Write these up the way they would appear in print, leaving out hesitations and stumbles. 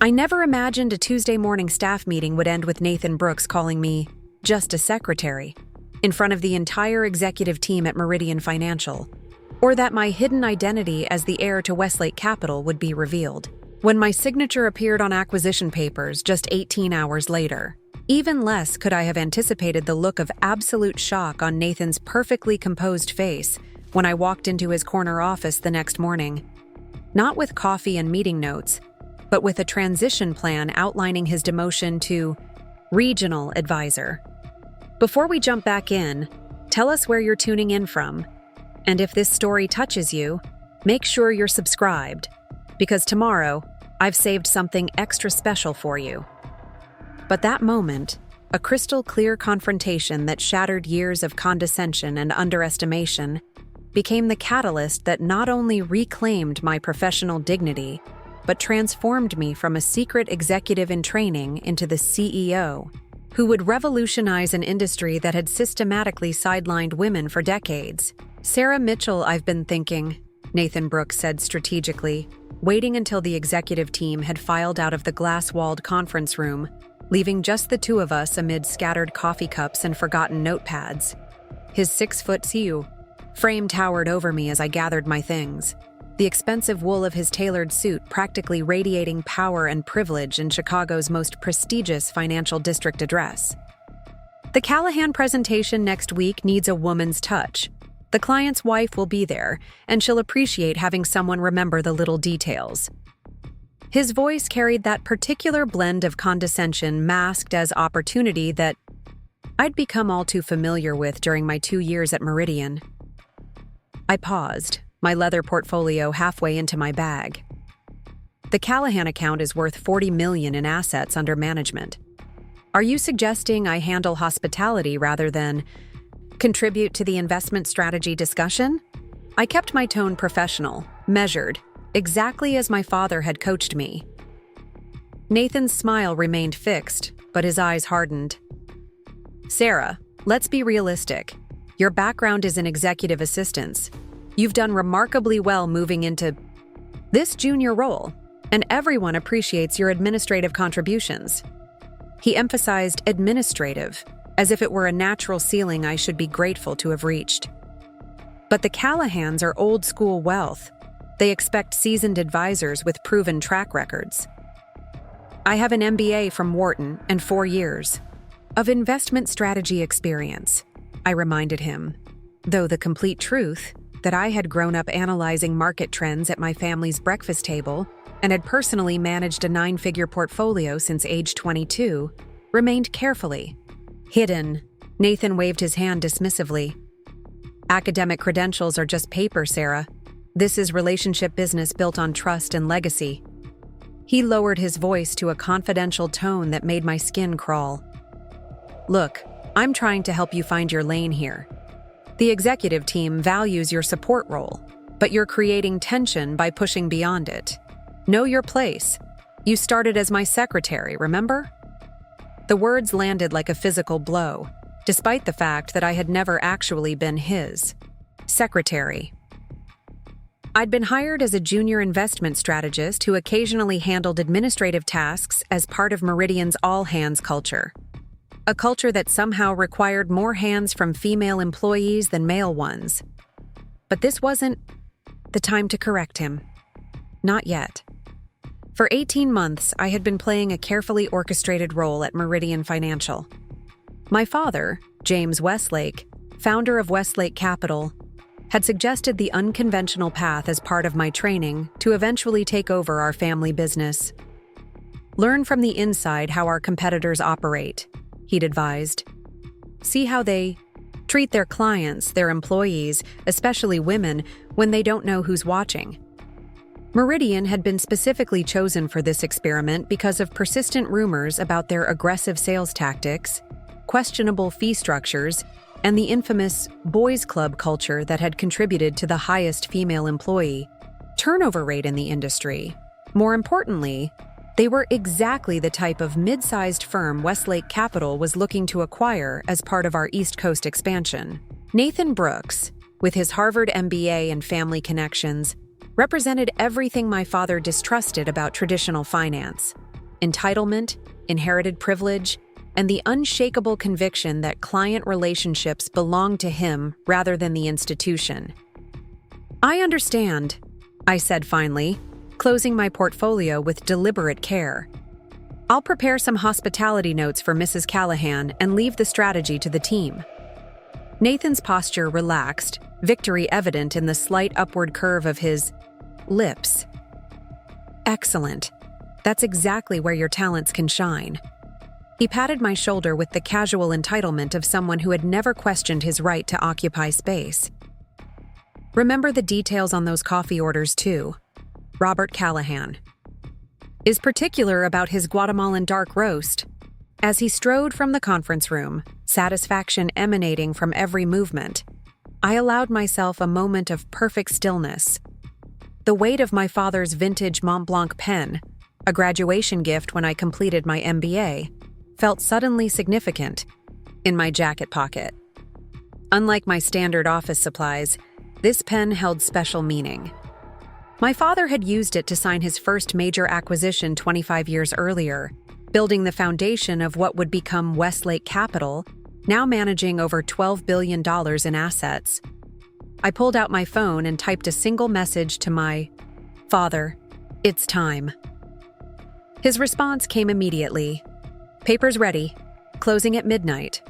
I never imagined a Tuesday morning staff meeting would end with Nathan Brooks calling me just a secretary in front of the entire executive team at Meridian Financial, or that my hidden identity as the heir to Westlake Capital would be revealed when my signature appeared on acquisition papers just 18 hours later. Even less could I have anticipated the look of absolute shock on Nathan's perfectly composed face when I walked into his corner office the next morning. Not with coffee and meeting notes, but with a transition plan outlining his demotion to regional advisor. Before we jump back in, tell us where you're tuning in from. And if this story touches you, make sure you're subscribed, because tomorrow, I've saved something extra special for you. But that moment, a crystal clear confrontation that shattered years of condescension and underestimation, became the catalyst that not only reclaimed my professional dignity, but transformed me from a secret executive in training into the CEO, who would revolutionize an industry that had systematically sidelined women for decades. "Sarah Mitchell, I've been thinking," Nathan Brooks said strategically, waiting until the executive team had filed out of the glass-walled conference room, leaving just the two of us amid scattered coffee cups and forgotten notepads. His 6-foot frame towered over me as I gathered my things, the expensive wool of his tailored suit practically radiating power and privilege in Chicago's most prestigious financial district address. "The Callahan presentation next week needs a woman's touch. The client's wife will be there, and she'll appreciate having someone remember the little details." His voice carried that particular blend of condescension masked as opportunity that I'd become all too familiar with during my 2 years at Meridian. I paused, my leather portfolio halfway into my bag. "The Callahan account is worth $40 million in assets under management. Are you suggesting I handle hospitality rather than contribute to the investment strategy discussion?" I kept my tone professional, measured, exactly as my father had coached me. Nathan's smile remained fixed, but his eyes hardened. "Sarah, let's be realistic. Your background is in executive assistance. You've done remarkably well moving into this junior role, and everyone appreciates your administrative contributions." He emphasized administrative, as if it were a natural ceiling I should be grateful to have reached. "But the Callahans are old-school wealth. They expect seasoned advisors with proven track records. I have an MBA from Wharton and 4 years of investment strategy experience," I reminded him, though the complete truth that I had grown up analyzing market trends at my family's breakfast table and had personally managed a 9-figure portfolio since age 22 remained carefully hidden. Nathan waved his hand dismissively. "Academic credentials are just paper, Sarah. This is relationship business built on trust and legacy." He lowered his voice to a confidential tone that made my skin crawl. "Look, I'm trying to help you find your lane here. The executive team values your support role, but you're creating tension by pushing beyond it. Know your place. You started as my secretary, remember?" The words landed like a physical blow, despite the fact that I had never actually been his secretary. I'd been hired as a junior investment strategist who occasionally handled administrative tasks as part of Meridian's all-hands culture. A culture that somehow required more hands from female employees than male ones. But this wasn't the time to correct him. Not yet. For 18 months, I had been playing a carefully orchestrated role at Meridian Financial. My father, James Westlake, founder of Westlake Capital, had suggested the unconventional path as part of my training to eventually take over our family business. "Learn from the inside how our competitors operate," he'd advised. "See how they treat their clients, their employees, especially women, when they don't know who's watching." Meridian had been specifically chosen for this experiment because of persistent rumors about their aggressive sales tactics, questionable fee structures, and the infamous boys' club culture that had contributed to the highest female employee turnover rate in the industry. More importantly, they were exactly the type of mid-sized firm Westlake Capital was looking to acquire as part of our East Coast expansion. Nathan Brooks, with his Harvard MBA and family connections, represented everything my father distrusted about traditional finance: entitlement, inherited privilege, and the unshakable conviction that client relationships belong to him rather than the institution. "I understand," I said finally, closing my portfolio with deliberate care. "I'll prepare some hospitality notes for Mrs. Callahan and leave the strategy to the team." Nathan's posture relaxed, victory evident in the slight upward curve of his lips. "Excellent. That's exactly where your talents can shine." He patted my shoulder with the casual entitlement of someone who had never questioned his right to occupy space. "Remember the details on those coffee orders, too. Robert Callahan is particular about his Guatemalan dark roast." As he strode from the conference room, satisfaction emanating from every movement, I allowed myself a moment of perfect stillness. The weight of my father's vintage Mont Blanc pen, a graduation gift when I completed my MBA, felt suddenly significant in my jacket pocket. Unlike my standard office supplies, this pen held special meaning. My father had used it to sign his first major acquisition 25 years earlier, building the foundation of what would become Westlake Capital, now managing over $12 billion in assets. I pulled out my phone and typed a single message to my father, "It's time." His response came immediately. "Papers ready. Closing at midnight."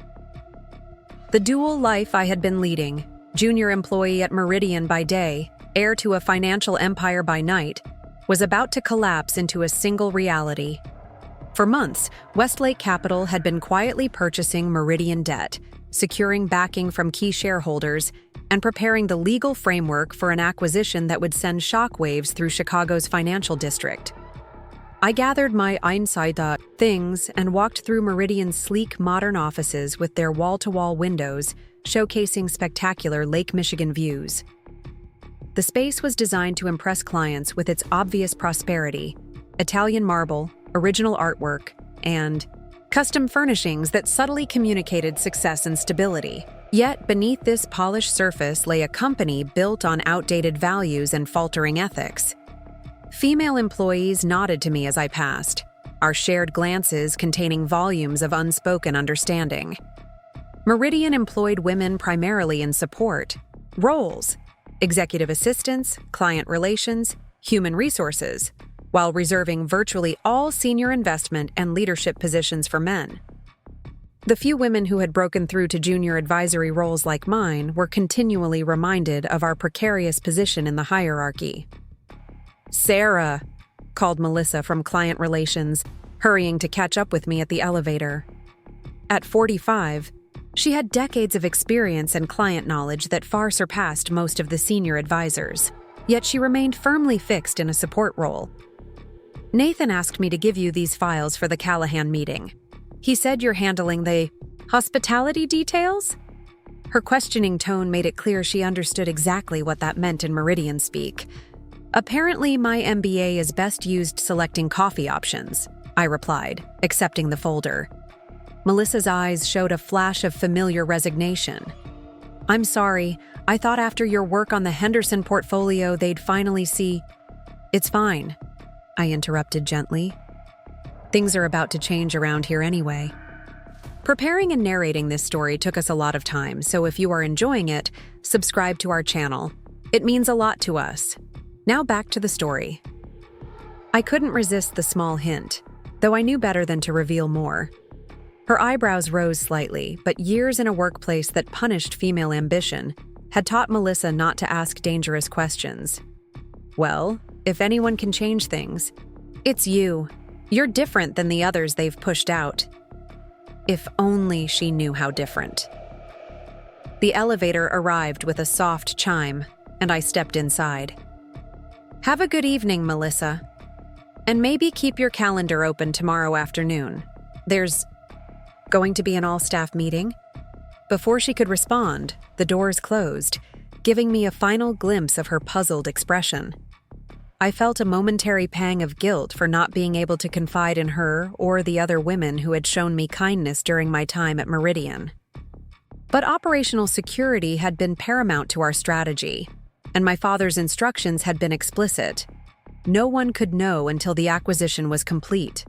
The dual life I had been leading, junior employee at Meridian by day, heir to a financial empire by night, was about to collapse into a single reality. For months, Westlake Capital had been quietly purchasing Meridian debt, securing backing from key shareholders, and preparing the legal framework for an acquisition that would send shockwaves through Chicago's financial district. I gathered my Einsicht things and walked through Meridian's sleek, modern offices with their wall-to-wall windows, showcasing spectacular Lake Michigan views. The space was designed to impress clients with its obvious prosperity: Italian marble, original artwork, and custom furnishings that subtly communicated success and stability. Yet beneath this polished surface lay a company built on outdated values and faltering ethics. Female employees nodded to me as I passed, our shared glances containing volumes of unspoken understanding. Meridian employed women primarily in support roles: executive assistants, client relations, human resources, while reserving virtually all senior investment and leadership positions for men. The few women who had broken through to junior advisory roles like mine were continually reminded of our precarious position in the hierarchy. "Sarah," called Melissa from client relations, hurrying to catch up with me at the elevator. At 45, she had decades of experience and client knowledge that far surpassed most of the senior advisors, yet she remained firmly fixed in a support role. "Nathan asked me to give you these files for the Callahan meeting. He said you're handling the hospitality details?" Her questioning tone made it clear she understood exactly what that meant in Meridian speak. "Apparently, my MBA is best used selecting coffee options," I replied, accepting the folder. Melissa's eyes showed a flash of familiar resignation. "I'm sorry. I thought after your work on the Henderson portfolio they'd finally see—" "It's fine," I interrupted gently. "Things are about to change around here anyway." Preparing and narrating this story took us a lot of time, so if you are enjoying it, subscribe to our channel. It means a lot to us. Now back to the story. I couldn't resist the small hint, though I knew better than to reveal more. Her eyebrows rose slightly, but years in a workplace that punished female ambition had taught Melissa not to ask dangerous questions. "Well, if anyone can change things, it's you. You're different than the others they've pushed out." If only she knew how different. The elevator arrived with a soft chime, and I stepped inside. "Have a good evening, Melissa. And maybe keep your calendar open tomorrow afternoon. There's going to be an all-staff meeting." Before she could respond, the doors closed, giving me a final glimpse of her puzzled expression. I felt a momentary pang of guilt for not being able to confide in her or the other women who had shown me kindness during my time at Meridian. But operational security had been paramount to our strategy, and my father's instructions had been explicit. No one could know until the acquisition was complete.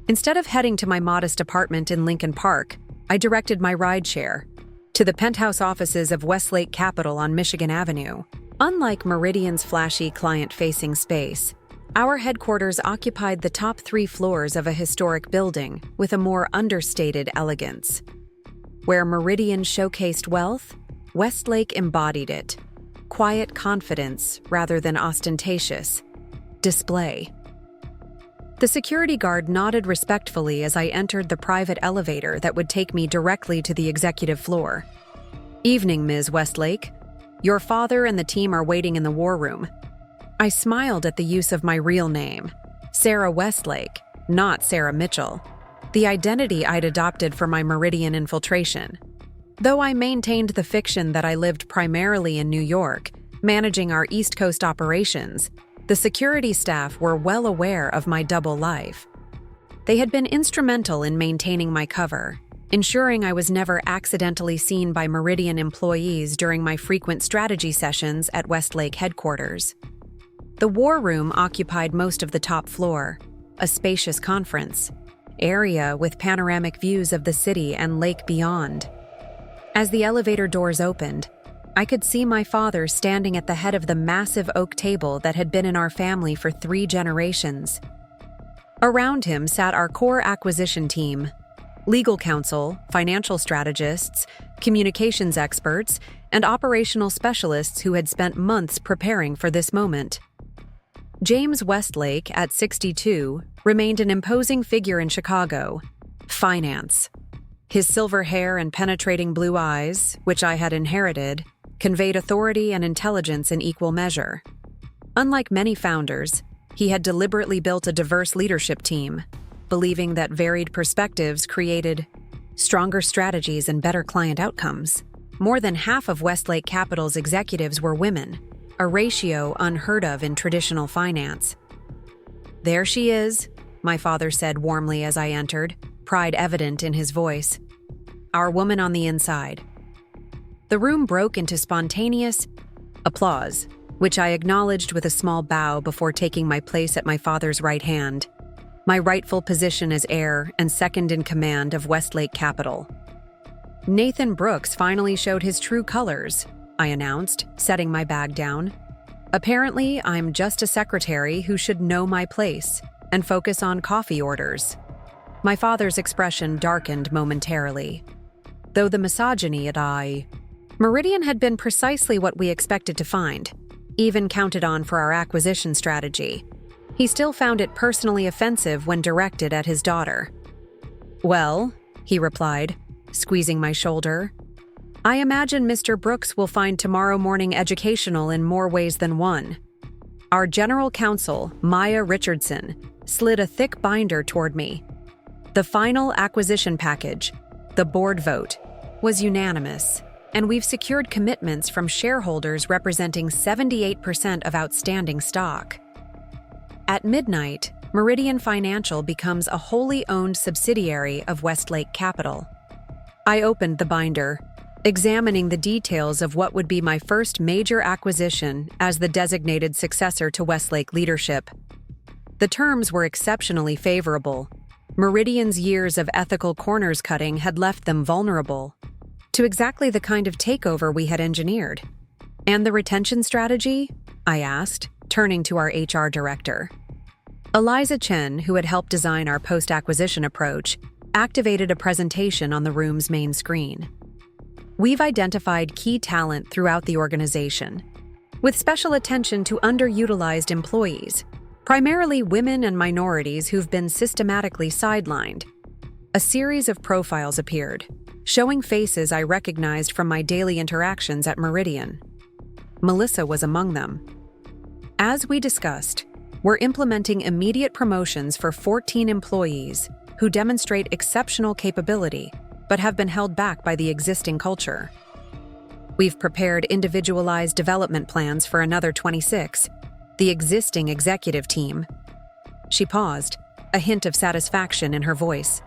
Instead of heading to my modest apartment in Lincoln Park, I directed my rideshare to the penthouse offices of Westlake Capital on Michigan Avenue. Unlike Meridian's flashy client-facing space, our headquarters occupied the top 3 floors of a historic building with a more understated elegance. Where Meridian showcased wealth, Westlake embodied it. Quiet confidence rather than ostentatious display. The security guard nodded respectfully as I entered the private elevator that would take me directly to the executive floor. "Evening, Ms. Westlake. Your father and the team are waiting in the war room." I smiled at the use of my real name, Sarah Westlake, not Sarah Mitchell, the identity I'd adopted for my Meridian infiltration. Though I maintained the fiction that I lived primarily in New York, managing our East Coast operations, the security staff were well aware of my double life. They had been instrumental in maintaining my cover, ensuring I was never accidentally seen by Meridian employees during my frequent strategy sessions at Westlake headquarters. The war room occupied most of the top floor, a spacious conference area with panoramic views of the city and lake beyond. As the elevator doors opened, I could see my father standing at the head of the massive oak table that had been in our family for 3 generations. Around him sat our core acquisition team, legal counsel, financial strategists, communications experts, and operational specialists who had spent months preparing for this moment. James Westlake, at 62, remained an imposing figure in Chicago. Finance. His silver hair and penetrating blue eyes, which I had inherited, conveyed authority and intelligence in equal measure. Unlike many founders, he had deliberately built a diverse leadership team, believing that varied perspectives created stronger strategies and better client outcomes. More than half of Westlake Capital's executives were women, a ratio unheard of in traditional finance. "There she is," my father said warmly as I entered, pride evident in his voice. "Our woman on the inside." The room broke into spontaneous applause, which I acknowledged with a small bow before taking my place at my father's right hand, my rightful position as heir and second in command of Westlake Capital. "Nathan Brooks finally showed his true colors," I announced, setting my bag down. "Apparently, I'm just a secretary who should know my place and focus on coffee orders." My father's expression darkened momentarily. Though the misogyny at Meridian had been precisely what we expected to find, even counted on for our acquisition strategy, he still found it personally offensive when directed at his daughter. "Well," he replied, squeezing my shoulder, "I imagine Mr. Brooks will find tomorrow morning educational in more ways than one." Our general counsel, Maya Richardson, slid a thick binder toward me. The final acquisition package, the board vote, was unanimous, and we've secured commitments from shareholders representing 78% of outstanding stock. At midnight, Meridian Financial becomes a wholly owned subsidiary of Westlake Capital. I opened the binder, examining the details of what would be my first major acquisition as the designated successor to Westlake leadership. The terms were exceptionally favorable. Meridian's years of ethical corners cutting had left them vulnerable to exactly the kind of takeover we had engineered. "And the retention strategy?" I asked, turning to our HR director. Eliza Chen, who had helped design our post-acquisition approach, activated a presentation on the room's main screen. "We've identified key talent throughout the organization, with special attention to underutilized employees, primarily women and minorities who've been systematically sidelined." A series of profiles appeared, showing faces I recognized from my daily interactions at Meridian. Melissa was among them. As we discussed, we're implementing immediate promotions for 14 employees who demonstrate exceptional capability but have been held back by the existing culture. We've prepared individualized development plans for another 26, the existing executive team. She paused, a hint of satisfaction in her voice.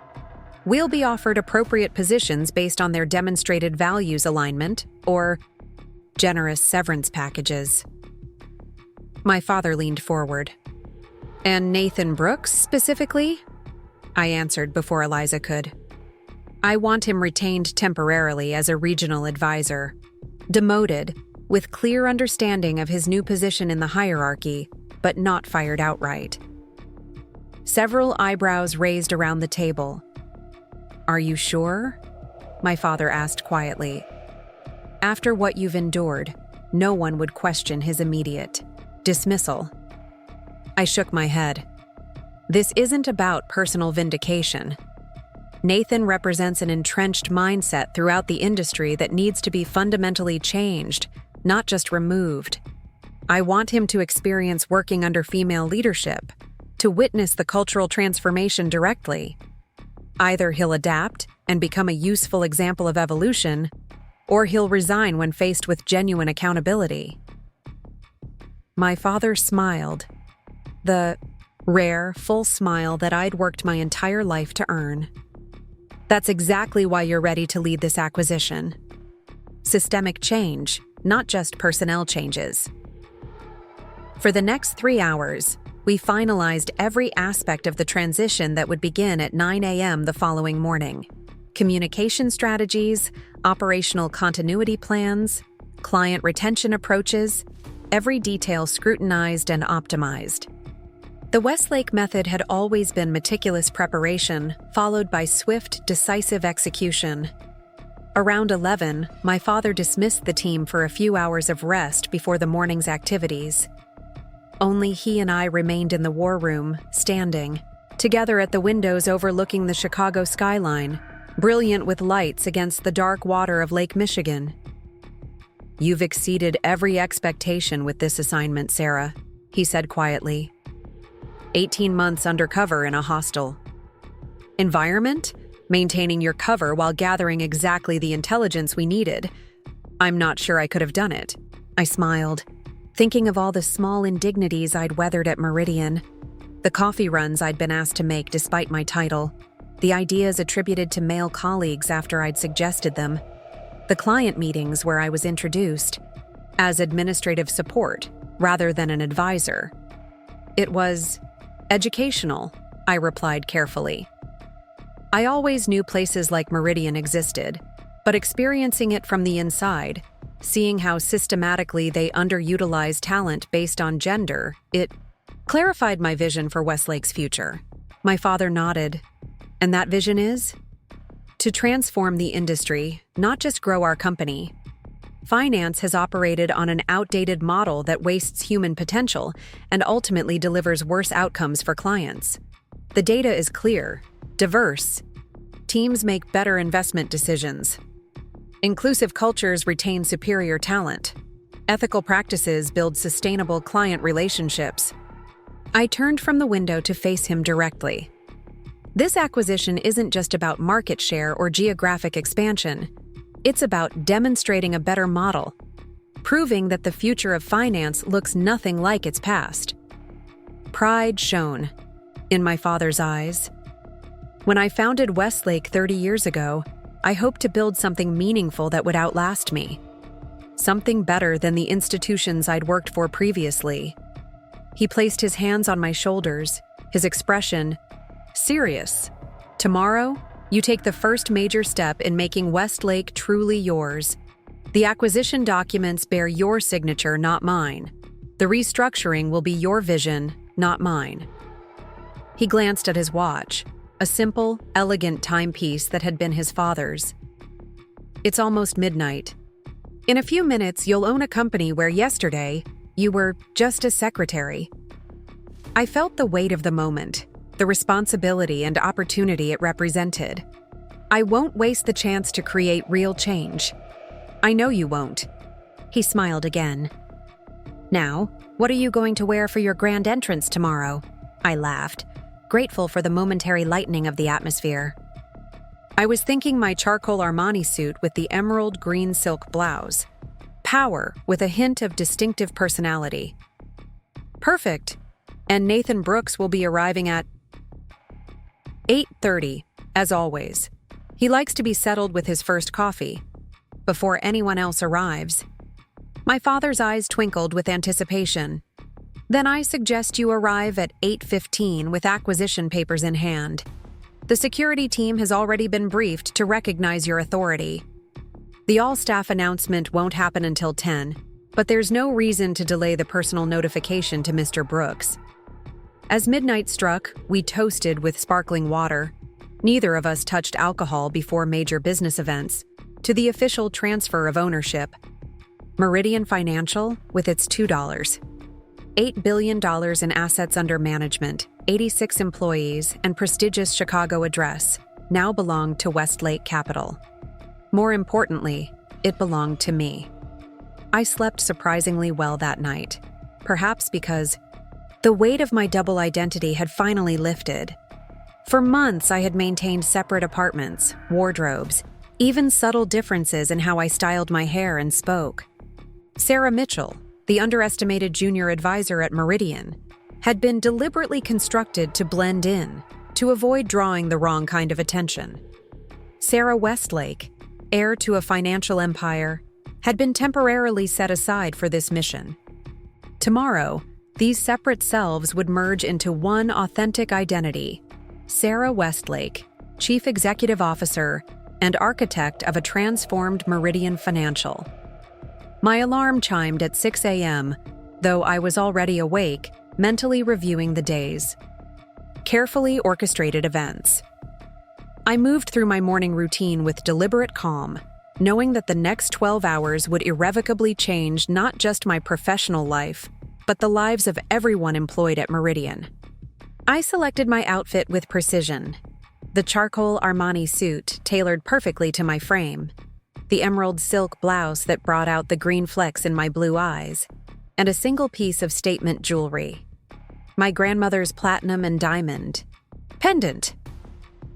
"We'll be offered appropriate positions based on their demonstrated values alignment or generous severance packages." My father leaned forward. "And Nathan Brooks, specifically?" I answered before Eliza could. I want him retained temporarily as a regional advisor, demoted, with clear understanding of his new position in the hierarchy, but not fired outright. Several eyebrows raised around the table. "Are you sure?" my father asked quietly. "After what you've endured, no one would question his immediate dismissal." I shook my head. This isn't about personal vindication. Nathan represents an entrenched mindset throughout the industry that needs to be fundamentally changed, not just removed. I want him to experience working under female leadership, to witness the cultural transformation directly. Either he'll adapt and become a useful example of evolution, or he'll resign when faced with genuine accountability. My father smiled, the rare, full smile that I'd worked my entire life to earn. "That's exactly why you're ready to lead this acquisition. Systemic change, not just personnel changes." For the next 3 hours, we finalized every aspect of the transition that would begin at 9 a.m. the following morning. Communication strategies, operational continuity plans, client retention approaches, every detail scrutinized and optimized. The Westlake method had always been meticulous preparation, followed by swift, decisive execution. Around 11, my father dismissed the team for a few hours of rest before the morning's activities. Only he and I remained in the war room, standing, together at the windows overlooking the Chicago skyline, brilliant with lights against the dark water of Lake Michigan. "You've exceeded every expectation with this assignment, Sarah," he said quietly. 18 months undercover in a hostile environment, maintaining your cover while gathering exactly the intelligence we needed. I'm not sure I could have done it. I smiled, thinking of all the small indignities I'd weathered at Meridian, the coffee runs I'd been asked to make despite my title, the ideas attributed to male colleagues after I'd suggested them, the client meetings where I was introduced as administrative support rather than an advisor. It was educational, I replied carefully. I always knew places like Meridian existed, but experiencing it from the inside, seeing how systematically they underutilize talent based on gender, it clarified my vision for Westlake's future. My father nodded. "And that vision is?" "To transform the industry, not just grow our company. Finance has operated on an outdated model that wastes human potential and ultimately delivers worse outcomes for clients. The data is clear, diverse. Teams make better investment decisions. Inclusive cultures retain superior talent. Ethical practices build sustainable client relationships." I turned from the window to face him directly. This acquisition isn't just about market share or geographic expansion. It's about demonstrating a better model, proving that the future of finance looks nothing like its past. Pride shone in my father's eyes. When I founded Westlake 30 years ago, I hoped to build something meaningful that would outlast me. Something better than the institutions I'd worked for previously. He placed his hands on my shoulders, his expression serious. "Tomorrow, you take the first major step in making Westlake truly yours. The acquisition documents bear your signature, not mine. The restructuring will be your vision, not mine." He glanced at his watch, a simple, elegant timepiece that had been his father's. "It's almost midnight. In a few minutes, you'll own a company where yesterday, you were just a secretary." I felt the weight of the moment, the responsibility and opportunity it represented. I won't waste the chance to create real change. I know you won't. He smiled again. "Now, what are you going to wear for your grand entrance tomorrow?" I laughed, grateful for the momentary lightening of the atmosphere. I was thinking my charcoal Armani suit with the emerald green silk blouse. Power with a hint of distinctive personality. Perfect. And Nathan Brooks will be arriving at 8:30, as always. He likes to be settled with his first coffee, before anyone else arrives. My father's eyes twinkled with anticipation. "Then I suggest you arrive at 8:15 with acquisition papers in hand. The security team has already been briefed to recognize your authority. The all-staff announcement won't happen until 10, but there's no reason to delay the personal notification to Mr. Brooks. As midnight struck, we toasted with sparkling water. Neither of us touched alcohol before major business events, to the official transfer of ownership. Meridian Financial, with its $8 billion in assets under management, 86 employees, and prestigious Chicago address, now belonged to Westlake Capital. More importantly, it belonged to me. I slept surprisingly well that night, perhaps because the weight of my double identity had finally lifted. For months, I had maintained separate apartments, wardrobes, even subtle differences in how I styled my hair and spoke. Sarah Mitchell, the underestimated junior advisor at Meridian, had been deliberately constructed to blend in, to avoid drawing the wrong kind of attention. Sarah Westlake, heir to a financial empire, had been temporarily set aside for this mission. Tomorrow, these separate selves would merge into one authentic identity: Sarah Westlake, Chief Executive Officer and architect of a transformed Meridian Financial. My alarm chimed at 6 a.m., though I was already awake, mentally reviewing the day's carefully orchestrated events. I moved through my morning routine with deliberate calm, knowing that the next 12 hours would irrevocably change not just my professional life, but the lives of everyone employed at Meridian. I selected my outfit with precision. The charcoal Armani suit tailored perfectly to my frame, the emerald silk blouse that brought out the green flecks in my blue eyes, and a single piece of statement jewelry: my grandmother's platinum and diamond pendant.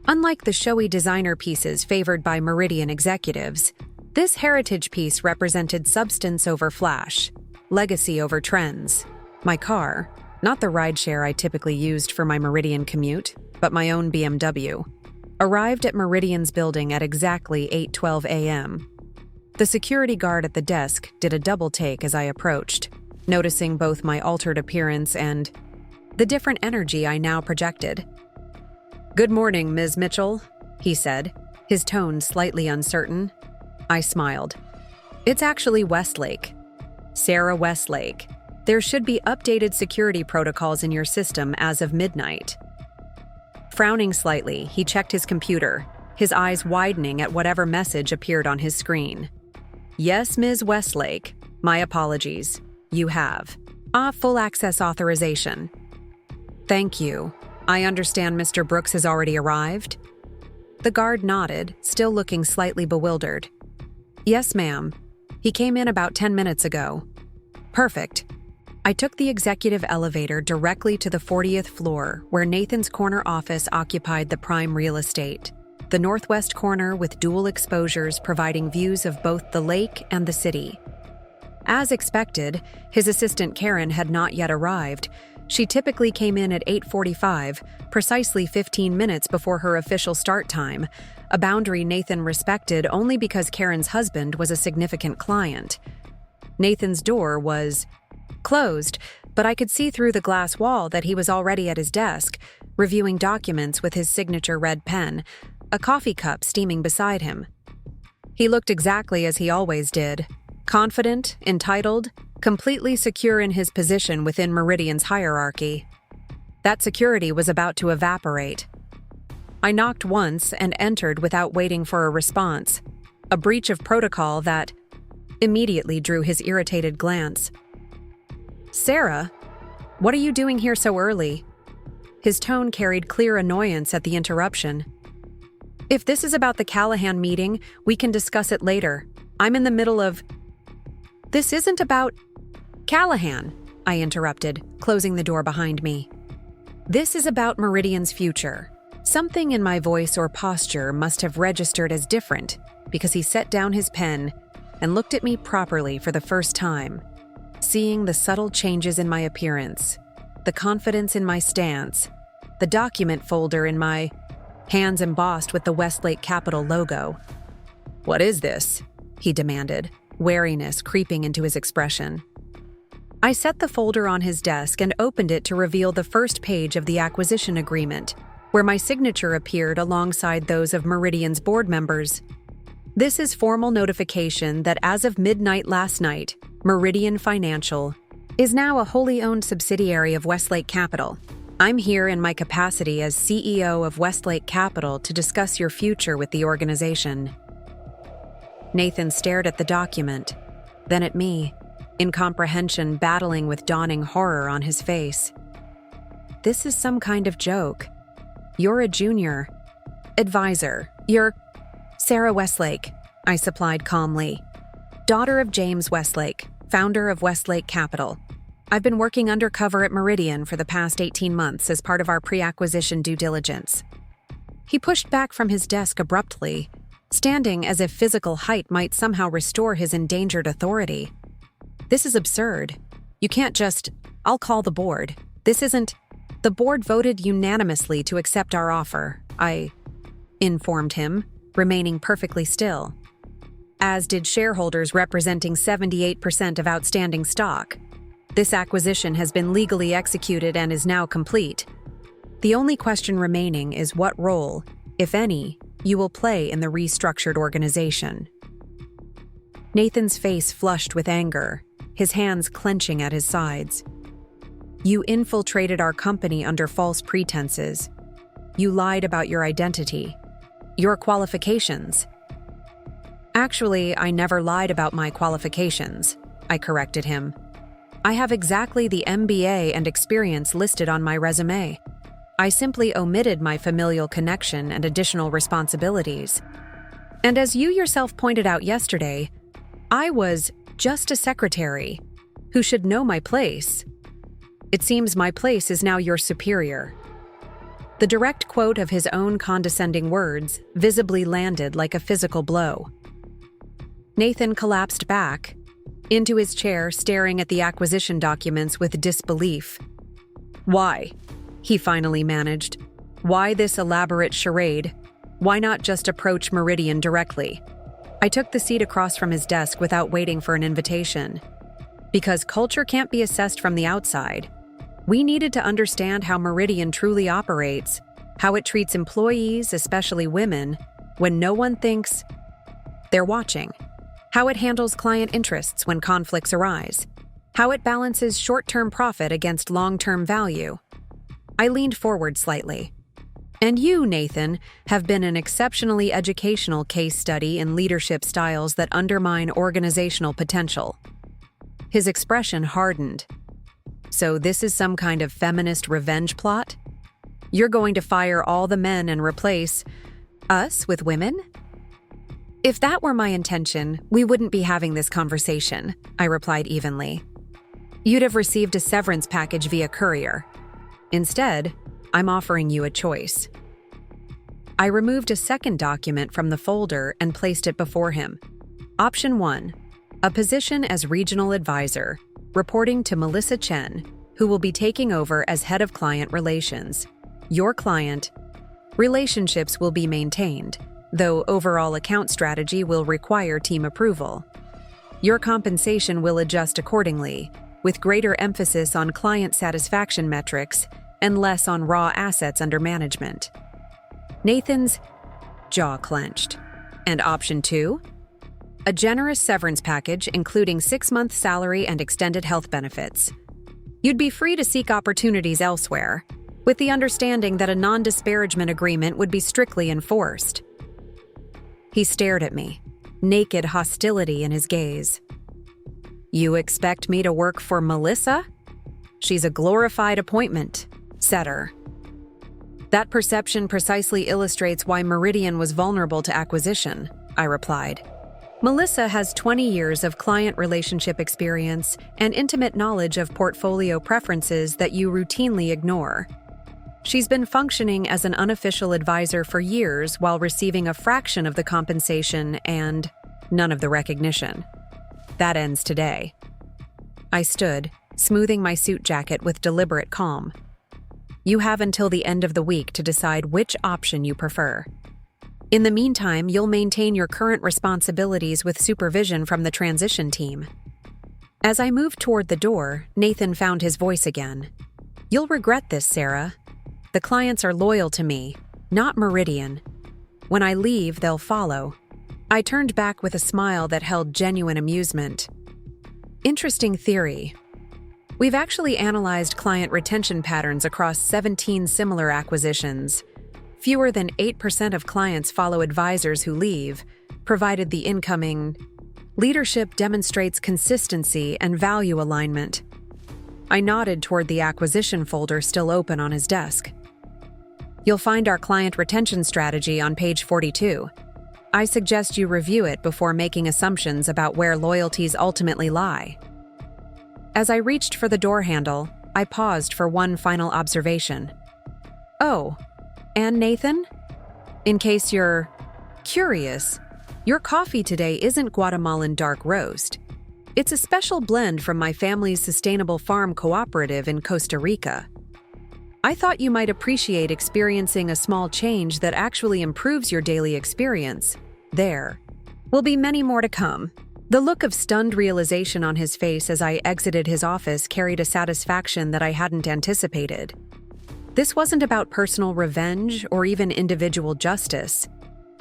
Unlike the showy designer pieces favored by Meridian executives, this heritage piece represented substance over flash, legacy over trends. My car, not the rideshare I typically used for my Meridian commute, but my own BMW, arrived at Meridian's building at exactly 8:12 a.m. The security guard at the desk did a double take as I approached, noticing both my altered appearance and the different energy I now projected. "Good morning, Ms. Mitchell," he said, his tone slightly uncertain. I smiled. "It's actually Westlake. Sarah Westlake. There should be updated security protocols in your system as of midnight." Frowning slightly, he checked his computer, his eyes widening at whatever message appeared on his screen. "Yes, Ms. Westlake. My apologies. You have full access authorization." "Thank you. I understand Mr. Brooks has already arrived?" The guard nodded, still looking slightly bewildered. "Yes, ma'am. He came in about 10 minutes ago." "Perfect." I took the executive elevator directly to the 40th floor, where Nathan's corner office occupied the prime real estate, the northwest corner with dual exposures providing views of both the lake and the city. As expected, his assistant Karen had not yet arrived. She typically came in at 8:45, precisely 15 minutes before her official start time, a boundary Nathan respected only because Karen's husband was a significant client. Nathan's door was closed, but I could see through the glass wall that he was already at his desk, reviewing documents with his signature red pen, a coffee cup steaming beside him. He looked exactly as he always did, confident, entitled, completely secure in his position within Meridian's hierarchy. That security was about to evaporate. I knocked once and entered without waiting for a response, a breach of protocol that immediately drew his irritated glance. "Sarah, what are you doing here so early?" His tone carried clear annoyance at the interruption. "If this is about the Callahan meeting, we can discuss it later. I'm in the middle of—" "This isn't about Callahan," I interrupted, closing the door behind me. "This is about Meridian's future." Something in my voice or posture must have registered as different, because he set down his pen and looked at me properly for the first time, seeing the subtle changes in my appearance, the confidence in my stance, the document folder in my hands embossed with the Westlake Capital logo. "What is this?" he demanded, wariness creeping into his expression. I set the folder on his desk and opened it to reveal the first page of the acquisition agreement, where my signature appeared alongside those of Meridian's board members. This is formal notification that as of midnight last night, Meridian Financial is now a wholly owned subsidiary of Westlake Capital. I'm here in my capacity as CEO of Westlake Capital to discuss your future with the organization. Nathan stared at the document, then at me, incomprehension battling with dawning horror on his face. This is some kind of joke. You're a junior advisor. You're Sarah Westlake, I supplied calmly. Daughter of James Westlake, founder of Westlake Capital. I've been working undercover at Meridian for the past 18 months as part of our pre-acquisition due diligence. He pushed back from his desk abruptly, standing as if physical height might somehow restore his endangered authority. This is absurd. You can't just, I'll call the board. This isn't. The board voted unanimously to accept our offer, I informed him, remaining perfectly still. As did shareholders representing 78% of outstanding stock. This acquisition has been legally executed and is now complete. The only question remaining is what role, if any, you will play in the restructured organization. Nathan's face flushed with anger, his hands clenching at his sides. You infiltrated our company under false pretenses. You lied about your identity, your qualifications. Actually, I never lied about my qualifications, I corrected him. I have exactly the MBA and experience listed on my resume. I simply omitted my familial connection and additional responsibilities. And as you yourself pointed out yesterday, I was just a secretary who should know my place. It seems my place is now your superior. The direct quote of his own condescending words visibly landed like a physical blow. Nathan collapsed back into his chair, staring at the acquisition documents with disbelief. Why? He finally managed. Why this elaborate charade? Why not just approach Meridian directly? I took the seat across from his desk without waiting for an invitation. Because culture can't be assessed from the outside. We needed to understand how Meridian truly operates, how it treats employees, especially women, when no one thinks they're watching. How it handles client interests when conflicts arise, how it balances short-term profit against long-term value. I leaned forward slightly. And you, Nathan, have been an exceptionally educational case study in leadership styles that undermine organizational potential. His expression hardened. So this is some kind of feminist revenge plot? You're going to fire all the men and replace us with women? If that were my intention, we wouldn't be having this conversation, I replied evenly. You'd have received a severance package via courier. Instead, I'm offering you a choice. I removed a second document from the folder and placed it before him. Option 1, a position as regional advisor, reporting to Melissa Chen, who will be taking over as head of client relations. Your client relationships will be maintained, though overall account strategy will require team approval. Your compensation will adjust accordingly, with greater emphasis on client satisfaction metrics and less on raw assets under management. Nathan's jaw clenched. And option 2? A generous severance package including 6-month salary and extended health benefits. You'd be free to seek opportunities elsewhere, with the understanding that a non-disparagement agreement would be strictly enforced. He stared at me, naked hostility in his gaze. You expect me to work for Melissa? She's a glorified appointment setter. That perception precisely illustrates why Meridian was vulnerable to acquisition, I replied. Melissa has 20 years of client relationship experience and intimate knowledge of portfolio preferences that you routinely ignore. She's been functioning as an unofficial advisor for years while receiving a fraction of the compensation and none of the recognition. That ends today. I stood, smoothing my suit jacket with deliberate calm. You have until the end of the week to decide which option you prefer. In the meantime, you'll maintain your current responsibilities with supervision from the transition team. As I moved toward the door, Nathan found his voice again. You'll regret this, Sarah. The clients are loyal to me, not Meridian. When I leave, they'll follow. I turned back with a smile that held genuine amusement. Interesting theory. We've actually analyzed client retention patterns across 17 similar acquisitions. Fewer than 8% of clients follow advisors who leave, provided the incoming leadership demonstrates consistency and value alignment. I nodded toward the acquisition folder still open on his desk. You'll find our client retention strategy on page 42. I suggest you review it before making assumptions about where loyalties ultimately lie. As I reached for the door handle, I paused for one final observation. Oh, and Nathan? In case you're curious, your coffee today isn't Guatemalan dark roast. It's a special blend from my family's sustainable farm cooperative in Costa Rica. I thought you might appreciate experiencing a small change that actually improves your daily experience. There will be many more to come. The look of stunned realization on his face as I exited his office carried a satisfaction that I hadn't anticipated. This wasn't about personal revenge or even individual justice.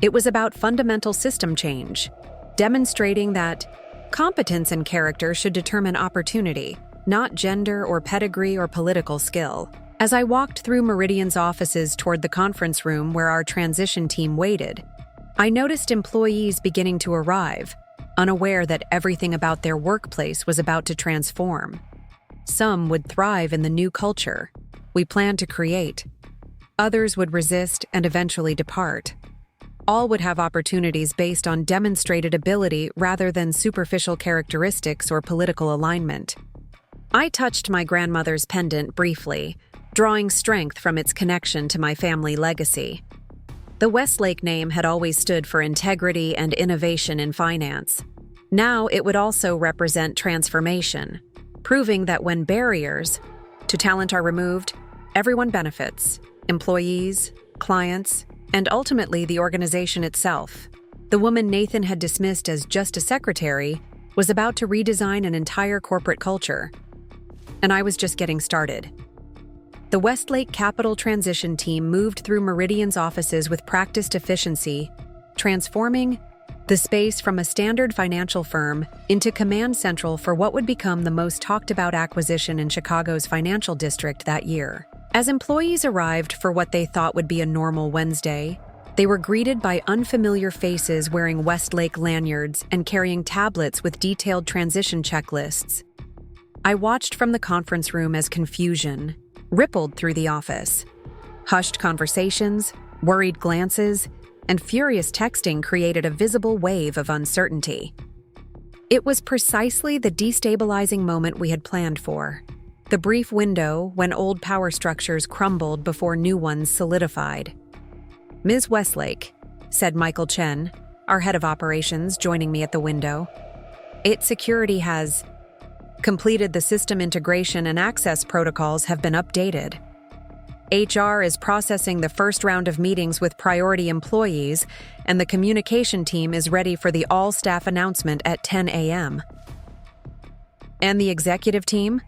It was about fundamental system change, demonstrating that competence and character should determine opportunity, not gender or pedigree or political skill. As I walked through Meridian's offices toward the conference room where our transition team waited, I noticed employees beginning to arrive, unaware that everything about their workplace was about to transform. Some would thrive in the new culture we planned to create. Others would resist and eventually depart. All would have opportunities based on demonstrated ability rather than superficial characteristics or political alignment. I touched my grandmother's pendant briefly, drawing strength from its connection to my family legacy. The Westlake name had always stood for integrity and innovation in finance. Now it would also represent transformation, proving that when barriers to talent are removed, everyone benefits: employees, clients, and ultimately the organization itself. The woman Nathan had dismissed as just a secretary was about to redesign an entire corporate culture. And I was just getting started. The Westlake Capital transition team moved through Meridian's offices with practiced efficiency, transforming the space from a standard financial firm into command central for what would become the most talked about acquisition in Chicago's financial district that year. As employees arrived for what they thought would be a normal Wednesday, they were greeted by unfamiliar faces wearing Westlake lanyards and carrying tablets with detailed transition checklists. I watched from the conference room as confusion rippled through the office. Hushed conversations, worried glances, and furious texting created a visible wave of uncertainty. It was precisely the destabilizing moment we had planned for. The brief window when old power structures crumbled before new ones solidified. "Ms. Westlake," said Michael Chen, our head of operations, joining me at the window. "Its security has completed. The system integration and access protocols have been updated. HR is processing the first round of meetings with priority employees, and the communication team is ready for the all-staff announcement at 10 a.m. And the executive team?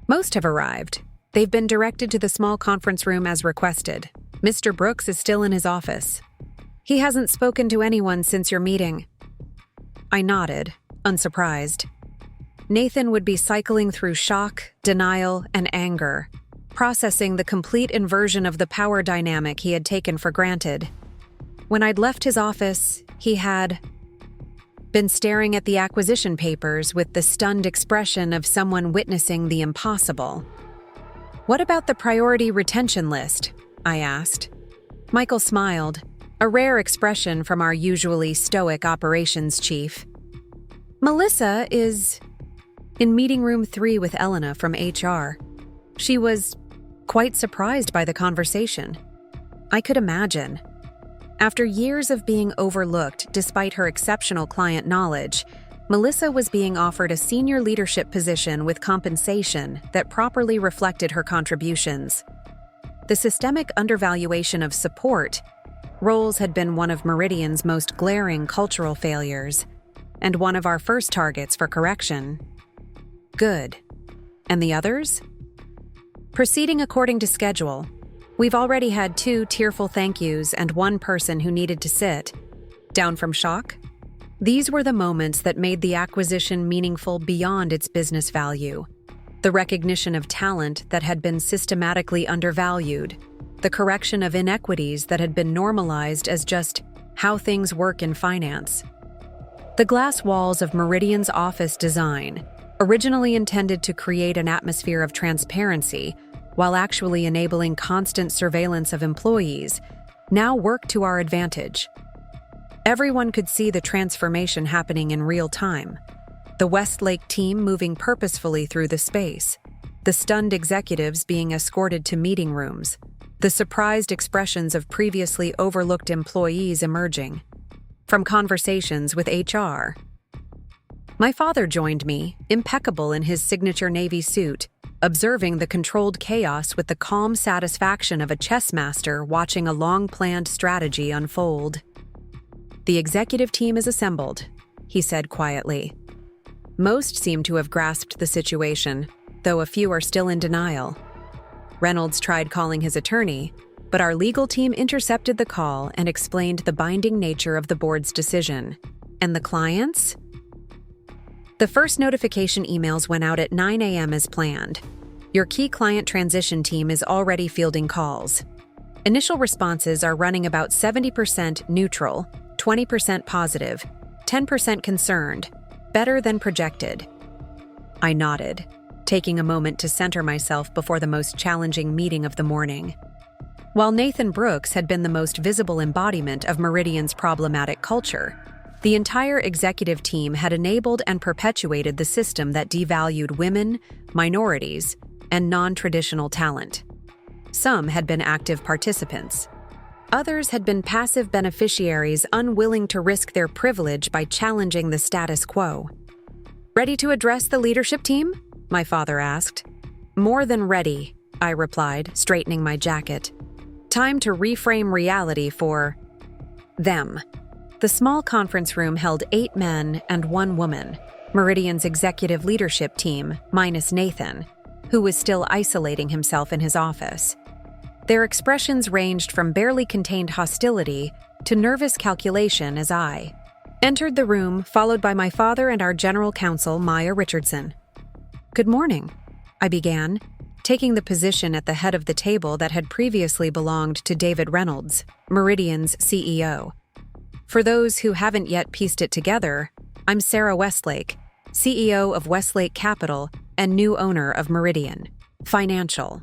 Most have arrived. They've been directed to the small conference room as requested. Mr. Brooks is still in his office. He hasn't spoken to anyone since your meeting." I nodded, unsurprised. Nathan would be cycling through shock, denial, and anger, processing the complete inversion of the power dynamic he had taken for granted. When I'd left his office, he had been staring at the acquisition papers with the stunned expression of someone witnessing the impossible. "What about the priority retention list?" I asked. Michael smiled, a rare expression from our usually stoic operations chief. "Melissa is in meeting room 3 with Elena from HR. She was quite surprised by the conversation. I could imagine. After years of being overlooked despite her exceptional client knowledge, Melissa was being offered a senior leadership position with compensation that properly reflected her contributions. The systemic undervaluation of support roles had been one of Meridian's most glaring cultural failures, and one of our first targets for correction. Good. And the others? Proceeding according to schedule. We've already had 2 tearful thank yous and 1 person who needed to sit down from shock. These were the moments that made the acquisition meaningful beyond its business value. The recognition of talent that had been systematically undervalued, the correction of inequities that had been normalized as just how things work in finance. The glass walls of Meridian's office design, originally intended to create an atmosphere of transparency while actually enabling constant surveillance of employees, now work to our advantage. Everyone could see the transformation happening in real time. The Westlake team moving purposefully through the space, the stunned executives being escorted to meeting rooms, the surprised expressions of previously overlooked employees emerging. From conversations with HR. My father joined me, impeccable in his signature navy suit, observing the controlled chaos with the calm satisfaction of a chess master watching a long-planned strategy unfold. "The executive team is assembled," he said quietly. Most seem to have grasped the situation, though a few are still in denial. Reynolds tried calling his attorney, but our legal team intercepted the call and explained the binding nature of the board's decision. And the clients? The first notification emails went out at 9 a.m. as planned. Your key client transition team is already fielding calls. Initial responses are running about 70% neutral, 20% positive, 10% concerned, better than projected. I nodded, taking a moment to center myself before the most challenging meeting of the morning. While Nathan Brooks had been the most visible embodiment of Meridian's problematic culture, the entire executive team had enabled and perpetuated the system that devalued women, minorities, and non-traditional talent. Some had been active participants. Others had been passive beneficiaries unwilling to risk their privilege by challenging the status quo. "Ready to address the leadership team?" my father asked. "More than ready," I replied, straightening my jacket. "Time to reframe reality for them." The small conference room held 8 men and 1 woman, Meridian's executive leadership team, minus Nathan, who was still isolating himself in his office. Their expressions ranged from barely contained hostility to nervous calculation as I entered the room, followed by my father and our general counsel, Maya Richardson. "Good morning," I began, taking the position at the head of the table that had previously belonged to David Reynolds, Meridian's CEO. For those who haven't yet pieced it together, I'm Sarah Westlake, CEO of Westlake Capital and new owner of Meridian Financial.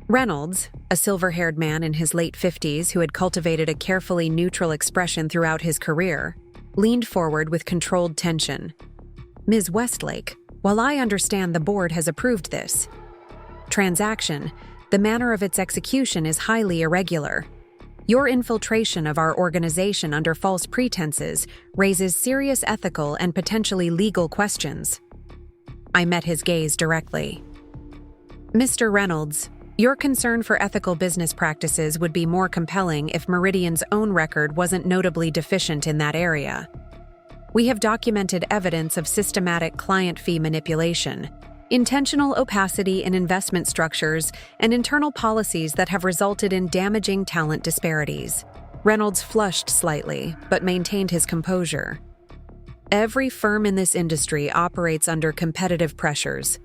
Reynolds, a silver-haired man in his late 50s who had cultivated a carefully neutral expression throughout his career, leaned forward with controlled tension. "Ms. Westlake, while I understand the board has approved this transaction, the manner of its execution is highly irregular. Your infiltration of our organization under false pretenses raises serious ethical and potentially legal questions." I met his gaze directly. "Mr. Reynolds, your concern for ethical business practices would be more compelling if Meridian's own record wasn't notably deficient in that area. We have documented evidence of systematic client fee manipulation, intentional opacity in investment structures, and internal policies that have resulted in damaging talent disparities." Reynolds flushed slightly, but maintained his composure. "Every firm in this industry operates under competitive pressures.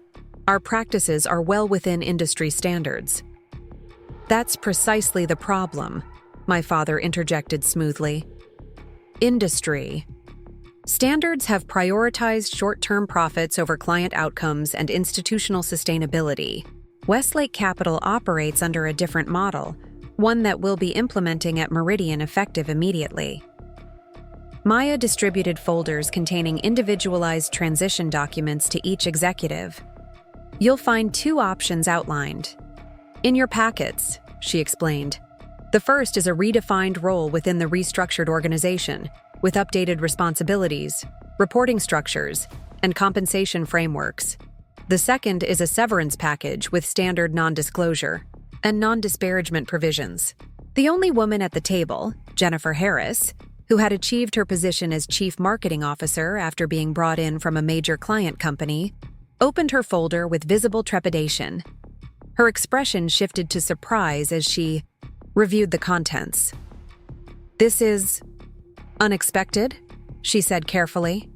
Our practices are well within industry standards." "That's precisely the problem," my father interjected smoothly. "Industry standards have prioritized short-term profits over client outcomes and institutional sustainability. Westlake Capital operates under a different model, one that we'll be implementing at Meridian effective immediately." Maya distributed folders containing individualized transition documents to each executive. "You'll find 2 options outlined in your packets," she explained. "The first is a redefined role within the restructured organization, with updated responsibilities, reporting structures, and compensation frameworks. The second is a severance package with standard non-disclosure and non-disparagement provisions." The only woman at the table, Jennifer Harris, who had achieved her position as Chief Marketing Officer after being brought in from a major client company, opened her folder with visible trepidation. Her expression shifted to surprise as she reviewed the contents. "This is unexpected," she said carefully.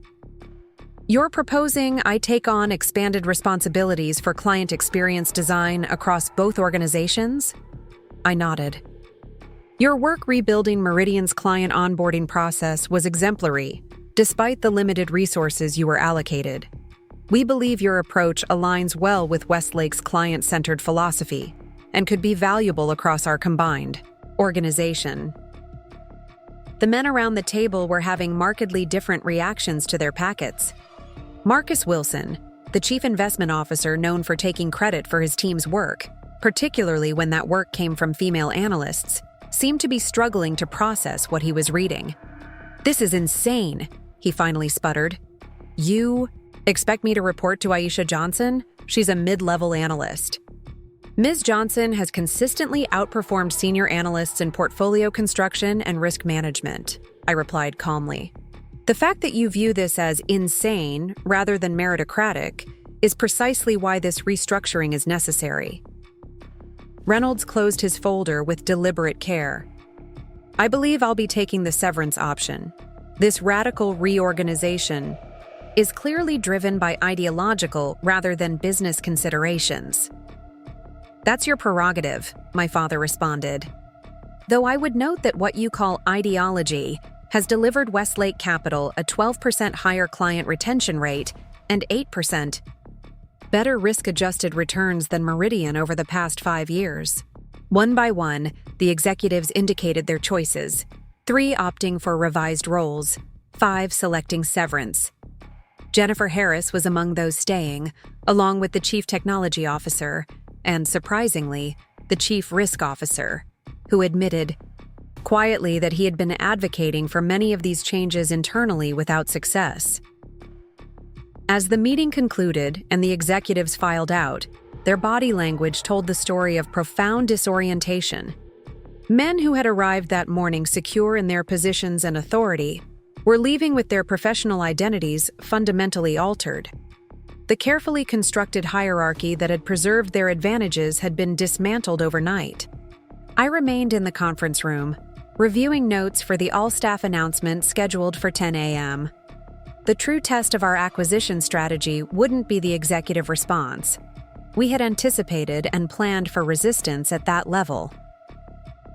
"You're proposing I take on expanded responsibilities for client experience design across both organizations?" I nodded. "Your work rebuilding Meridian's client onboarding process was exemplary, despite the limited resources you were allocated. We believe your approach aligns well with Westlake's client-centered philosophy and could be valuable across our combined organization." The men around the table were having markedly different reactions to their packets. Marcus Wilson, the chief investment officer known for taking credit for his team's work, particularly when that work came from female analysts, seemed to be struggling to process what he was reading. "This is insane," he finally sputtered. "You expect me to report to Aisha Johnson? She's a mid-level analyst." "Ms. Johnson has consistently outperformed senior analysts in portfolio construction and risk management," I replied calmly. "The fact that you view this as insane rather than meritocratic is precisely why this restructuring is necessary." Reynolds closed his folder with deliberate care. "I believe I'll be taking the severance option. This radical reorganization is clearly driven by ideological rather than business considerations." "That's your prerogative," my father responded. "Though I would note that what you call ideology has delivered Westlake Capital a 12% higher client retention rate and 8% better risk-adjusted returns than Meridian over the past 5 years." One by one, the executives indicated their choices, 3 opting for revised roles, 5 selecting severance. Jennifer Harris was among those staying, along with the chief technology officer and, surprisingly, the chief risk officer, who admitted quietly that he had been advocating for many of these changes internally without success. As the meeting concluded and the executives filed out, their body language told the story of profound disorientation. Men who had arrived that morning secure in their positions and authority were leaving with their professional identities fundamentally altered. The carefully constructed hierarchy that had preserved their advantages had been dismantled overnight. I remained in the conference room, reviewing notes for the all-staff announcement scheduled for 10 a.m. The true test of our acquisition strategy wouldn't be the executive response. We had anticipated and planned for resistance at that level.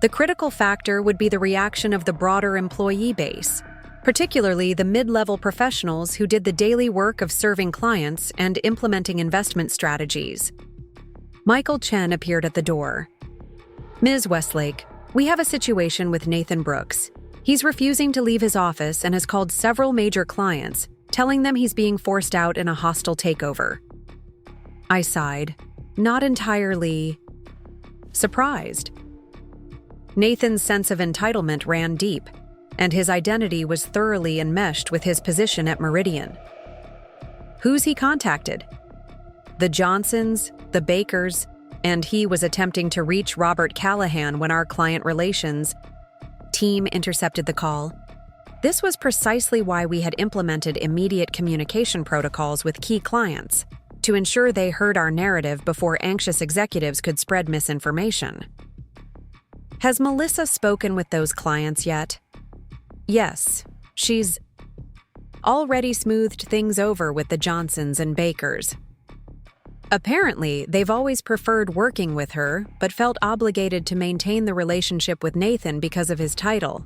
The critical factor would be the reaction of the broader employee base, particularly the mid-level professionals who did the daily work of serving clients and implementing investment strategies. Michael Chen appeared at the door. "Ms. Westlake, we have a situation with Nathan Brooks. He's refusing to leave his office and has called several major clients, telling them he's being forced out in a hostile takeover." I sighed, not entirely surprised. Nathan's sense of entitlement ran deep, and his identity was thoroughly enmeshed with his position at Meridian. Who's he contacted? The Johnsons, the Bakers, and he was attempting to reach Robert Callahan when our client relations team intercepted the call. This was precisely why we had implemented immediate communication protocols with key clients, to ensure they heard our narrative before anxious executives could spread misinformation. "Has Melissa spoken with those clients yet?" "Yes, she's already smoothed things over with the Johnsons and Bakers. Apparently, they've always preferred working with her, but felt obligated to maintain the relationship with Nathan because of his title."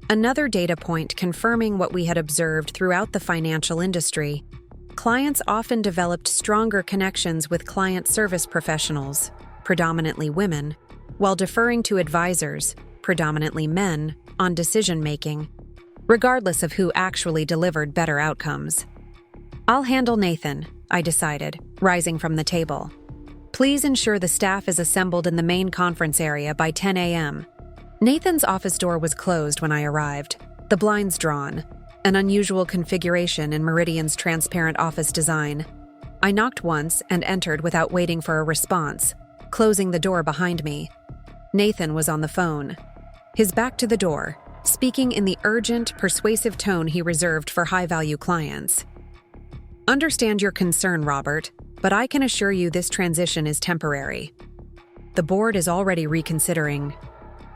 Another data point confirming what we had observed throughout the financial industry. Clients often developed stronger connections with client service professionals, predominantly women, while deferring to advisors, predominantly men, on decision-making, regardless of who actually delivered better outcomes. "I'll handle Nathan," I decided, rising from the table. "Please ensure the staff is assembled in the main conference area by 10 a.m. Nathan's office door was closed when I arrived, the blinds drawn, an unusual configuration in Meridian's transparent office design. I knocked once and entered without waiting for a response, closing the door behind me. Nathan was on the phone, his back to the door, speaking in the urgent, persuasive tone he reserved for high-value clients. "Understand your concern, Robert. but I can assure you this transition is temporary. The board is already reconsidering."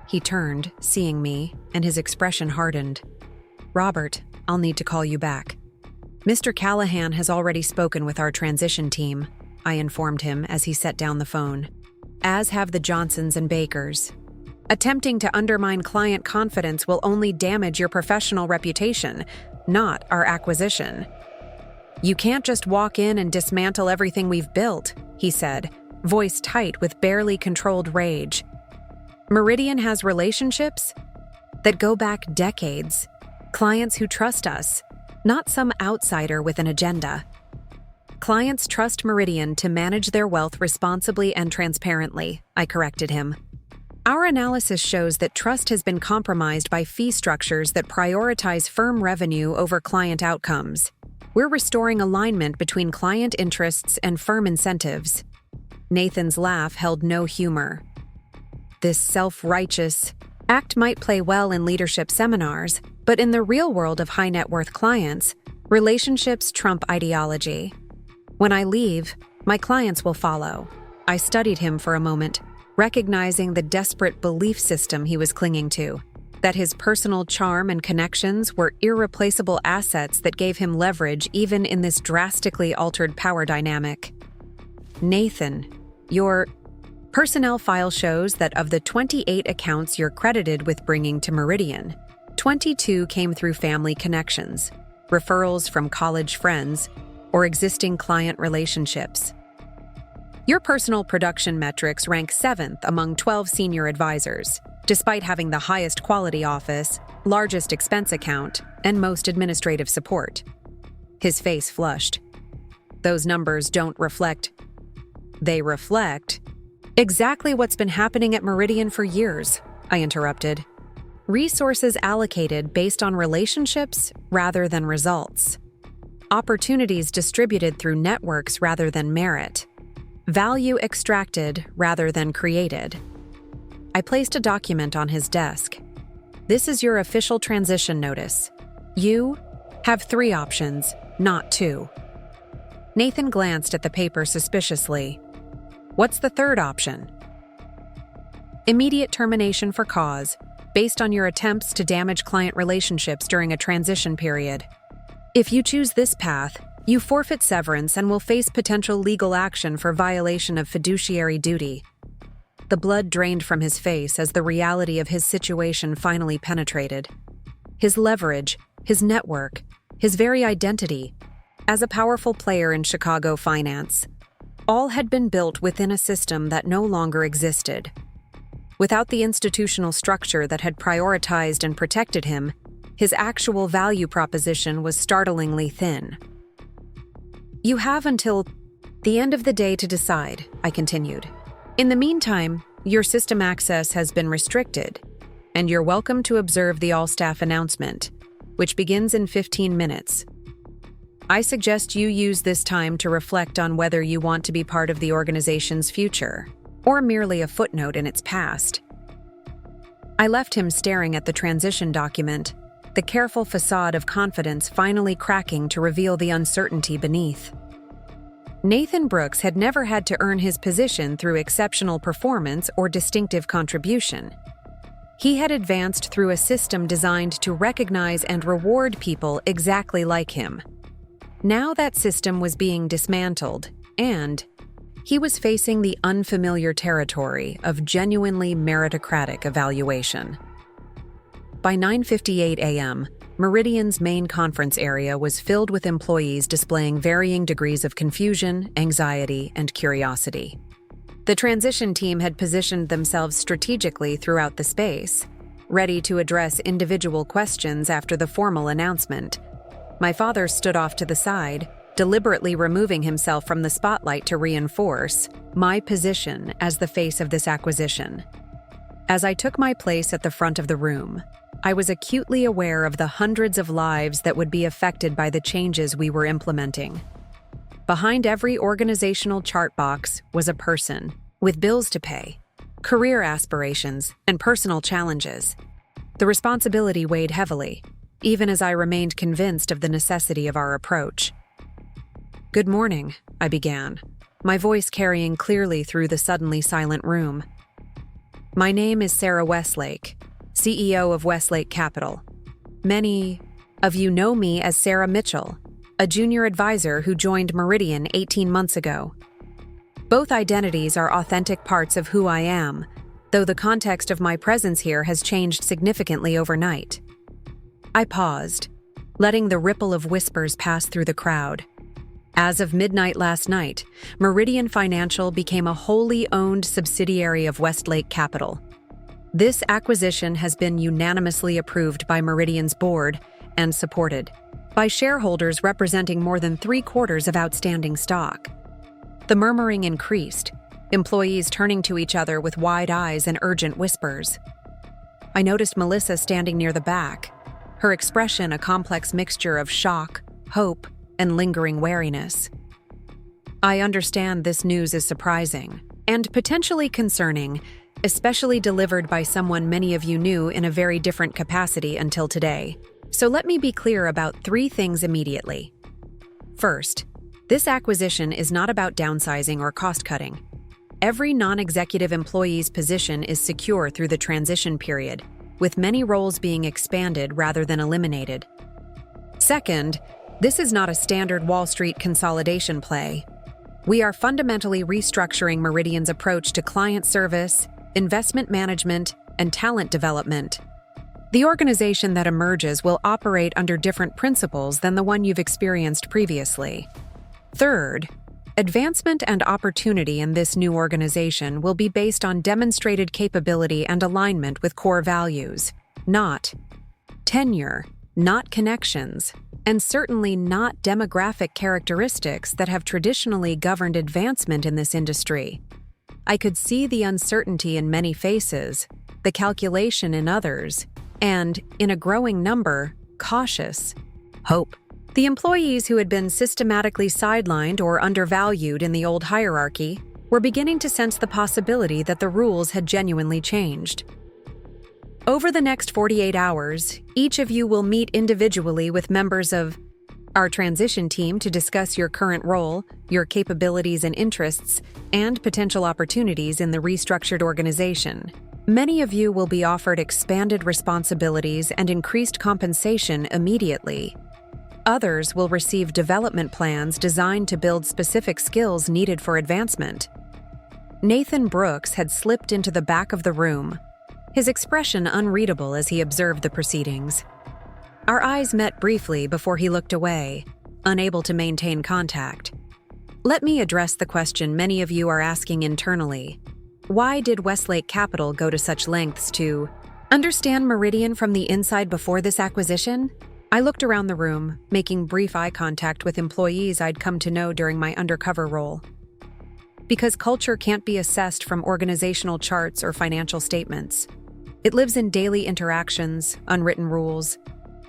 He turned, seeing me, and his expression hardened. "Robert, I'll need to call you back." "Mr. Callahan has already spoken with our transition team," I informed him as he set down the phone. "As have the Johnsons and Bakers. Attempting to undermine client confidence will only damage your professional reputation, not our acquisition." "You can't just walk in and dismantle everything we've built," he said, voice tight with barely controlled rage. "Meridian has relationships that go back decades, clients who trust us, not some outsider with an agenda. Clients trust Meridian to manage their wealth responsibly and transparently," I corrected him. "Our analysis shows that trust has been compromised by fee structures that prioritize firm revenue over client outcomes. We're restoring alignment between client interests and firm incentives." Nathan's laugh held no humor. "This self-righteous act might play well in leadership seminars, but in the real world of high-net-worth clients, relationships trump ideology. When I leave, my clients will follow." I studied him for a moment, recognizing the desperate belief system he was clinging to, that his personal charm and connections were irreplaceable assets that gave him leverage even in this drastically altered power dynamic. "Nathan, your personnel file shows that of the 28 accounts you're credited with bringing to Meridian, 22 came through family connections, referrals from college friends, or existing client relationships. Your personal production metrics rank 7th among 12 senior advisors, despite having the highest quality office, largest expense account, and most administrative support." His face flushed. "Those numbers don't reflect—" "They reflect exactly what's been happening at Meridian for years," I interrupted. "Resources allocated based on relationships rather than results. Opportunities distributed through networks rather than merit. Value extracted rather than created." I placed a document on his desk. "This is your official transition notice. You have 3 options, not 2. Nathan glanced at the paper suspiciously. "What's the third option?" "Immediate termination for cause, based on your attempts to damage client relationships during a transition period. If you choose this path, you forfeit severance and will face potential legal action for violation of fiduciary duty." The blood drained from his face as the reality of his situation finally penetrated. His leverage, his network, his very identity, as a powerful player in Chicago finance, all had been built within a system that no longer existed. Without the institutional structure that had prioritized and protected him, his actual value proposition was startlingly thin. "You have until the end of the day to decide," I continued. "In the meantime, your system access has been restricted, and you're welcome to observe the all-staff announcement, which begins in 15 minutes. I suggest you use this time to reflect on whether you want to be part of the organization's future, or merely a footnote in its past." I left him staring at the transition document, the careful facade of confidence finally cracking to reveal the uncertainty beneath. Nathan Brooks had never had to earn his position through exceptional performance or distinctive contribution. He had advanced through a system designed to recognize and reward people exactly like him. Now that system was being dismantled, and he was facing the unfamiliar territory of genuinely meritocratic evaluation. By 9:58 a.m., Meridian's main conference area was filled with employees displaying varying degrees of confusion, anxiety, and curiosity. The transition team had positioned themselves strategically throughout the space, ready to address individual questions after the formal announcement. My father stood off to the side, deliberately removing himself from the spotlight to reinforce my position as the face of this acquisition. As I took my place at the front of the room, I was acutely aware of the hundreds of lives that would be affected by the changes we were implementing. Behind every organizational chart box was a person with bills to pay, career aspirations, and personal challenges. The responsibility weighed heavily, even as I remained convinced of the necessity of our approach. Good morning, I began, my voice carrying clearly through the suddenly silent room. My name is Sarah Westlake, CEO of Westlake Capital. Many of you know me as Sarah Mitchell, a junior advisor who joined Meridian 18 months ago. Both identities are authentic parts of who I am, though the context of my presence here has changed significantly overnight. I paused, letting the ripple of whispers pass through the crowd. As of midnight last night, Meridian Financial became a wholly owned subsidiary of Westlake Capital. This acquisition has been unanimously approved by Meridian's board and supported by shareholders representing more than 3/4 of outstanding stock. The murmuring increased, employees turning to each other with wide eyes and urgent whispers. I noticed Melissa standing near the back, her expression a complex mixture of shock, hope, and lingering wariness. I understand this news is surprising and potentially concerning, especially delivered by someone many of you knew in a very different capacity until today. So let me be clear about 3 things immediately. First, this acquisition is not about downsizing or cost-cutting. Every non-executive employee's position is secure through the transition period, with many roles being expanded rather than eliminated. Second, this is not a standard Wall Street consolidation play. We are fundamentally restructuring Meridian's approach to client service, investment management, and talent development. The organization that emerges will operate under different principles than the one you've experienced previously. Third, advancement and opportunity in this new organization will be based on demonstrated capability and alignment with core values, not tenure, not connections, and certainly not demographic characteristics that have traditionally governed advancement in this industry. I could see the uncertainty in many faces, the calculation in others, and, in a growing number, cautious hope. The employees who had been systematically sidelined or undervalued in the old hierarchy were beginning to sense the possibility that the rules had genuinely changed. Over the next 48 hours, each of you will meet individually with members of our transition team to discuss your current role, your capabilities and interests, and potential opportunities in the restructured organization. Many of you will be offered expanded responsibilities and increased compensation immediately. Others will receive development plans designed to build specific skills needed for advancement. Nathan Brooks had slipped into the back of the room, his expression unreadable as he observed the proceedings. Our eyes met briefly before he looked away, unable to maintain contact. Let me address the question many of you are asking internally. Why did Westlake Capital go to such lengths to understand Meridian from the inside before this acquisition? I looked around the room, making brief eye contact with employees I'd come to know during my undercover role. Because culture can't be assessed from organizational charts or financial statements. It lives in daily interactions, unwritten rules,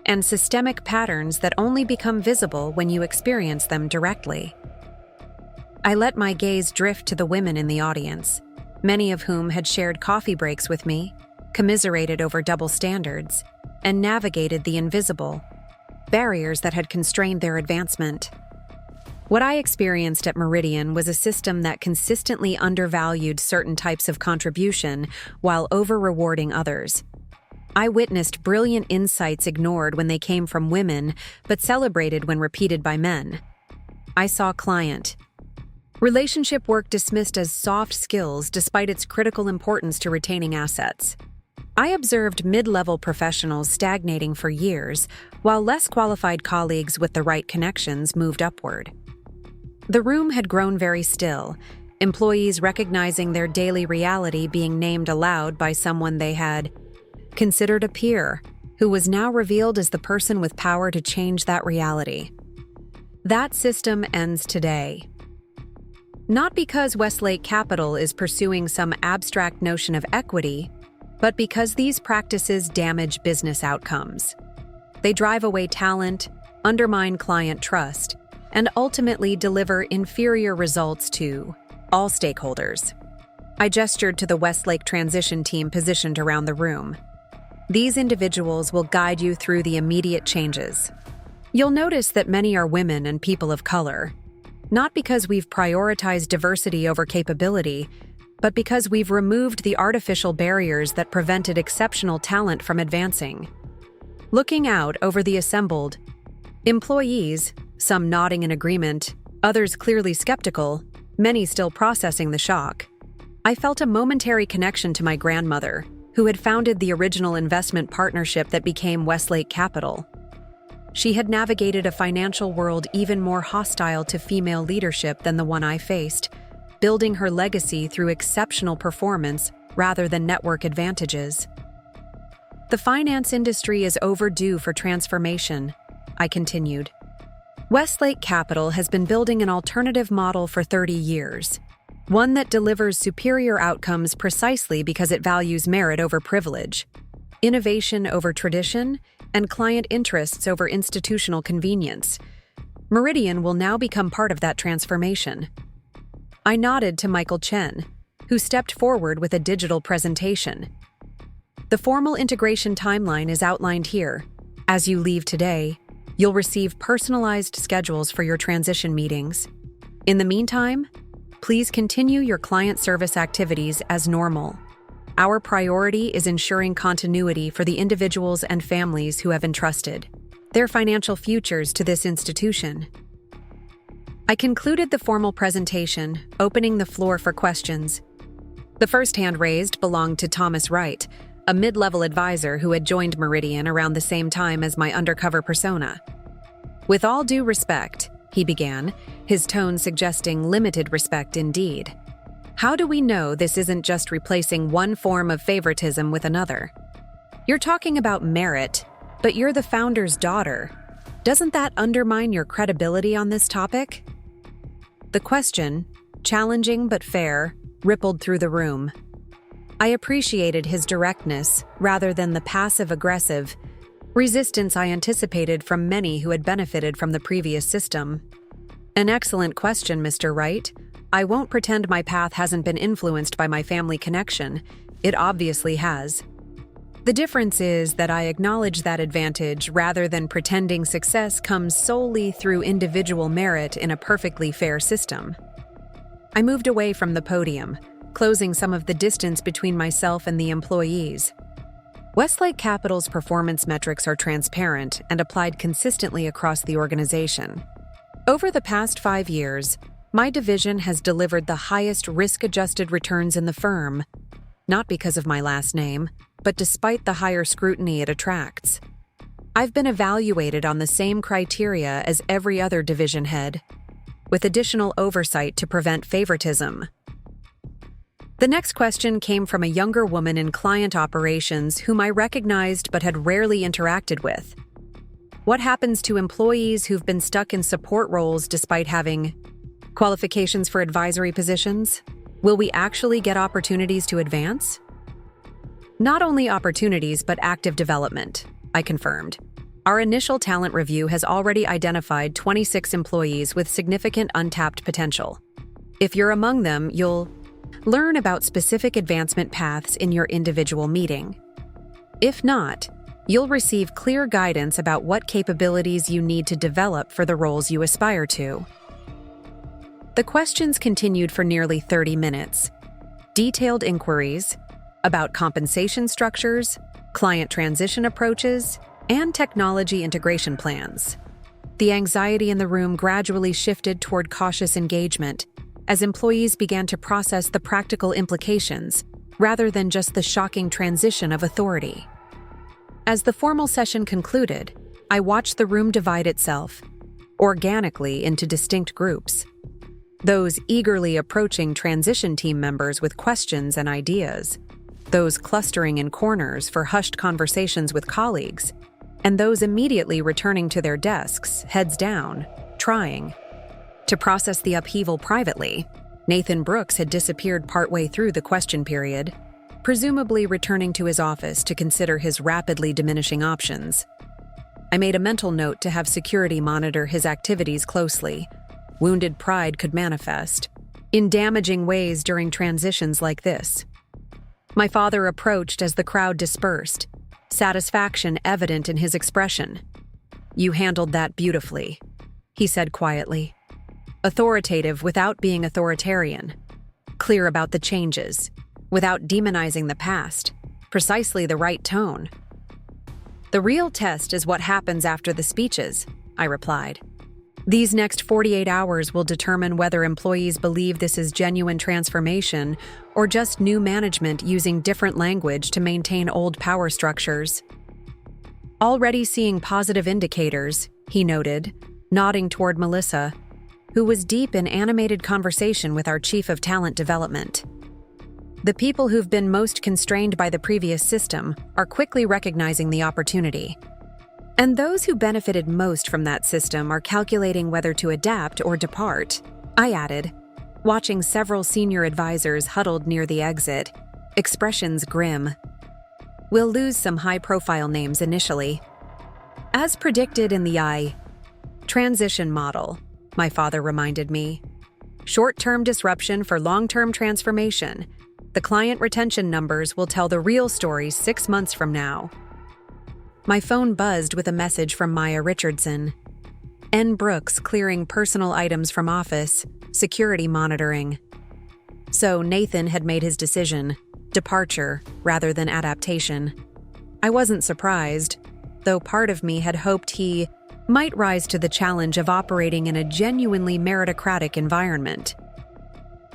and systemic patterns that only become visible when you experience them directly. I let my gaze drift to the women in the audience, many of whom had shared coffee breaks with me, commiserated over double standards, and navigated the invisible barriers that had constrained their advancement. What I experienced at Meridian was a system that consistently undervalued certain types of contribution while over-rewarding others. I witnessed brilliant insights ignored when they came from women, but celebrated when repeated by men. I saw client relationship work dismissed as soft skills despite its critical importance to retaining assets. I observed mid-level professionals stagnating for years, while less qualified colleagues with the right connections moved upward. The room had grown very still, employees recognizing their daily reality being named aloud by someone they had considered a peer, who was now revealed as the person with power to change that reality. That system ends today. Not because Westlake Capital is pursuing some abstract notion of equity, but because these practices damage business outcomes. They drive away talent, undermine client trust, and ultimately deliver inferior results to all stakeholders. I gestured to the Westlake transition team positioned around the room. These individuals will guide you through the immediate changes. You'll notice that many are women and people of color. Not because we've prioritized diversity over capability, but because we've removed the artificial barriers that prevented exceptional talent from advancing. Looking out over the assembled employees, some nodding in agreement, others clearly skeptical, many still processing the shock, I felt a momentary connection to my grandmother, who had founded the original investment partnership that became Westlake Capital. She had navigated a financial world even more hostile to female leadership than the one I faced, building her legacy through exceptional performance rather than network advantages. The finance industry is overdue for transformation, I continued. Westlake Capital has been building an alternative model for 30 years, one that delivers superior outcomes precisely because it values merit over privilege, innovation over tradition, and client interests over institutional convenience. Meridian will now become part of that transformation. I nodded to Michael Chen, who stepped forward with a digital presentation. The formal integration timeline is outlined here. As you leave today, you'll receive personalized schedules for your transition meetings. In the meantime, please continue your client service activities as normal. Our priority is ensuring continuity for the individuals and families who have entrusted their financial futures to this institution. I concluded the formal presentation, opening the floor for questions. The first hand raised belonged to Thomas Wright, a mid-level advisor who had joined Meridian around the same time as my undercover persona. With all due respect, he began, his tone suggesting limited respect indeed. How do we know this isn't just replacing one form of favoritism with another? You're talking about merit, but you're the founder's daughter. Doesn't that undermine your credibility on this topic? The question, challenging but fair, rippled through the room. I appreciated his directness rather than the passive-aggressive resistance I anticipated from many who had benefited from the previous system. An excellent question, Mr. Wright. I won't pretend my path hasn't been influenced by my family connection. It obviously has. The difference is that I acknowledge that advantage rather than pretending success comes solely through individual merit in a perfectly fair system. I moved away from the podium, closing some of the distance between myself and the employees. Westlake Capital's performance metrics are transparent and applied consistently across the organization. Over the past 5 years, my division has delivered the highest risk-adjusted returns in the firm, not because of my last name, but despite the higher scrutiny it attracts. I've been evaluated on the same criteria as every other division head, with additional oversight to prevent favoritism. The next question came from a younger woman in client operations whom I recognized but had rarely interacted with. What happens to employees who've been stuck in support roles despite having qualifications for advisory positions? Will we actually get opportunities to advance? Not only opportunities, but active development, I confirmed. Our initial talent review has already identified 26 employees with significant untapped potential. If you're among them, you'll learn about specific advancement paths in your individual meeting. If not, you'll receive clear guidance about what capabilities you need to develop for the roles you aspire to. The questions continued for nearly 30 minutes. Detailed inquiries about compensation structures, client transition approaches, and technology integration plans. The anxiety in the room gradually shifted toward cautious engagement as employees began to process the practical implications rather than just the shocking transition of authority. As the formal session concluded, I watched the room divide itself, organically into distinct groups. Those eagerly approaching transition team members with questions and ideas, those clustering in corners for hushed conversations with colleagues, and those immediately returning to their desks, heads down, trying to process the upheaval privately. Nathan Brooks had disappeared partway through the question period, presumably returning to his office to consider his rapidly diminishing options. I made a mental note to have security monitor his activities closely. Wounded pride could manifest in damaging ways during transitions like this. My father approached as the crowd dispersed, satisfaction evident in his expression. "You handled that beautifully," he said quietly. authoritative without being authoritarian, clear about the changes, without demonizing the past, precisely the right tone. The real test is what happens after the speeches, I replied. These next 48 hours will determine whether employees believe this is genuine transformation or just new management using different language to maintain old power structures. Already seeing positive indicators, he noted, nodding toward Melissa, who was deep in animated conversation with our chief of talent development. The people who've been most constrained by the previous system are quickly recognizing the opportunity. And those who benefited most from that system are calculating whether to adapt or depart, I added, watching several senior advisors huddled near the exit, expressions grim. We'll lose some high-profile names initially. As predicted in the transition model, my father reminded me. Short-term disruption for long-term transformation. The client retention numbers will tell the real story 6 months from now. My phone buzzed with a message from Maya Richardson. N. Brooks clearing personal items from office, security monitoring. So Nathan had made his decision, departure rather than adaptation. I wasn't surprised, though part of me had hoped he might rise to the challenge of operating in a genuinely meritocratic environment.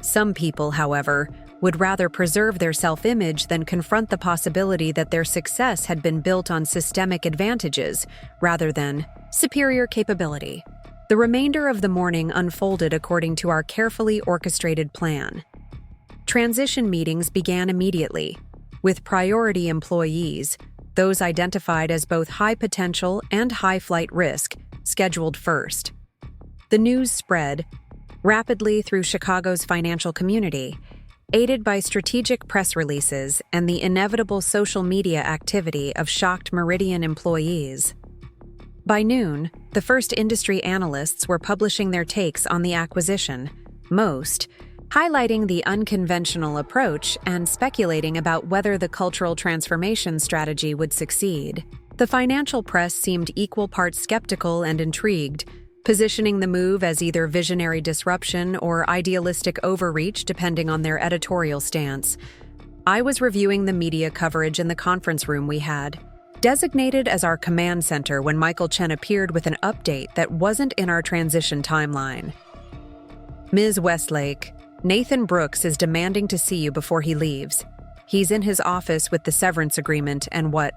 Some people, however, would rather preserve their self-image than confront the possibility that their success had been built on systemic advantages rather than superior capability. The remainder of the morning unfolded according to our carefully orchestrated plan. Transition meetings began immediately, with priority employees, those identified as both high potential and high flight risk, scheduled first. The news spread rapidly through Chicago's financial community, aided by strategic press releases and the inevitable social media activity of shocked Meridian employees. By noon, the first industry analysts were publishing their takes on the acquisition, most highlighting the unconventional approach and speculating about whether the cultural transformation strategy would succeed. The financial press seemed equal parts skeptical and intrigued, positioning the move as either visionary disruption or idealistic overreach depending on their editorial stance. I was reviewing the media coverage in the conference room we had, designated as our command center when Michael Chen appeared with an update that wasn't in our transition timeline. Ms. Westlake, Nathan Brooks is demanding to see you before he leaves. He's in his office with the severance agreement and what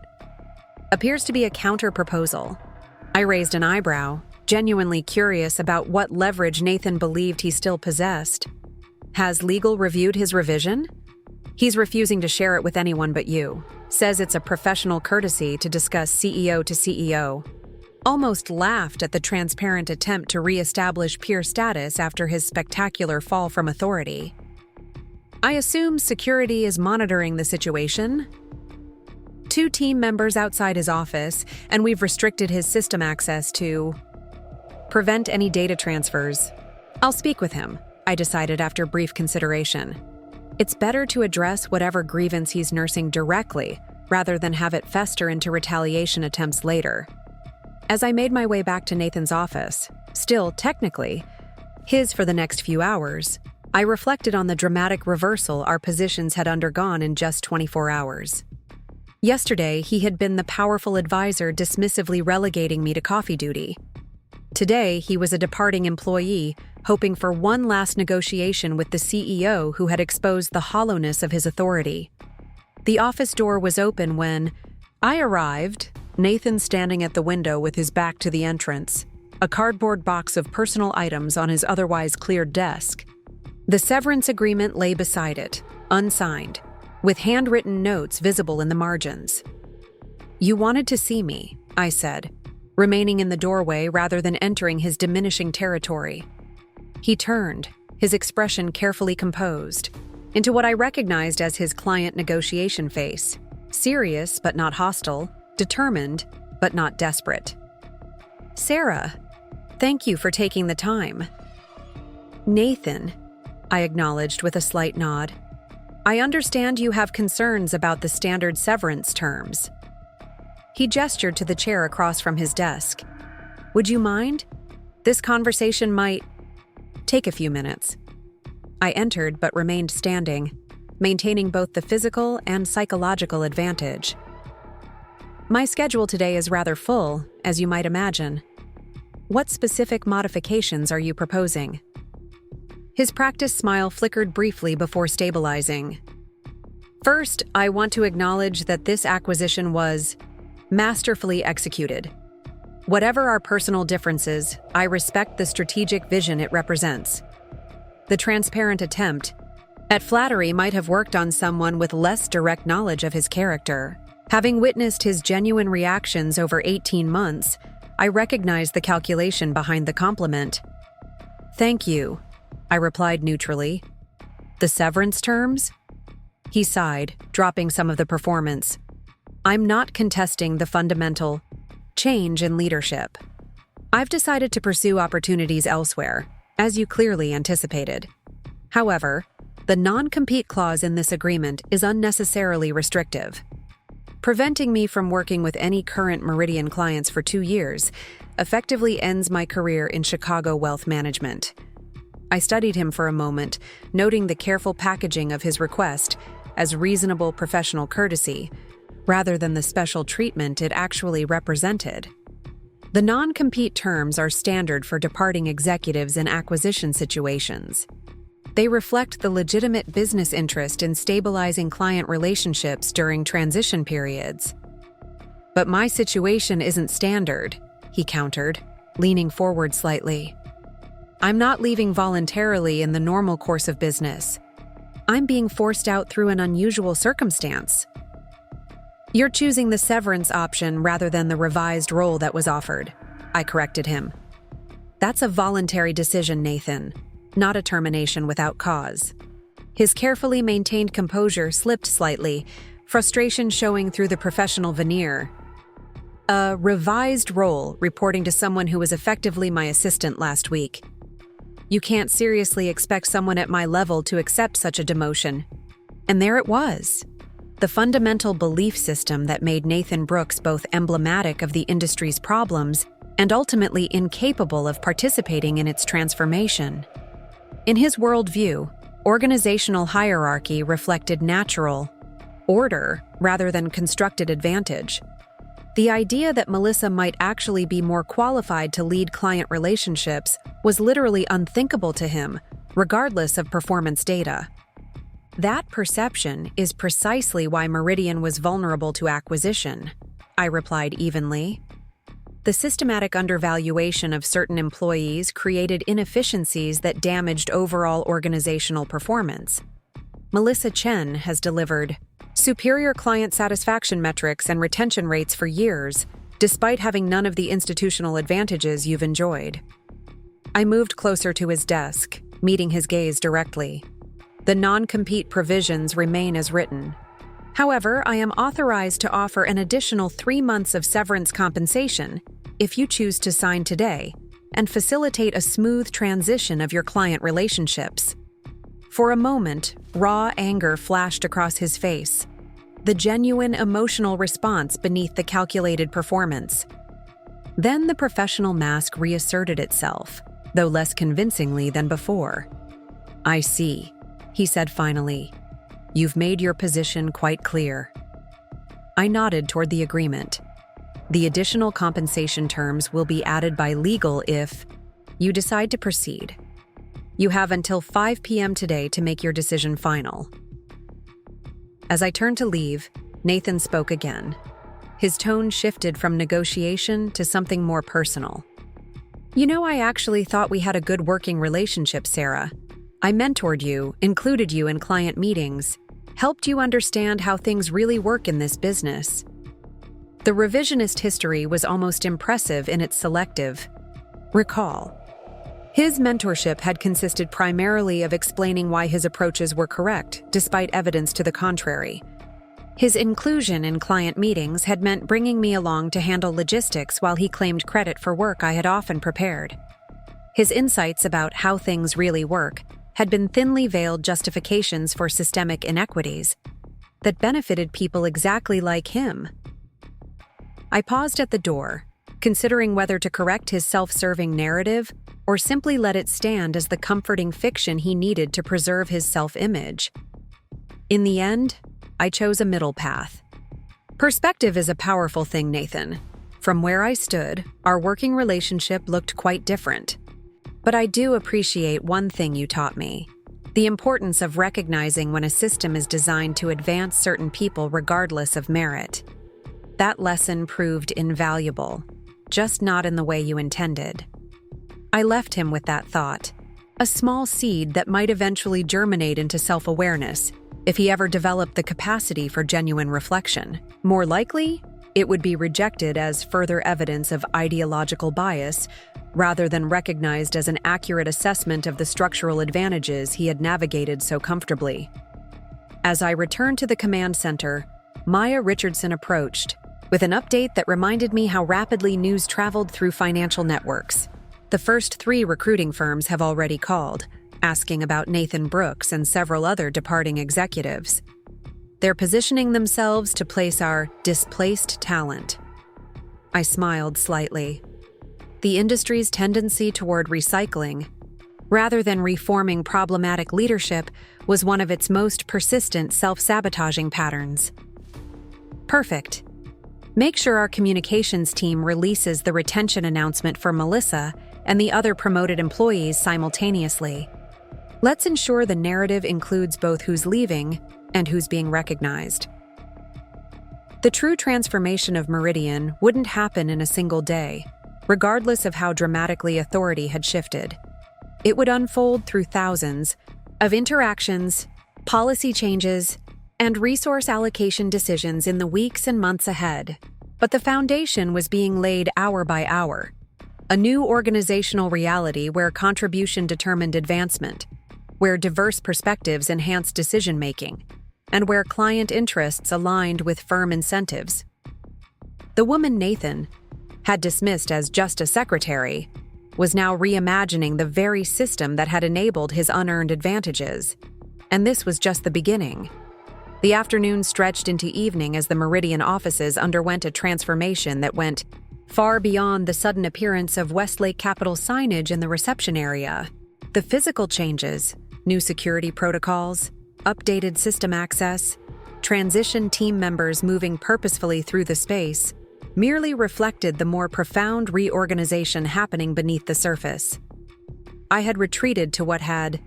appears to be a counter-proposal. I raised an eyebrow, genuinely curious about what leverage Nathan believed he still possessed. Has legal reviewed his revision? He's refusing to share it with anyone but you. Says it's a professional courtesy to discuss CEO to CEO. Almost laughed at the transparent attempt to re-establish peer status after his spectacular fall from authority. I assume security is monitoring the situation. 2 team members outside his office, and we've restricted his system access to prevent any data transfers. I'll speak with him, I decided after brief consideration. It's better to address whatever grievance he's nursing directly, rather than have it fester into retaliation attempts later. As I made my way back to Nathan's office, still technically his for the next few hours, I reflected on the dramatic reversal our positions had undergone in just 24 hours. Yesterday, he had been the powerful advisor dismissively relegating me to coffee duty. Today, he was a departing employee, hoping for one last negotiation with the CEO who had exposed the hollowness of his authority. The office door was open when I arrived, Nathan standing at the window with his back to the entrance, a cardboard box of personal items on his otherwise cleared desk. The severance agreement lay beside it, unsigned, with handwritten notes visible in the margins. "You wanted to see me," I said, remaining in the doorway rather than entering his diminishing territory. He turned, his expression carefully composed, into what I recognized as his client negotiation face, serious but not hostile, determined but not desperate. "Sarah, thank you for taking the time." "Nathan," I acknowledged with a slight nod, "I understand you have concerns about the standard severance terms." He gestured to the chair across from his desk. "Would you mind? This conversation might Take a few minutes. I entered but remained standing, maintaining both the physical and psychological advantage. My schedule today is rather full, as you might imagine. What specific modifications are you proposing? His practiced smile flickered briefly before stabilizing. First, I want to acknowledge that this acquisition was masterfully executed. Whatever our personal differences, I respect the strategic vision it represents. The transparent attempt at flattery might have worked on someone with less direct knowledge of his character. Having witnessed his genuine reactions over 18 months, I recognize the calculation behind the compliment. "Thank you," I replied neutrally. "The severance terms?" He sighed, dropping some of the performance. "I'm not contesting the fundamental change in leadership. I've decided to pursue opportunities elsewhere, as you clearly anticipated. However, the non-compete clause in this agreement is unnecessarily restrictive, preventing me from working with any current Meridian clients for 2 years, effectively ends my career in Chicago wealth management." I studied him for a moment, noting the careful packaging of his request as reasonable professional courtesy, rather than the special treatment it actually represented. The non-compete terms are standard for departing executives in acquisition situations. They reflect the legitimate business interest in stabilizing client relationships during transition periods. "But my situation isn't standard," he countered, leaning forward slightly. "I'm not leaving voluntarily in the normal course of business. I'm being forced out through an unusual circumstance." "You're choosing the severance option rather than the revised role that was offered," I corrected him. "That's a voluntary decision, Nathan, not a termination without cause." His carefully maintained composure slipped slightly, frustration showing through the professional veneer. "A revised role reporting to someone who was effectively my assistant last week. You can't seriously expect someone at my level to accept such a demotion." And there it was. The fundamental belief system that made Nathan Brooks both emblematic of the industry's problems and ultimately incapable of participating in its transformation. In his worldview, organizational hierarchy reflected natural order rather than constructed advantage. The idea that Melissa might actually be more qualified to lead client relationships was literally unthinkable to him, regardless of performance data. That perception is precisely why Meridian was vulnerable to acquisition, I replied evenly. The systematic undervaluation of certain employees created inefficiencies that damaged overall organizational performance. Melissa Chen has delivered superior client satisfaction metrics and retention rates for years, despite having none of the institutional advantages you've enjoyed. I moved closer to his desk, meeting his gaze directly. The non-compete provisions remain as written. However, I am authorized to offer an additional 3 months of severance compensation if you choose to sign today and facilitate a smooth transition of your client relationships. For a moment, raw anger flashed across his face, the genuine emotional response beneath the calculated performance. Then the professional mask reasserted itself, though less convincingly than before. "I see," he said finally. "You've made your position quite clear." I nodded toward the agreement. The additional compensation terms will be added by legal if you decide to proceed. You have until 5 p.m. today to make your decision final. As I turned to leave, Nathan spoke again. His tone shifted from negotiation to something more personal. "You know, I actually thought we had a good working relationship, Sarah. I mentored you, included you in client meetings, helped you understand how things really work in this business." The revisionist history was almost impressive in its selective recall. His mentorship had consisted primarily of explaining why his approaches were correct, despite evidence to the contrary. His inclusion in client meetings had meant bringing me along to handle logistics while he claimed credit for work I had often prepared. His insights about how things really work had been thinly veiled justifications for systemic inequities that benefited people exactly like him. I paused at the door, considering whether to correct his self-serving narrative or simply let it stand as the comforting fiction he needed to preserve his self-image. In the end, I chose a middle path. Perspective is a powerful thing, Nathan. From where I stood, our working relationship looked quite different. But I do appreciate one thing you taught me: the importance of recognizing when a system is designed to advance certain people regardless of merit. That lesson proved invaluable, just not in the way you intended. I left him with that thought, a small seed that might eventually germinate into self-awareness if he ever developed the capacity for genuine reflection. More likely, it would be rejected as further evidence of ideological bias rather than recognized as an accurate assessment of the structural advantages he had navigated so comfortably. As I returned to the command center, Maya Richardson approached, with an update that reminded me how rapidly news traveled through financial networks. The first 3 recruiting firms have already called, asking about Nathan Brooks and several other departing executives. They're positioning themselves to place our displaced talent. I smiled slightly. The industry's tendency toward recycling, rather than reforming problematic leadership, was one of its most persistent self-sabotaging patterns. Perfect. Make sure our communications team releases the retention announcement for Melissa and the other promoted employees simultaneously. Let's ensure the narrative includes both who's leaving and who's being recognized. The true transformation of Meridian wouldn't happen in a single day, regardless of how dramatically authority had shifted. It would unfold through thousands of interactions, policy changes, and resource allocation decisions in the weeks and months ahead. But the foundation was being laid hour by hour. A new organizational reality where contribution determined advancement, where diverse perspectives enhanced decision-making, and where client interests aligned with firm incentives. The woman Nathan had dismissed as just a secretary was now reimagining the very system that had enabled his unearned advantages. And this was just the beginning. The afternoon stretched into evening as the Meridian offices underwent a transformation that went far beyond the sudden appearance of Westlake Capital signage in the reception area. The physical changes, new security protocols, updated system access, transition team members moving purposefully through the space, merely reflected the more profound reorganization happening beneath the surface. I had retreated to what had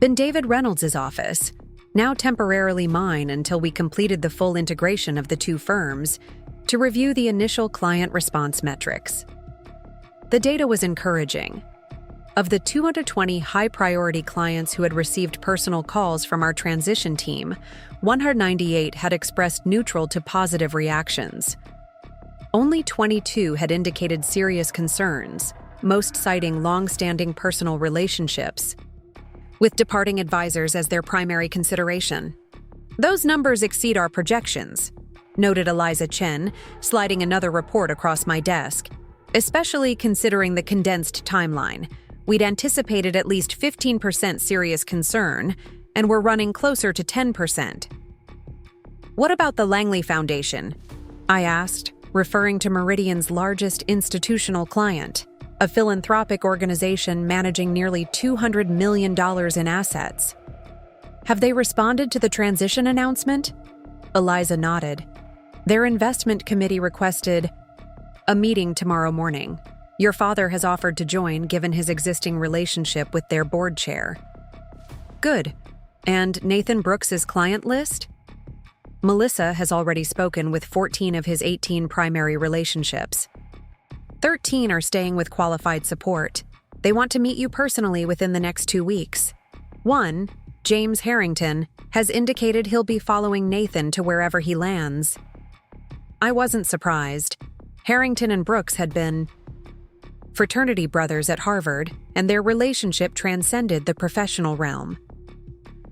been David Reynolds' office, now temporarily mine until we completed the full integration of the 2 firms, to review the initial client response metrics. The data was encouraging. Of the 220 high-priority clients who had received personal calls from our transition team, 198 had expressed neutral to positive reactions. Only 22 had indicated serious concerns, most citing long-standing personal relationships, with departing advisors as their primary consideration. Those numbers exceed our projections, noted Eliza Chen, sliding another report across my desk. Especially considering the condensed timeline, we'd anticipated at least 15% serious concern, and we're running closer to 10%. What about the Langley Foundation? I asked, referring to Meridian's largest institutional client, a philanthropic organization managing nearly $200 million in assets. Have they responded to the transition announcement? Eliza nodded. Their investment committee requested a meeting tomorrow morning. Your father has offered to join given his existing relationship with their board chair. Good. And Nathan Brooks's client list? Melissa has already spoken with 14 of his 18 primary relationships. 13 are staying with qualified support. They want to meet you personally within the next 2 weeks. 1, James Harrington, has indicated he'll be following Nathan to wherever he lands. I wasn't surprised. Harrington and Brooks had been fraternity brothers at Harvard, and their relationship transcended the professional realm.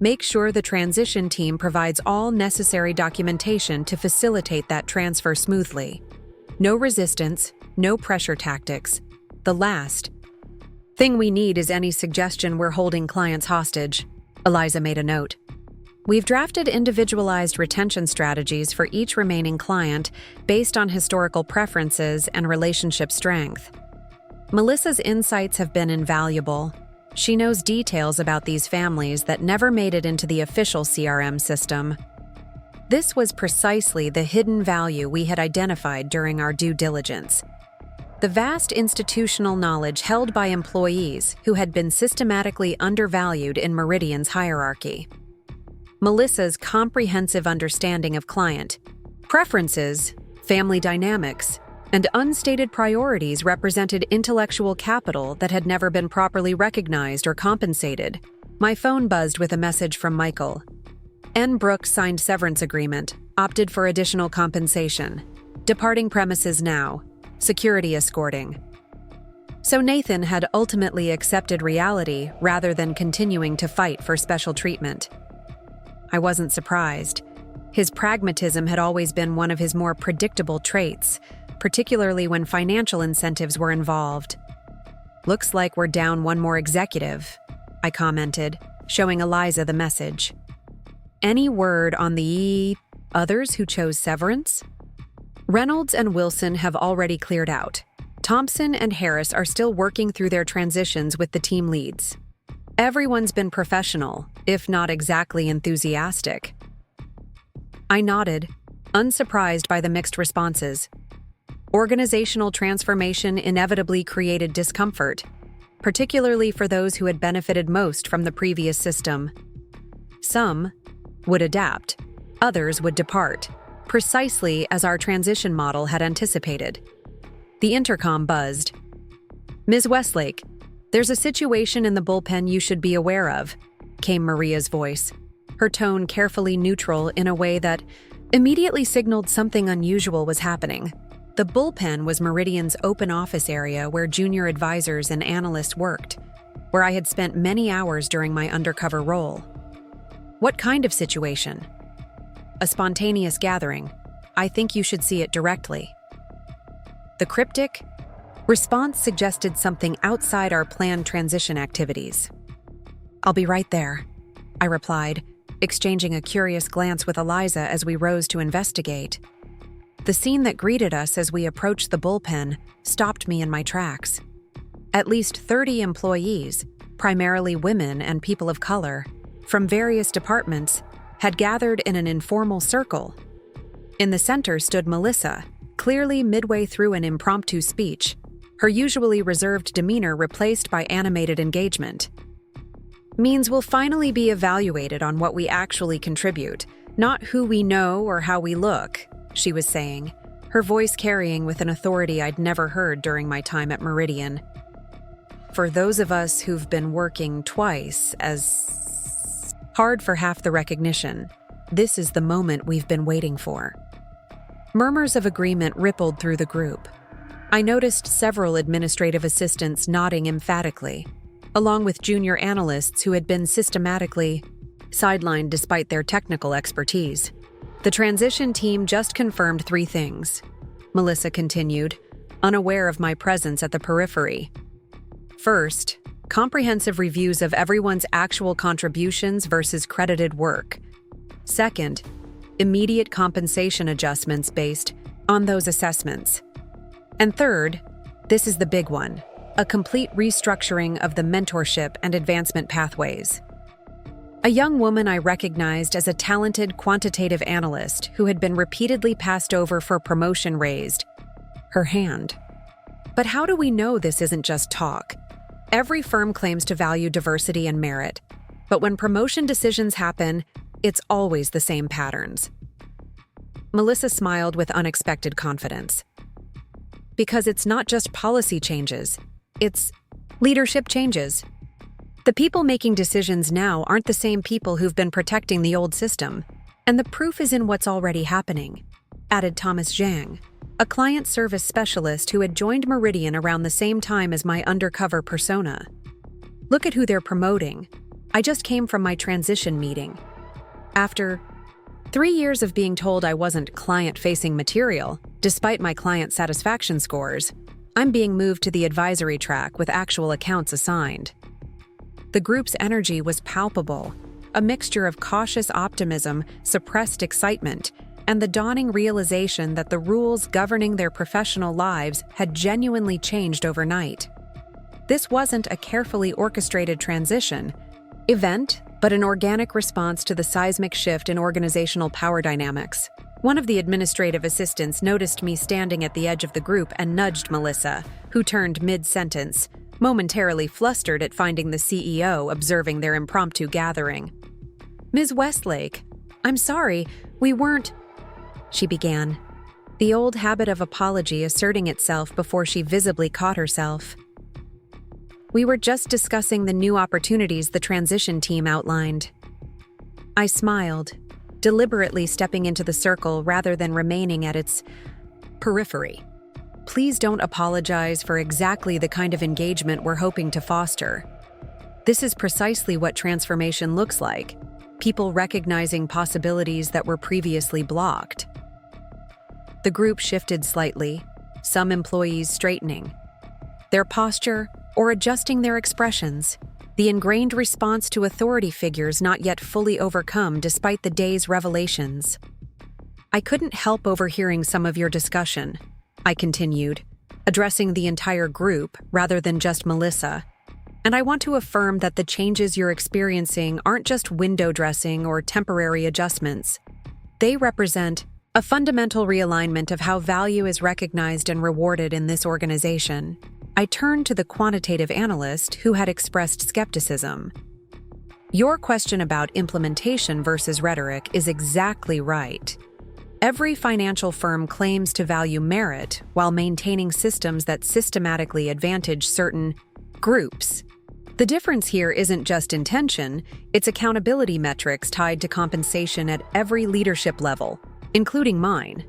Make sure the transition team provides all necessary documentation to facilitate that transfer smoothly. No resistance, no pressure tactics. The last thing we need is any suggestion we're holding clients hostage. Eliza made a note. We've drafted individualized retention strategies for each remaining client based on historical preferences and relationship strength. Melissa's insights have been invaluable. She knows details about these families that never made it into the official CRM system. This was precisely the hidden value we had identified during our due diligence. The vast institutional knowledge held by employees who had been systematically undervalued in Meridian's hierarchy. Melissa's comprehensive understanding of client preferences, family dynamics, and unstated priorities represented intellectual capital that had never been properly recognized or compensated. My phone buzzed with a message from Michael. N. Brooks signed severance agreement, opted for additional compensation. Departing premises now. Security escorting. So Nathan had ultimately accepted reality rather than continuing to fight for special treatment. I wasn't surprised. His pragmatism had always been one of his more predictable traits, particularly when financial incentives were involved. "Looks like we're down one more executive," I commented, showing Eliza the message. "Any word on the others who chose severance?" "Reynolds and Wilson have already cleared out. Thompson and Harris are still working through their transitions with the team leads. Everyone's been professional, if not exactly enthusiastic." I nodded, unsurprised by the mixed responses. Organizational transformation inevitably created discomfort, particularly for those who had benefited most from the previous system. Some would adapt, others would depart, precisely as our transition model had anticipated. The intercom buzzed. "Ms. Westlake, there's a situation in the bullpen you should be aware of," came Maria's voice, her tone carefully neutral in a way that immediately signaled something unusual was happening. The bullpen was Meridian's open office area where junior advisors and analysts worked, where I had spent many hours during my undercover role. "What kind of situation?" "A spontaneous gathering. I think you should see it directly." The cryptic response suggested something outside our planned transition activities. "I'll be right there," I replied, exchanging a curious glance with Eliza as we rose to investigate. The scene that greeted us as we approached the bullpen stopped me in my tracks. At least 30 employees, primarily women and people of color, from various departments, had gathered in an informal circle. In the center stood Melissa, clearly midway through an impromptu speech, her usually reserved demeanor replaced by animated engagement. "Means we'll finally be evaluated on what we actually contribute, not who we know or how we look," she was saying, her voice carrying with an authority I'd never heard during my time at Meridian. "For those of us who've been working twice as hard for half the recognition, this is the moment we've been waiting for." Murmurs of agreement rippled through the group. I noticed several administrative assistants nodding emphatically, along with junior analysts who had been systematically sidelined despite their technical expertise. "The transition team just confirmed 3 things," Melissa continued, unaware of my presence at the periphery. "First, comprehensive reviews of everyone's actual contributions versus credited work. Second, immediate compensation adjustments based on those assessments. And third, this is the big one, a complete restructuring of the mentorship and advancement pathways." A young woman I recognized as a talented quantitative analyst who had been repeatedly passed over for promotion raised her hand. "But how do we know this isn't just talk? Every firm claims to value diversity and merit, but when promotion decisions happen, it's always the same patterns." Melissa smiled with unexpected confidence. "Because it's not just policy changes, it's leadership changes. The people making decisions now aren't the same people who've been protecting the old system, and the proof is in what's already happening," added Thomas Zhang, a client service specialist who had joined Meridian around the same time as my undercover persona. "Look at who they're promoting. I just came from my transition meeting. After 3 years of being told I wasn't client-facing material, despite my client satisfaction scores, I'm being moved to the advisory track with actual accounts assigned." The group's energy was palpable, a mixture of cautious optimism, suppressed excitement, and the dawning realization that the rules governing their professional lives had genuinely changed overnight. This wasn't a carefully orchestrated event, but an organic response to the seismic shift in organizational power dynamics. One of the administrative assistants noticed me standing at the edge of the group and nudged Melissa, who turned mid-sentence, momentarily flustered at finding the CEO observing their impromptu gathering. "Ms. Westlake, I'm sorry, we weren't," she began, the old habit of apology asserting itself before she visibly caught herself. "We were just discussing the new opportunities the transition team outlined." I smiled, deliberately stepping into the circle rather than remaining at its periphery. Please don't apologize for exactly the kind of engagement we're hoping to foster. This is precisely what transformation looks like, people recognizing possibilities that were previously blocked. The group shifted slightly, some employees straightening their posture or adjusting their expressions, the ingrained response to authority figures not yet fully overcome despite the day's revelations. "I couldn't help overhearing some of your discussion," I continued, addressing the entire group rather than just Melissa. "And I want to affirm that the changes you're experiencing aren't just window dressing or temporary adjustments. They represent a fundamental realignment of how value is recognized and rewarded in this organization." I turned to the quantitative analyst who had expressed skepticism. "Your question about implementation versus rhetoric is exactly right. Every financial firm claims to value merit while maintaining systems that systematically advantage certain groups. The difference here isn't just intention, it's accountability metrics tied to compensation at every leadership level, including mine."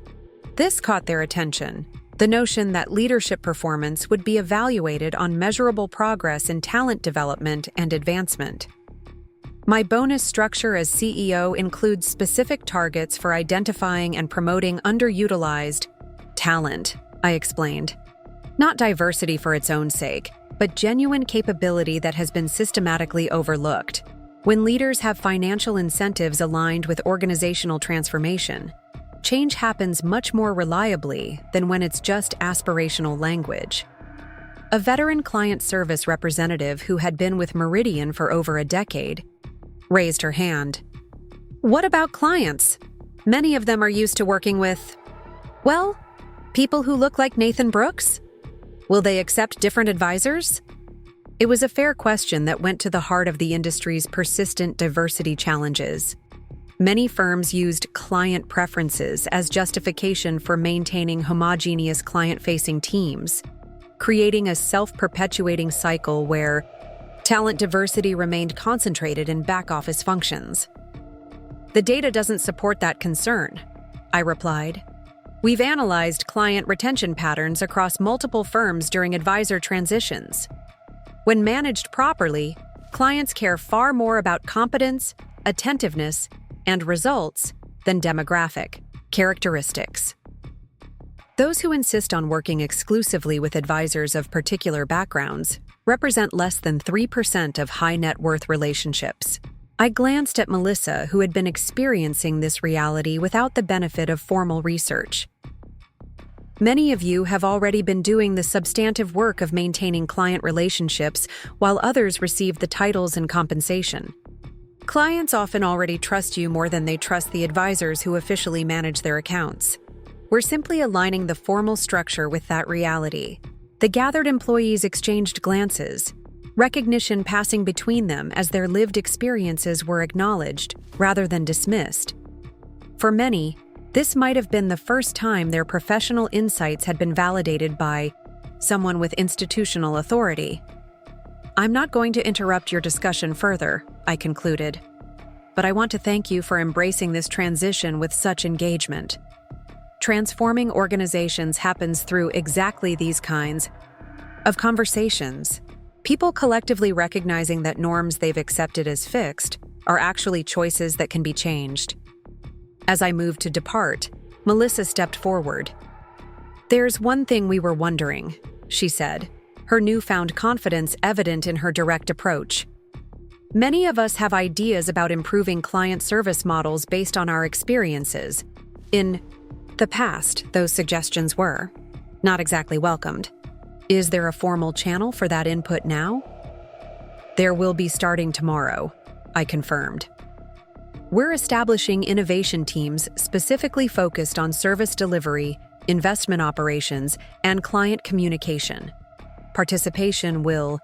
This caught their attention, the notion that leadership performance would be evaluated on measurable progress in talent development and advancement. "My bonus structure as CEO includes specific targets for identifying and promoting underutilized talent," I explained. "Not diversity for its own sake, but genuine capability that has been systematically overlooked. When leaders have financial incentives aligned with organizational transformation, change happens much more reliably than when it's just aspirational language." A veteran client service representative who had been with Meridian for over a decade raised her hand. "What about clients? Many of them are used to working with, well, people who look like Nathan Brooks? Will they accept different advisors?" It was a fair question that went to the heart of the industry's persistent diversity challenges. Many firms used client preferences as justification for maintaining homogeneous client-facing teams, creating a self-perpetuating cycle where talent diversity remained concentrated in back-office functions. "The data doesn't support that concern," I replied. "We've analyzed client retention patterns across multiple firms during advisor transitions. When managed properly, clients care far more about competence, attentiveness, and results than demographic characteristics." Those who insist on working exclusively with advisors of particular backgrounds represent less than 3% of high-net-worth relationships. I glanced at Melissa, who had been experiencing this reality without the benefit of formal research. "Many of you have already been doing the substantive work of maintaining client relationships, while others receive the titles and compensation. Clients often already trust you more than they trust the advisors who officially manage their accounts. We're simply aligning the formal structure with that reality." The gathered employees exchanged glances, recognition passing between them as their lived experiences were acknowledged rather than dismissed. For many, this might have been the first time their professional insights had been validated by someone with institutional authority. "I'm not going to interrupt your discussion further," I concluded, "but I want to thank you for embracing this transition with such engagement. Transforming organizations happens through exactly these kinds of conversations. People collectively recognizing that norms they've accepted as fixed are actually choices that can be changed." As I moved to depart, Melissa stepped forward. "There's one thing we were wondering," she said, her newfound confidence evident in her direct approach. Many of us have ideas about improving client service models based on our experiences. In the past, those suggestions were not exactly welcomed. Is there a formal channel for that input now? There will be starting tomorrow, I confirmed. We're establishing innovation teams specifically focused on service delivery, investment operations, and client communication. Participation will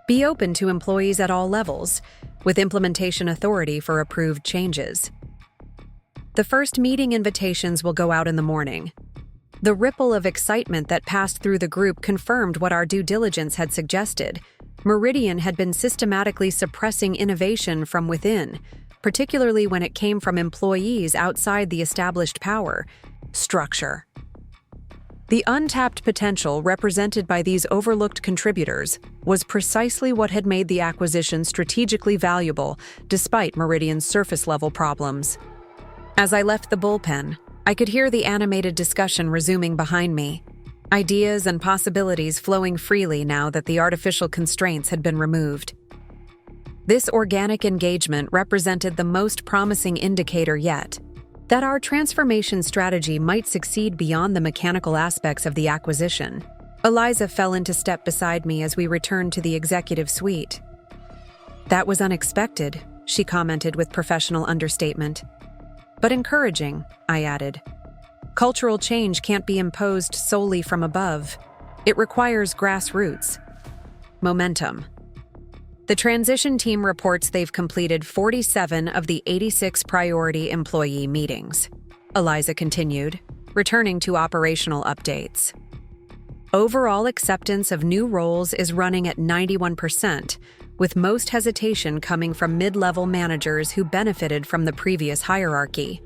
be open to employees at all levels, with implementation authority for approved changes. The first meeting invitations will go out in the morning. The ripple of excitement that passed through the group confirmed what our due diligence had suggested. Meridian had been systematically suppressing innovation from within, particularly when it came from employees outside the established power structure. The untapped potential represented by these overlooked contributors was precisely what had made the acquisition strategically valuable, despite Meridian's surface-level problems. As I left the bullpen, I could hear the animated discussion resuming behind me, ideas and possibilities flowing freely now that the artificial constraints had been removed. This organic engagement represented the most promising indicator yet, that our transformation strategy might succeed beyond the mechanical aspects of the acquisition. Eliza fell into step beside me as we returned to the executive suite. That was unexpected, she commented with professional understatement. But encouraging, I added. Cultural change can't be imposed solely from above. It requires grassroots momentum. The transition team reports they've completed 47 of the 86 priority employee meetings. Eliza continued, returning to operational updates. Overall acceptance of new roles is running at 91%, with most hesitation coming from mid-level managers who benefited from the previous hierarchy.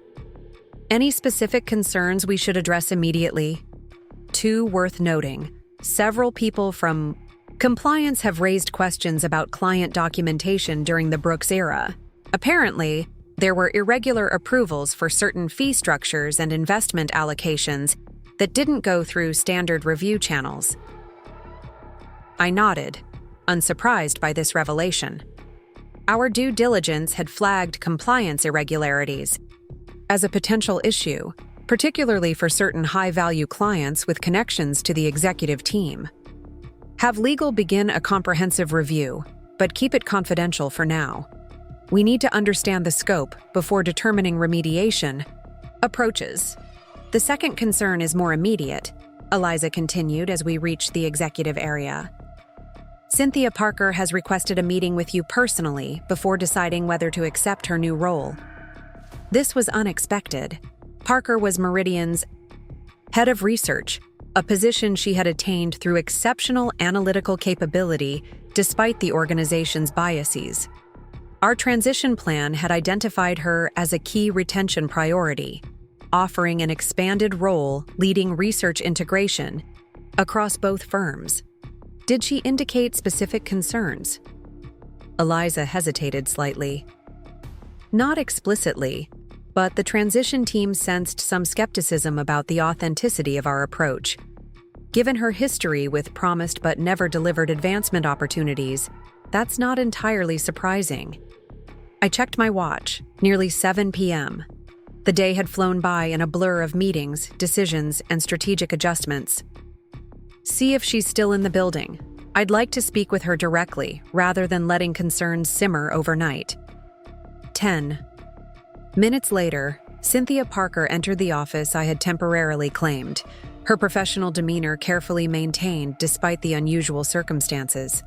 Any specific concerns we should address immediately? Two worth noting. Several people from compliance have raised questions about client documentation during the Brooks era. Apparently, there were irregular approvals for certain fee structures and investment allocations that didn't go through standard review channels. I nodded, unsurprised by this revelation. Our due diligence had flagged compliance irregularities as a potential issue, particularly for certain high-value clients with connections to the executive team. Have legal begin a comprehensive review, but keep it confidential for now. We need to understand the scope before determining remediation approaches. The second concern is more immediate, Eliza continued as we reached the executive area. Cynthia Parker has requested a meeting with you personally before deciding whether to accept her new role. This was unexpected. Parker was Meridian's head of research, a position she had attained through exceptional analytical capability despite the organization's biases. Our transition plan had identified her as a key retention priority, offering an expanded role leading research integration across both firms. Did she indicate specific concerns? Eliza hesitated slightly. Not explicitly, but the transition team sensed some skepticism about the authenticity of our approach. Given her history with promised but never delivered advancement opportunities, that's not entirely surprising. I checked my watch, nearly 7 p.m. The day had flown by in a blur of meetings, decisions, and strategic adjustments. See if she's still in the building. I'd like to speak with her directly, rather than letting concerns simmer overnight. 10 minutes later, Cynthia Parker entered the office I had temporarily claimed, her professional demeanor carefully maintained despite the unusual circumstances.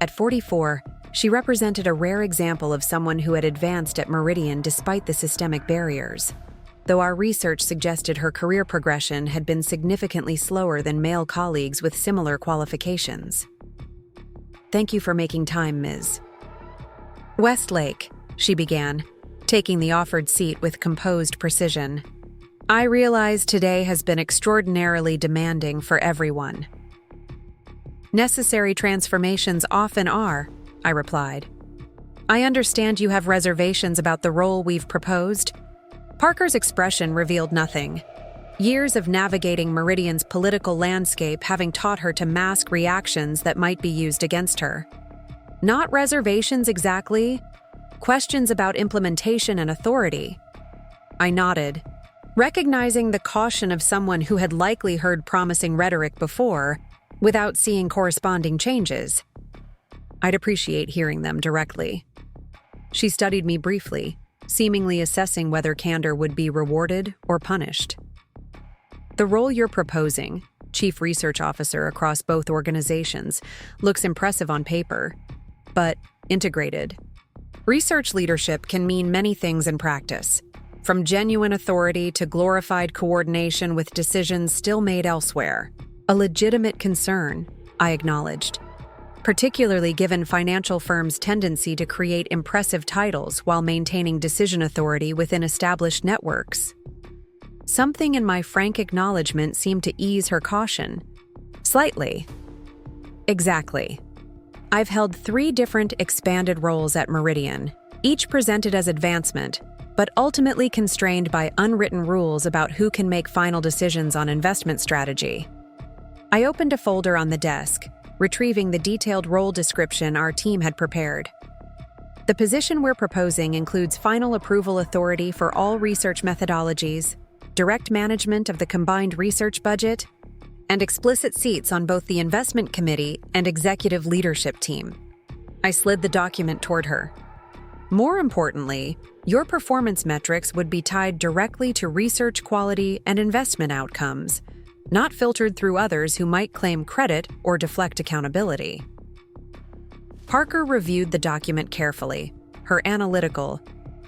At 44, she represented a rare example of someone who had advanced at Meridian despite the systemic barriers, though our research suggested her career progression had been significantly slower than male colleagues with similar qualifications. Thank you for making time, Ms. Westlake, she began, taking the offered seat with composed precision. I realize today has been extraordinarily demanding for everyone. Necessary transformations often are, I replied. I understand you have reservations about the role we've proposed. Parker's expression revealed nothing. Years of navigating Meridian's political landscape having taught her to mask reactions that might be used against her. Not reservations exactly. Questions about implementation and authority. I nodded, recognizing the caution of someone who had likely heard promising rhetoric before, without seeing corresponding changes. I'd appreciate hearing them directly. She studied me briefly, seemingly assessing whether candor would be rewarded or punished. The role you're proposing, Chief Research Officer across both organizations, looks impressive on paper, but integrated. Research leadership can mean many things in practice, from genuine authority to glorified coordination with decisions still made elsewhere. A legitimate concern, I acknowledged, particularly given financial firms' tendency to create impressive titles while maintaining decision authority within established networks. Something in my frank acknowledgement seemed to ease her caution. Slightly. Exactly. I've held 3 different expanded roles at Meridian, each presented as advancement, but ultimately constrained by unwritten rules about who can make final decisions on investment strategy. I opened a folder on the desk, retrieving the detailed role description our team had prepared. The position we're proposing includes final approval authority for all research methodologies, direct management of the combined research budget, and explicit seats on both the investment committee and executive leadership team. I slid the document toward her. More importantly, your performance metrics would be tied directly to research quality and investment outcomes, not filtered through others who might claim credit or deflect accountability. Parker reviewed the document carefully, her analytical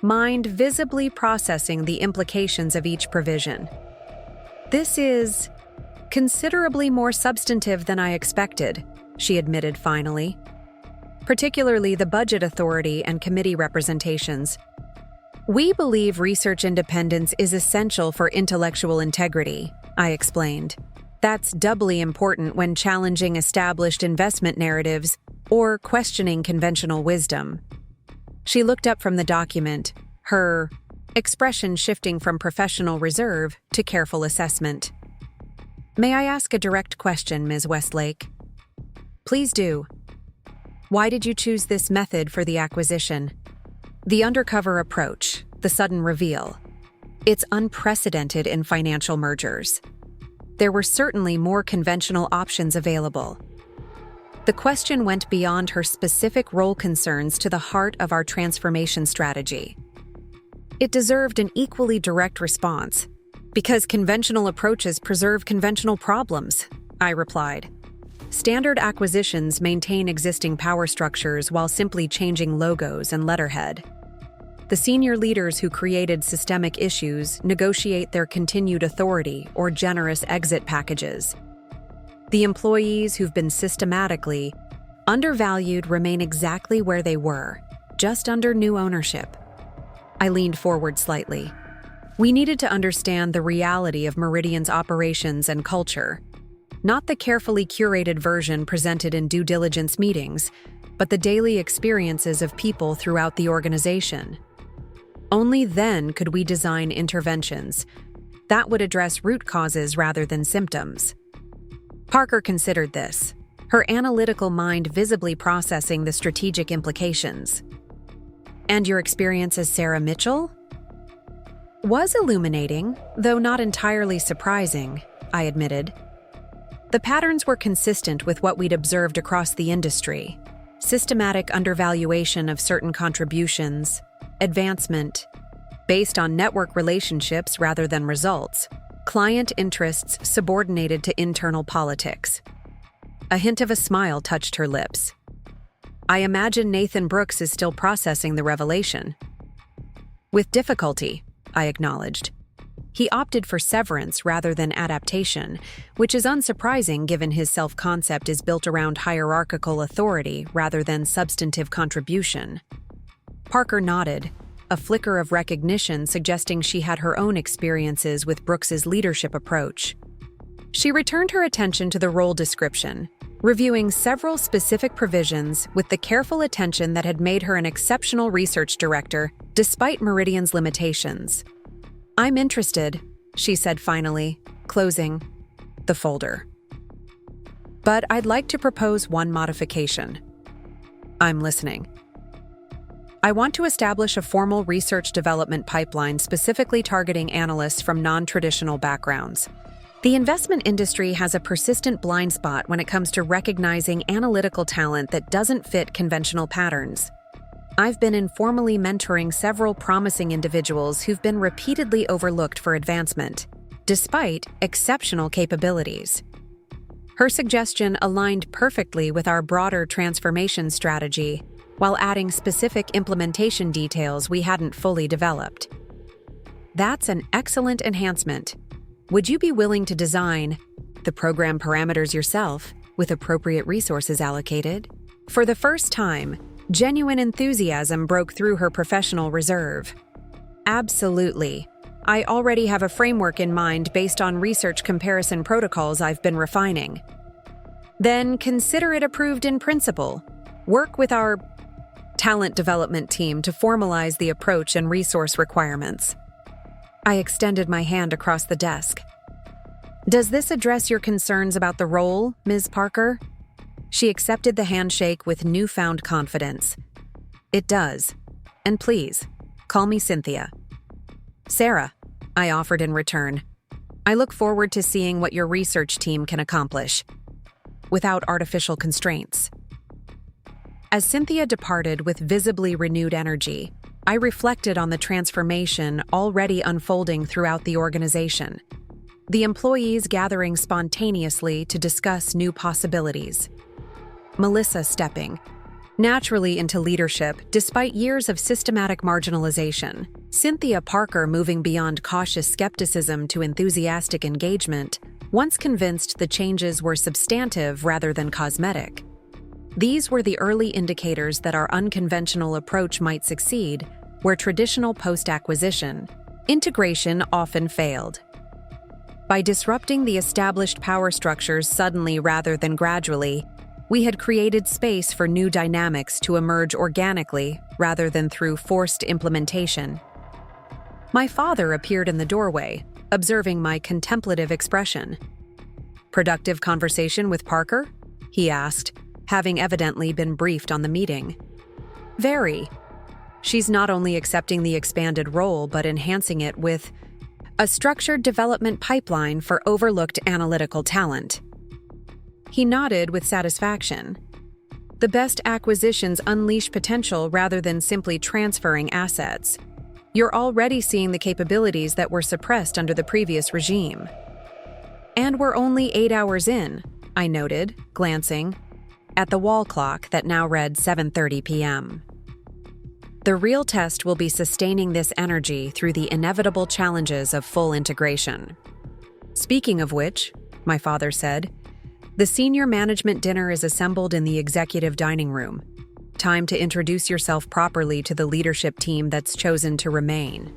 mind visibly processing the implications of each provision. This is considerably more substantive than I expected, she admitted finally. Particularly the budget authority and committee representations. We believe research independence is essential for intellectual integrity, I explained. That's doubly important when challenging established investment narratives or questioning conventional wisdom. She looked up from the document, her expression shifting from professional reserve to careful assessment. May I ask a direct question, Ms. Westlake? Please do. Why did you choose this method for the acquisition? The undercover approach, the sudden reveal. It's unprecedented in financial mergers. There were certainly more conventional options available. The question went beyond her specific role concerns to the heart of our transformation strategy. It deserved an equally direct response. Because conventional approaches preserve conventional problems, I replied. Standard acquisitions maintain existing power structures while simply changing logos and letterhead. The senior leaders who created systemic issues negotiate their continued authority or generous exit packages. The employees who've been systematically undervalued remain exactly where they were, just under new ownership. I leaned forward slightly. We needed to understand the reality of Meridian's operations and culture, not the carefully curated version presented in due diligence meetings, but the daily experiences of people throughout the organization. Only then could we design interventions that would address root causes rather than symptoms. Parker considered this, her analytical mind visibly processing the strategic implications. And your experience as Sarah Mitchell? Was illuminating, though not entirely surprising, I admitted. The patterns were consistent with what we'd observed across the industry. Systematic undervaluation of certain contributions, advancement, based on network relationships rather than results, client interests subordinated to internal politics. A hint of a smile touched her lips. I imagine Nathan Brooks is still processing the revelation. With difficulty, I acknowledged. He opted for severance rather than adaptation, which is unsurprising given his self-concept is built around hierarchical authority rather than substantive contribution. Parker nodded, a flicker of recognition suggesting she had her own experiences with Brooks's leadership approach. She returned her attention to the role description, reviewing several specific provisions with the careful attention that had made her an exceptional research director, despite Meridian's limitations. I'm interested, she said finally, closing the folder. But I'd like to propose one modification. I'm listening. I want to establish a formal research development pipeline specifically targeting analysts from non-traditional backgrounds. The investment industry has a persistent blind spot when it comes to recognizing analytical talent that doesn't fit conventional patterns. I've been informally mentoring several promising individuals who've been repeatedly overlooked for advancement, despite exceptional capabilities. Her suggestion aligned perfectly with our broader transformation strategy, while adding specific implementation details we hadn't fully developed. That's an excellent enhancement. Would you be willing to design the program parameters yourself with appropriate resources allocated? For the first time, genuine enthusiasm broke through her professional reserve. Absolutely. I already have a framework in mind based on research comparison protocols I've been refining. Then consider it approved in principle. Work with our talent development team to formalize the approach and resource requirements. I extended my hand across the desk. Does this address your concerns about the role, Ms. Parker? She accepted the handshake with newfound confidence. It does. And please, call me Cynthia. Sarah, I offered in return. I look forward to seeing what your research team can accomplish, without artificial constraints. As Cynthia departed with visibly renewed energy, I reflected on the transformation already unfolding throughout the organization. The employees gathering spontaneously to discuss new possibilities. Melissa stepping naturally into leadership despite years of systematic marginalization. Cynthia Parker moving beyond cautious skepticism to enthusiastic engagement, once convinced the changes were substantive rather than cosmetic. These were the early indicators that our unconventional approach might succeed, where traditional post-acquisition integration often failed. By disrupting the established power structures suddenly rather than gradually, we had created space for new dynamics to emerge organically rather than through forced implementation. My father appeared in the doorway, observing my contemplative expression. "Productive conversation with Parker?" he asked, having evidently been briefed on the meeting. "Very. She's not only accepting the expanded role but enhancing it with a structured development pipeline for overlooked analytical talent." He nodded with satisfaction. The best acquisitions unleash potential rather than simply transferring assets. You're already seeing the capabilities that were suppressed under the previous regime. And we're only 8 hours in, I noted, glancing at the wall clock that now read 7:30 p.m. The real test will be sustaining this energy through the inevitable challenges of full integration. Speaking of which, my father said, the senior management dinner is assembled in the executive dining room. Time to introduce yourself properly to the leadership team that's chosen to remain.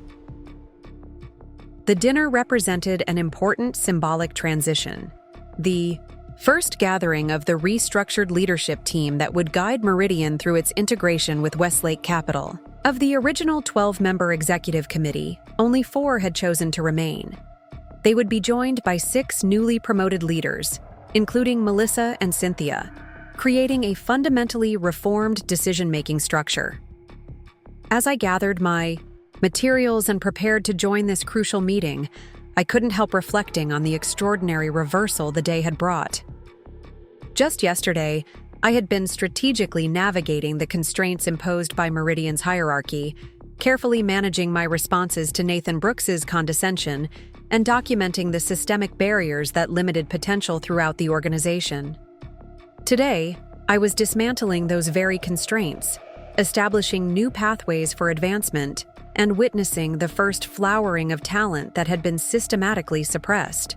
The dinner represented an important symbolic transition. The first gathering of the restructured leadership team that would guide Meridian through its integration with Westlake Capital. Of the original 12-member executive committee, only 4 had chosen to remain. They would be joined by 6 newly promoted leaders, including Melissa and Cynthia, creating a fundamentally reformed decision-making structure. As I gathered my materials and prepared to join this crucial meeting, I couldn't help reflecting on the extraordinary reversal the day had brought. Just yesterday, I had been strategically navigating the constraints imposed by Meridian's hierarchy, carefully managing my responses to Nathan Brooks's condescension, and documenting the systemic barriers that limited potential throughout the organization. Today, I was dismantling those very constraints, establishing new pathways for advancement, and witnessing the first flowering of talent that had been systematically suppressed.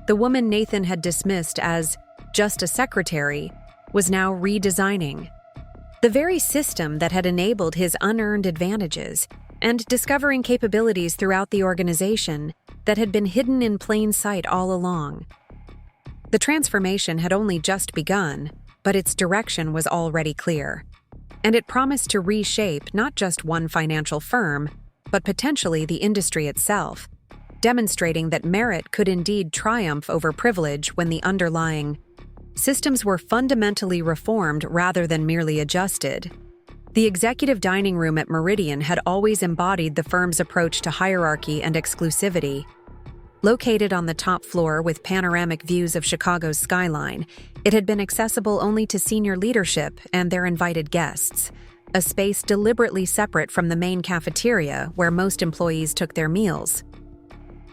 The woman Nathan had dismissed as just a secretary was now redesigning. The very system that had enabled his unearned advantages and discovering capabilities throughout the organization that had been hidden in plain sight all along. The transformation had only just begun, but its direction was already clear, and it promised to reshape not just one financial firm, but potentially the industry itself, demonstrating that merit could indeed triumph over privilege when the underlying Systems were fundamentally reformed rather than merely adjusted. The executive dining room at Meridian had always embodied the firm's approach to hierarchy and exclusivity. Located on the top floor with panoramic views of Chicago's skyline, it had been accessible only to senior leadership and their invited guests, a space deliberately separate from the main cafeteria where most employees took their meals.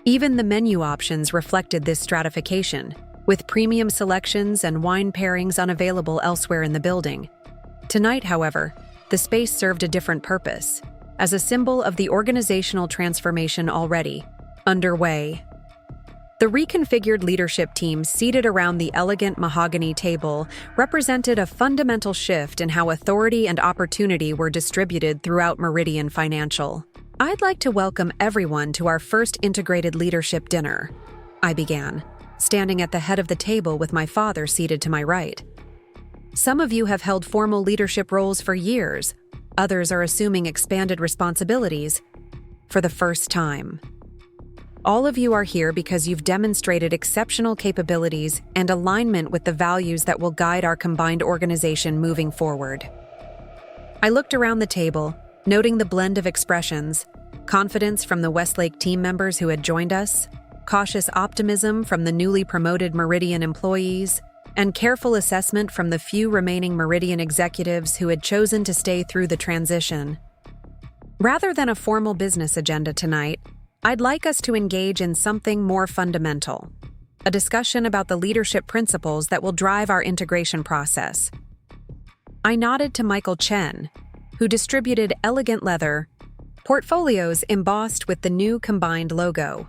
Even the menu options reflected this stratification, with premium selections and wine pairings unavailable elsewhere in the building. Tonight, however, the space served a different purpose, as a symbol of the organizational transformation already underway. The reconfigured leadership team seated around the elegant mahogany table represented a fundamental shift in how authority and opportunity were distributed throughout Meridian Financial. "I'd like to welcome everyone to our first integrated leadership dinner," I began, standing at the head of the table with my father seated to my right. "Some of you have held formal leadership roles for years. Others are assuming expanded responsibilities for the first time. All of you are here because you've demonstrated exceptional capabilities and alignment with the values that will guide our combined organization moving forward." I looked around the table, noting the blend of expressions: confidence from the Westlake team members who had joined us, cautious optimism from the newly promoted Meridian employees, and careful assessment from the few remaining Meridian executives who had chosen to stay through the transition. Rather than a formal business agenda tonight, I'd like us to engage in something more fundamental, a discussion about the leadership principles that will drive our integration process. I nodded to Michael Chen, who distributed elegant leather portfolios embossed with the new combined logo.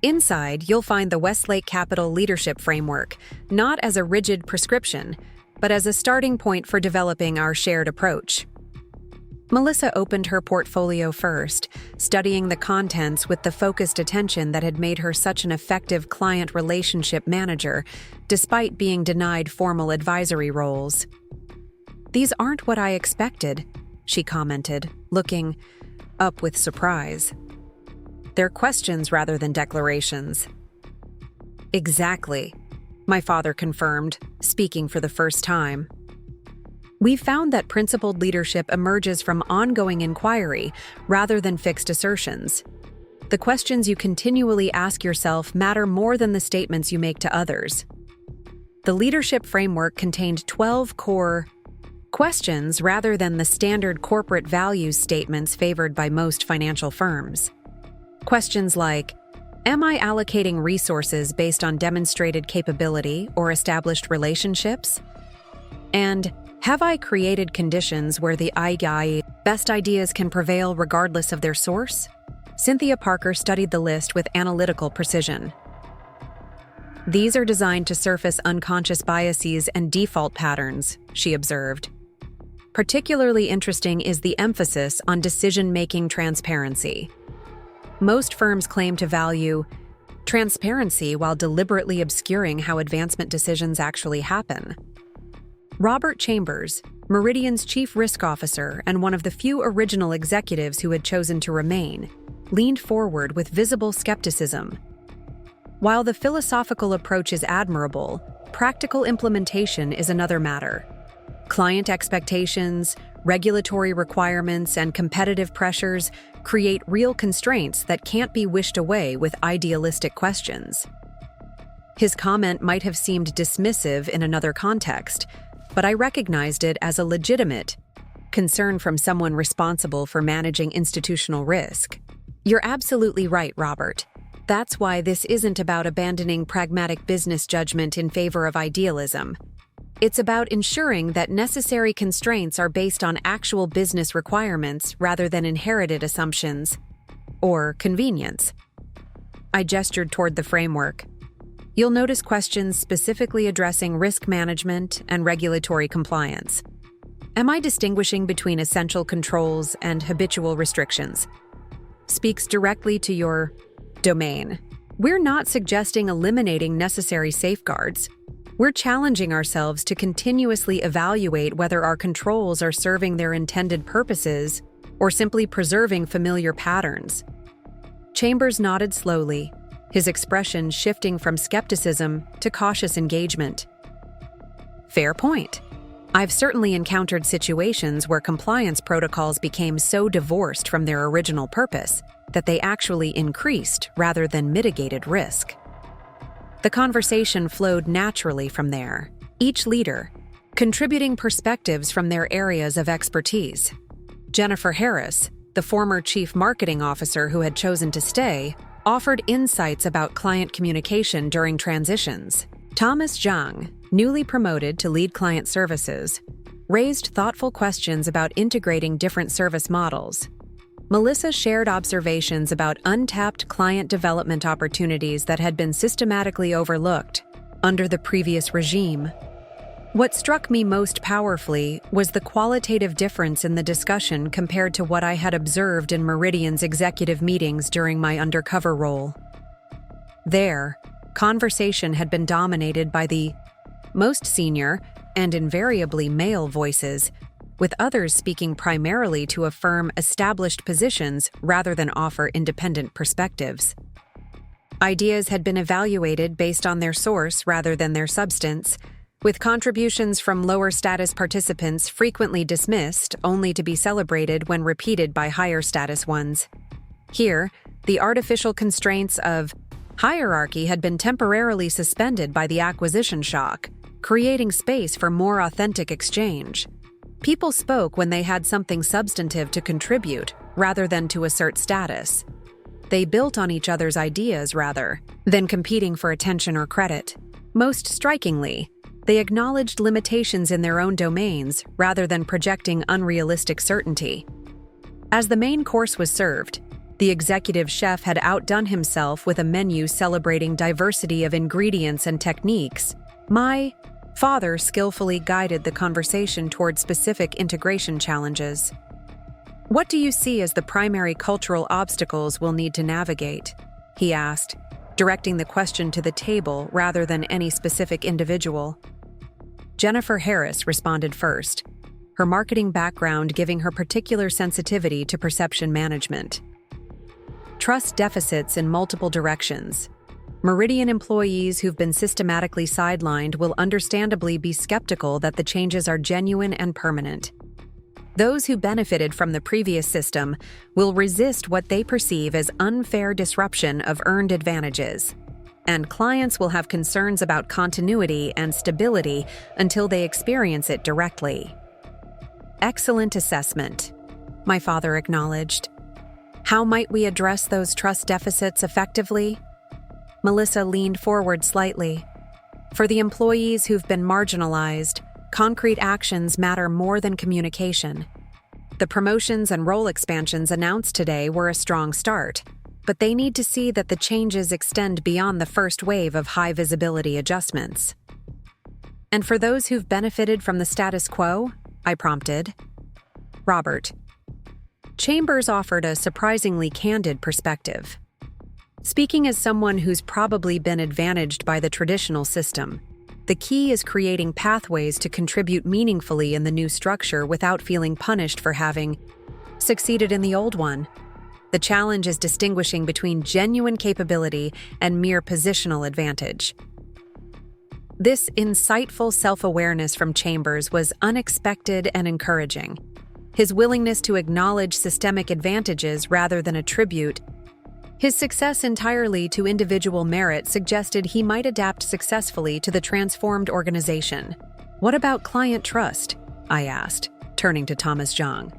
Inside, you'll find the Westlake Capital leadership framework, not as a rigid prescription, but as a starting point for developing our shared approach. Melissa opened her portfolio first, studying the contents with the focused attention that had made her such an effective client relationship manager, despite being denied formal advisory roles. "These aren't what I expected," she commented, looking up with surprise. "They're questions rather than declarations." "Exactly," my father confirmed, speaking for the first time. "We've found that principled leadership emerges from ongoing inquiry rather than fixed assertions. The questions you continually ask yourself matter more than the statements you make to others." The leadership framework contained 12 core questions rather than the standard corporate values statements favored by most financial firms. Questions like, "Am I allocating resources based on demonstrated capability or established relationships?" And, "Have I created conditions where the best ideas can prevail regardless of their source?" Cynthia Parker studied the list with analytical precision. "These are designed to surface unconscious biases and default patterns," she observed. "Particularly interesting is the emphasis on decision-making transparency. Most firms claim to value transparency while deliberately obscuring how advancement decisions actually happen." Robert Chambers, Meridian's chief risk officer and one of the few original executives who had chosen to remain, leaned forward with visible skepticism. "While the philosophical approach is admirable, practical implementation is another matter. Client expectations, regulatory requirements, and competitive pressures create real constraints that can't be wished away with idealistic questions." His comment might have seemed dismissive in another context, but I recognized it as a legitimate concern from someone responsible for managing institutional risk. "You're absolutely right, Robert. That's why this isn't about abandoning pragmatic business judgment in favor of idealism. It's about ensuring that necessary constraints are based on actual business requirements rather than inherited assumptions or convenience." I gestured toward the framework. "You'll notice questions specifically addressing risk management and regulatory compliance. Am I distinguishing between essential controls and habitual restrictions?" Speaks directly to your domain. We're not suggesting eliminating necessary safeguards. We're challenging ourselves to continuously evaluate whether our controls are serving their intended purposes or simply preserving familiar patterns. Chambers nodded slowly, his expression shifting from skepticism to cautious engagement. Fair point. I've certainly encountered situations where compliance protocols became so divorced from their original purpose that they actually increased rather than mitigated risk. The conversation flowed naturally from there, each leader contributing perspectives from their areas of expertise. Jennifer Harris, the former chief marketing officer who had chosen to stay, offered insights about client communication during transitions. Thomas Zhang, newly promoted to lead client services, raised thoughtful questions about integrating different service models. Melissa shared observations about untapped client development opportunities that had been systematically overlooked under the previous regime. What struck me most powerfully was the qualitative difference in the discussion compared to what I had observed in Meridian's executive meetings during my undercover role. There, conversation had been dominated by the most senior and invariably male voices, with others speaking primarily to affirm established positions rather than offer independent perspectives. Ideas had been evaluated based on their source rather than their substance, with contributions from lower-status participants frequently dismissed only to be celebrated when repeated by higher-status ones. Here, the artificial constraints of hierarchy had been temporarily suspended by the acquisition shock, creating space for more authentic exchange. People spoke when they had something substantive to contribute, rather than to assert status. They built on each other's ideas rather than competing for attention or credit. Most strikingly, they acknowledged limitations in their own domains rather than projecting unrealistic certainty. As the main course was served, the executive chef had outdone himself with a menu celebrating diversity of ingredients and techniques. My father skillfully guided the conversation toward specific integration challenges. "What do you see as the primary cultural obstacles we'll need to navigate?" he asked, directing the question to the table rather than any specific individual. Jennifer Harris responded first, her marketing background giving her particular sensitivity to perception management. Trust deficits in multiple directions. Meridian employees who've been systematically sidelined will understandably be skeptical that the changes are genuine and permanent. Those who benefited from the previous system will resist what they perceive as unfair disruption of earned advantages. And clients will have concerns about continuity and stability until they experience it directly. Excellent assessment, my father acknowledged. How might we address those trust deficits effectively? Melissa leaned forward slightly. For the employees who've been marginalized, concrete actions matter more than communication. The promotions and role expansions announced today were a strong start, but they need to see that the changes extend beyond the first wave of high-visibility adjustments. And for those who've benefited from the status quo, I prompted. Robert. Chambers offered a surprisingly candid perspective. Speaking as someone who's probably been advantaged by the traditional system, the key is creating pathways to contribute meaningfully in the new structure without feeling punished for having succeeded in the old one. The challenge is distinguishing between genuine capability and mere positional advantage. This insightful self-awareness from Chambers was unexpected and encouraging. His willingness to acknowledge systemic advantages rather than attribute his success entirely to individual merit suggested he might adapt successfully to the transformed organization. What about client trust? I asked, turning to Thomas Zhang.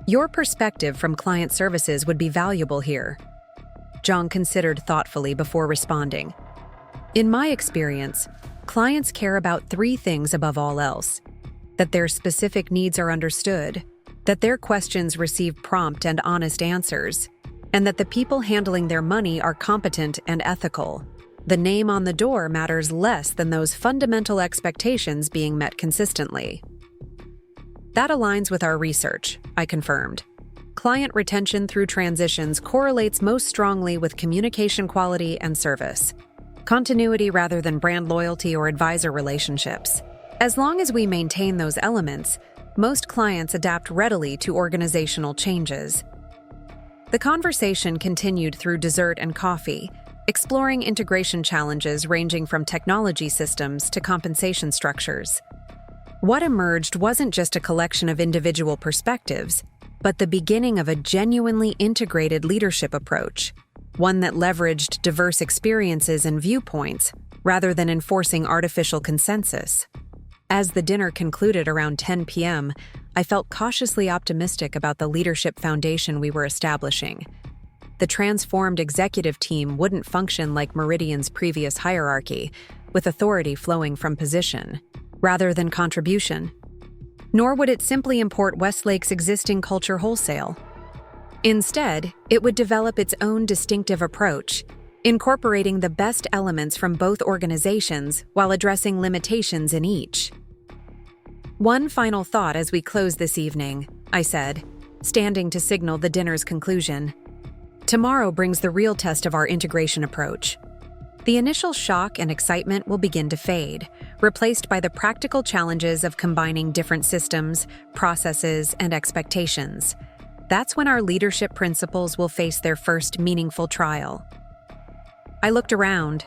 Your perspective from client services would be valuable here. Zhang considered thoughtfully before responding. In my experience, clients care about 3 things above all else: that their specific needs are understood, that their questions receive prompt and honest answers, and that the people handling their money are competent and ethical. The name on the door matters less than those fundamental expectations being met consistently. That aligns with our research, I confirmed. Client retention through transitions correlates most strongly with communication quality and service. Continuity rather than brand loyalty or advisor relationships. As long as we maintain those elements, most clients adapt readily to organizational changes. The conversation continued through dessert and coffee, exploring integration challenges ranging from technology systems to compensation structures. What emerged wasn't just a collection of individual perspectives, but the beginning of a genuinely integrated leadership approach, one that leveraged diverse experiences and viewpoints rather than enforcing artificial consensus. As the dinner concluded around 10 p.m., I felt cautiously optimistic about the leadership foundation we were establishing. The transformed executive team wouldn't function like Meridian's previous hierarchy, with authority flowing from position, rather than contribution. Nor would it simply import Westlake's existing culture wholesale. Instead, it would develop its own distinctive approach, incorporating the best elements from both organizations while addressing limitations in each. One final thought as we close this evening, I said, standing to signal the dinner's conclusion. Tomorrow brings the real test of our integration approach. The initial shock and excitement will begin to fade, replaced by the practical challenges of combining different systems, processes, and expectations. That's when our leadership principles will face their first meaningful trial. I looked around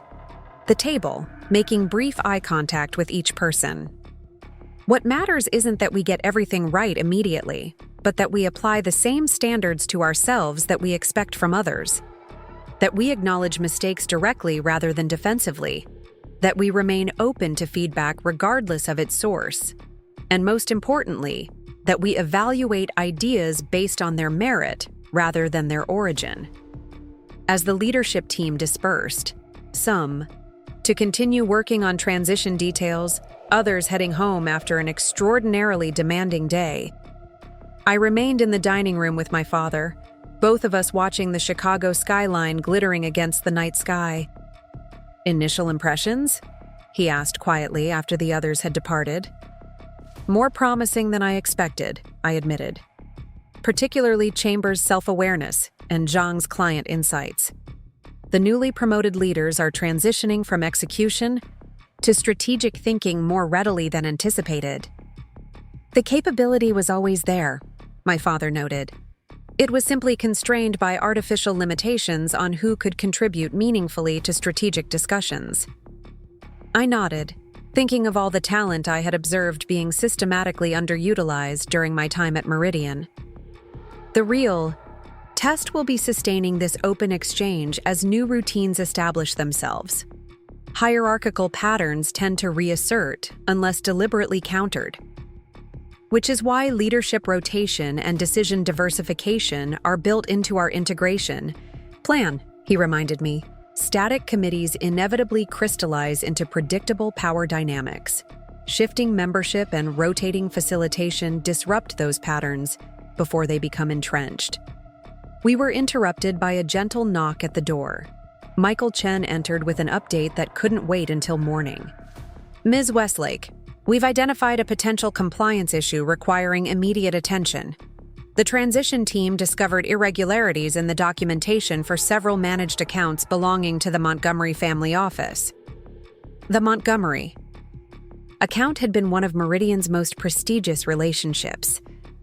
the table, making brief eye contact with each person. What matters isn't that we get everything right immediately, but that we apply the same standards to ourselves that we expect from others. That we acknowledge mistakes directly rather than defensively. That we remain open to feedback regardless of its source. And most importantly, that we evaluate ideas based on their merit rather than their origin. As the leadership team dispersed, some to continue working on transition details, others heading home after an extraordinarily demanding day, I remained in the dining room with my father, both of us watching the Chicago skyline glittering against the night sky. "Initial impressions?" he asked quietly after the others had departed. "More promising than I expected," I admitted. Particularly Chambers' self-awareness and Zhang's client insights. The newly promoted leaders are transitioning from execution to strategic thinking more readily than anticipated. "The capability was always there," my father noted. "It was simply constrained by artificial limitations on who could contribute meaningfully to strategic discussions." I nodded, thinking of all the talent I had observed being systematically underutilized during my time at Meridian. The real test will be sustaining this open exchange as new routines establish themselves. Hierarchical patterns tend to reassert unless deliberately countered. Which is why leadership rotation and decision diversification are built into our integration plan, he reminded me. Static committees inevitably crystallize into predictable power dynamics. Shifting membership and rotating facilitation disrupt those patterns before they become entrenched. We were interrupted by a gentle knock at the door. Michael Chen entered with an update that couldn't wait until morning. "Ms. Westlake, we've identified a potential compliance issue requiring immediate attention. The transition team discovered irregularities in the documentation for several managed accounts belonging to the Montgomery family office." The Montgomery account had been one of Meridian's most prestigious relationships,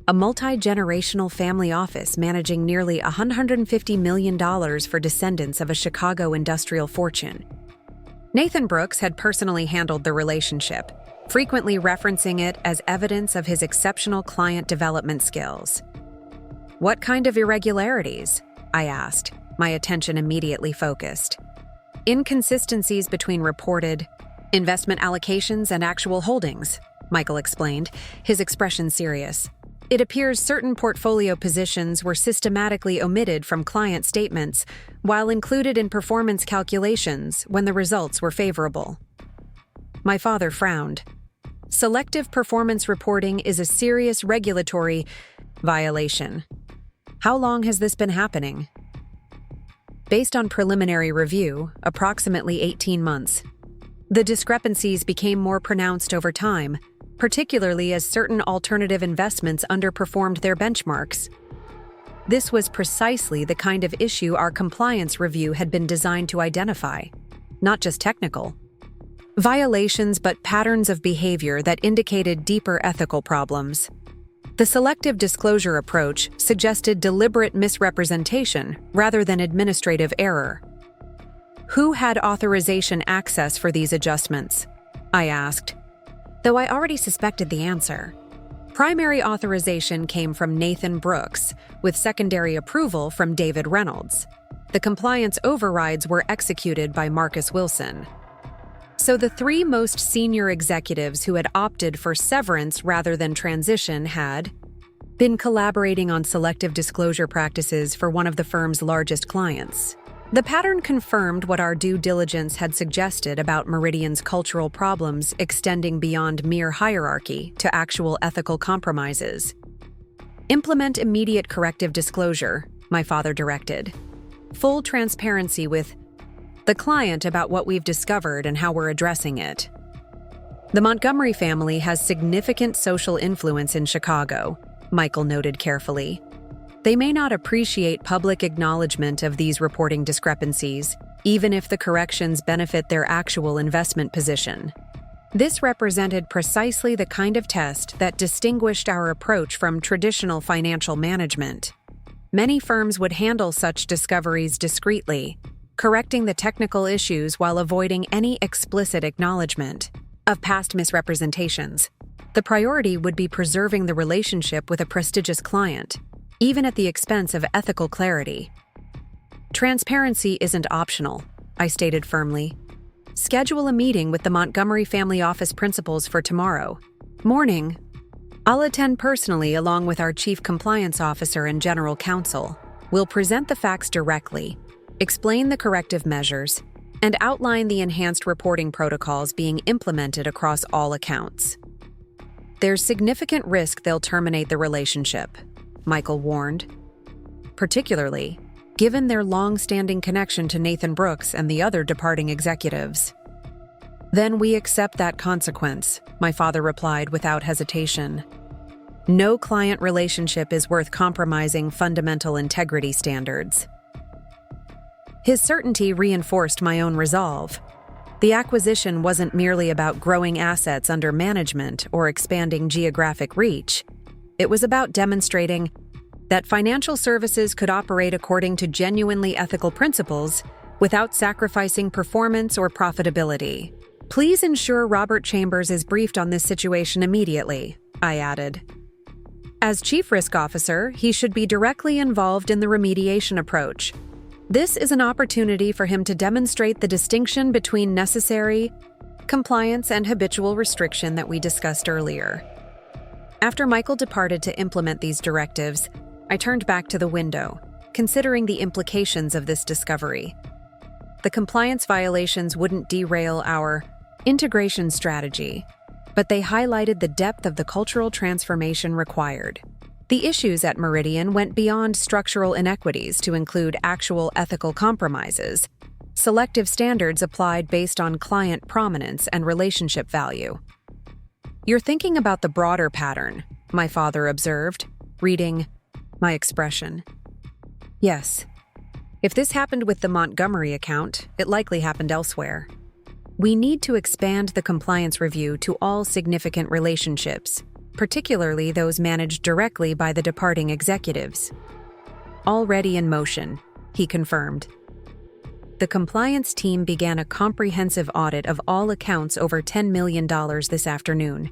a multi-generational family office managing nearly $150 million for descendants of a Chicago industrial fortune. Nathan Brooks had personally handled the relationship, frequently referencing it as evidence of his exceptional client development skills. "What kind of irregularities?" I asked, my attention immediately focused. "Inconsistencies between reported investment allocations and actual holdings," Michael explained, his expression serious. "It appears certain portfolio positions were systematically omitted from client statements while included in performance calculations when the results were favorable." My father frowned. "Selective performance reporting is a serious regulatory violation. How long has this been happening?" "Based on preliminary review, approximately 18 months. The discrepancies became more pronounced over time, particularly as certain alternative investments underperformed their benchmarks. This was precisely the kind of issue our compliance review had been designed to identify, not just technical violations but patterns of behavior that indicated deeper ethical problems. The selective disclosure approach suggested deliberate misrepresentation rather than administrative error." "Who had authorization access for these adjustments?" I asked. though I already suspected the answer. Primary authorization came from Nathan Brooks, with secondary approval from David Reynolds. The compliance overrides were executed by Marcus Wilson. So the three most senior executives who had opted for severance rather than transition had been collaborating on selective disclosure practices for one of the firm's largest clients. The pattern confirmed what our due diligence had suggested about Meridian's cultural problems extending beyond mere hierarchy to actual ethical compromises. Implement immediate corrective disclosure, my father directed. Full transparency with the client about what we've discovered and how we're addressing it. The Montgomery family has significant social influence in Chicago, Michael noted carefully. They may not appreciate public acknowledgement of these reporting discrepancies, even if the corrections benefit their actual investment position. This represented precisely the kind of test that distinguished our approach from traditional financial management. Many firms would handle such discoveries discreetly, correcting the technical issues while avoiding any explicit acknowledgement of past misrepresentations. The priority would be preserving the relationship with a prestigious client, even at the expense of ethical clarity. Transparency isn't optional, I stated firmly. Schedule a meeting with the Montgomery family office principals for tomorrow morning. I'll attend personally along with our chief compliance officer and general counsel. We'll present the facts directly, explain the corrective measures, and outline the enhanced reporting protocols being implemented across all accounts. There's significant risk they'll terminate the relationship, Michael warned, particularly given their long-standing connection to Nathan Brooks and the other departing executives. Then we accept that consequence, my father replied without hesitation. No client relationship is worth compromising fundamental integrity standards. His certainty reinforced my own resolve. The acquisition wasn't merely about growing assets under management or expanding geographic reach. It was about demonstrating that financial services could operate according to genuinely ethical principles without sacrificing performance or profitability. Please ensure Robert Chambers is briefed on this situation immediately, I added. As Chief Risk Officer, he should be directly involved in the remediation approach. This is an opportunity for him to demonstrate the distinction between necessary compliance and habitual restriction that we discussed earlier. After Michael departed to implement these directives, I turned back to the window, considering the implications of this discovery. The compliance violations wouldn't derail our integration strategy, but they highlighted the depth of the cultural transformation required. The issues at Meridian went beyond structural inequities to include actual ethical compromises, selective standards applied based on client prominence and relationship value. You're thinking about the broader pattern, my father observed, reading my expression. Yes. If this happened with the Montgomery account, it likely happened elsewhere. We need to expand the compliance review to all significant relationships, particularly those managed directly by the departing executives. Already in motion, he confirmed. The compliance team began a comprehensive audit of all accounts over $10 million this afternoon.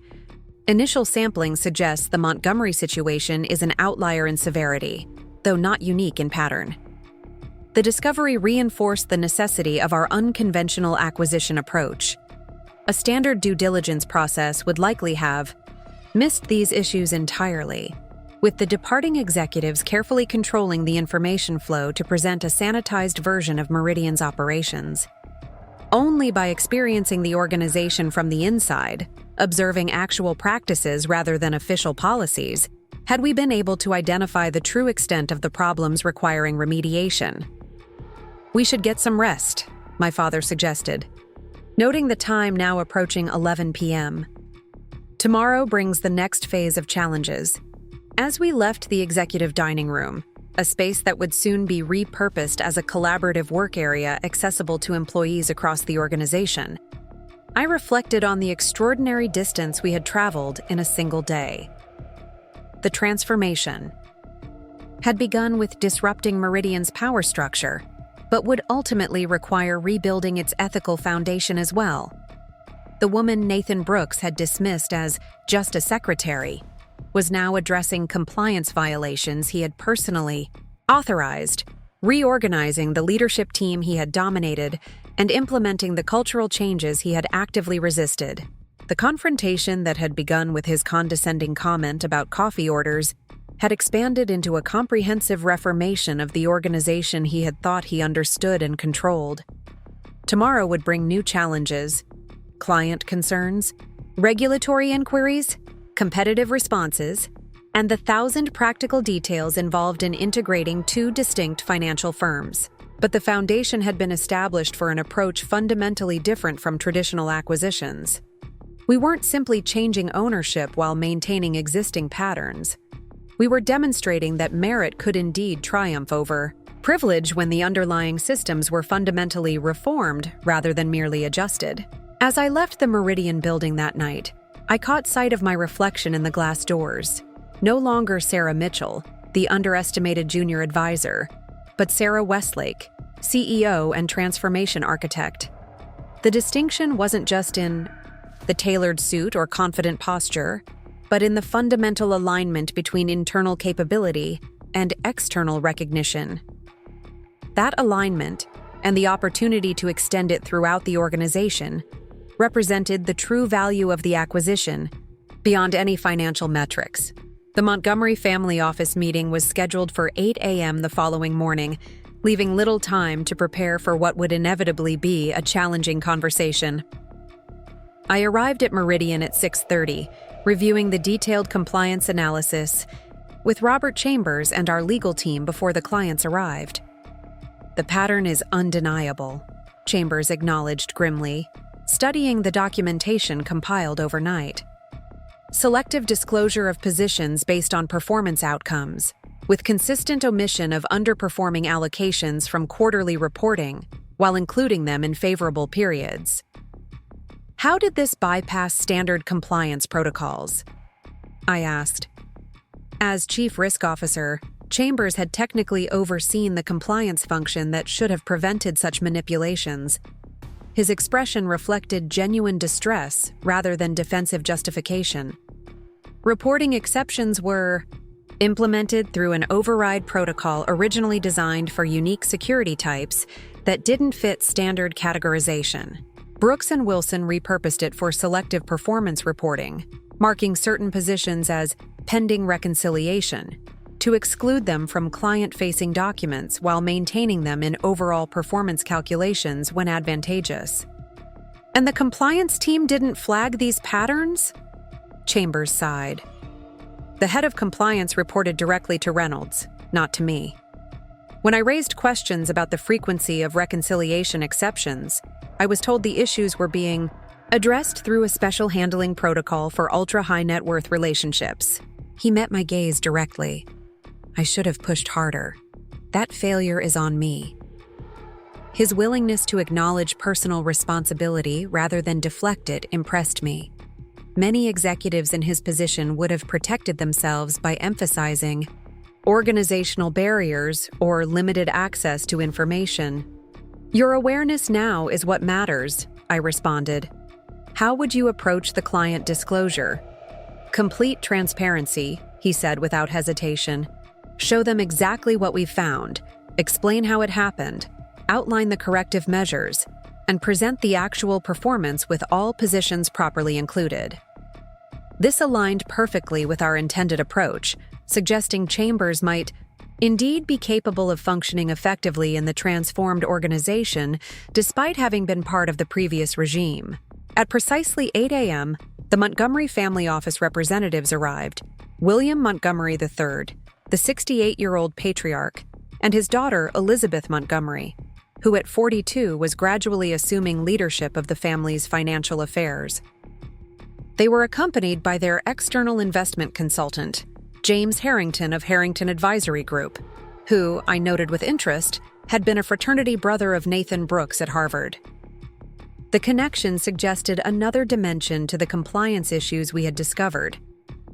Initial sampling suggests the Montgomery situation is an outlier in severity, though not unique in pattern. The discovery reinforced the necessity of our unconventional acquisition approach. A standard due diligence process would likely have missed these issues entirely, with the departing executives carefully controlling the information flow to present a sanitized version of Meridian's operations. Only by experiencing the organization from the inside, observing actual practices rather than official policies, had we been able to identify the true extent of the problems requiring remediation. We should get some rest, my father suggested, noting the time now approaching 11 p.m. Tomorrow brings the next phase of challenges. As we left the executive dining room, a space that would soon be repurposed as a collaborative work area accessible to employees across the organization, I reflected on the extraordinary distance we had traveled in a single day. The transformation had begun with disrupting Meridian's power structure, but would ultimately require rebuilding its ethical foundation as well. The woman Nathan Brooks had dismissed as just a secretary was now addressing compliance violations he had personally authorized, reorganizing the leadership team he had dominated, and implementing the cultural changes he had actively resisted. The confrontation that had begun with his condescending comment about coffee orders had expanded into a comprehensive reformation of the organization he had thought he understood and controlled. Tomorrow would bring new challenges, client concerns, regulatory inquiries, competitive responses, and the 1,000 practical details involved in integrating two distinct financial firms. But the foundation had been established for an approach fundamentally different from traditional acquisitions. We weren't simply changing ownership while maintaining existing patterns. We were demonstrating that merit could indeed triumph over privilege when the underlying systems were fundamentally reformed rather than merely adjusted. As I left the Meridian building that night, I caught sight of my reflection in the glass doors. No longer Sarah Mitchell, the underestimated junior advisor, but Sarah Westlake, CEO and transformation architect. The distinction wasn't just in the tailored suit or confident posture, but in the fundamental alignment between internal capability and external recognition. That alignment, and the opportunity to extend it throughout the organization, represented the true value of the acquisition, beyond any financial metrics. The Montgomery family office meeting was scheduled for 8 a.m. the following morning, leaving little time to prepare for what would inevitably be a challenging conversation. I arrived at Meridian at 6:30, reviewing the detailed compliance analysis with Robert Chambers and our legal team before the clients arrived. "The pattern is undeniable," Chambers acknowledged grimly, studying the documentation compiled overnight. "Selective disclosure of positions based on performance outcomes, with consistent omission of underperforming allocations from quarterly reporting, while including them in favorable periods. How did this bypass standard compliance protocols?" I asked. As Chief Risk Officer, Chambers had technically overseen the compliance function that should have prevented such manipulations. His expression reflected genuine distress rather than defensive justification. "Reporting exceptions were implemented through an override protocol originally designed for unique security types that didn't fit standard categorization. Brooks and Wilson repurposed it for selective performance reporting, marking certain positions as pending reconciliation, to exclude them from client-facing documents while maintaining them in overall performance calculations when advantageous." "And the compliance team didn't flag these patterns?" Chambers sighed. "The head of compliance reported directly to Reynolds, not to me. When I raised questions about the frequency of reconciliation exceptions, I was told the issues were being addressed through a special handling protocol for ultra-high net worth relationships." He met my gaze directly. "I should have pushed harder. That failure is on me." His willingness to acknowledge personal responsibility rather than deflect it impressed me. Many executives in his position would have protected themselves by emphasizing organizational barriers or limited access to information. "Your awareness now is what matters," I responded. "How would you approach the client disclosure?" "Complete transparency," he said without hesitation. "Show them exactly what we found, explain how it happened, outline the corrective measures, and present the actual performance with all positions properly included." This aligned perfectly with our intended approach, suggesting Chambers might indeed be capable of functioning effectively in the transformed organization despite having been part of the previous regime. At precisely 8 a.m., the Montgomery family office representatives arrived: William Montgomery III, the 68-year-old patriarch, and his daughter Elizabeth Montgomery, who at 42 was gradually assuming leadership of the family's financial affairs. They were accompanied by their external investment consultant, James Harrington of Harrington Advisory Group, who, I noted with interest, had been a fraternity brother of Nathan Brooks at Harvard. The connection suggested another dimension to the compliance issues we had discovered.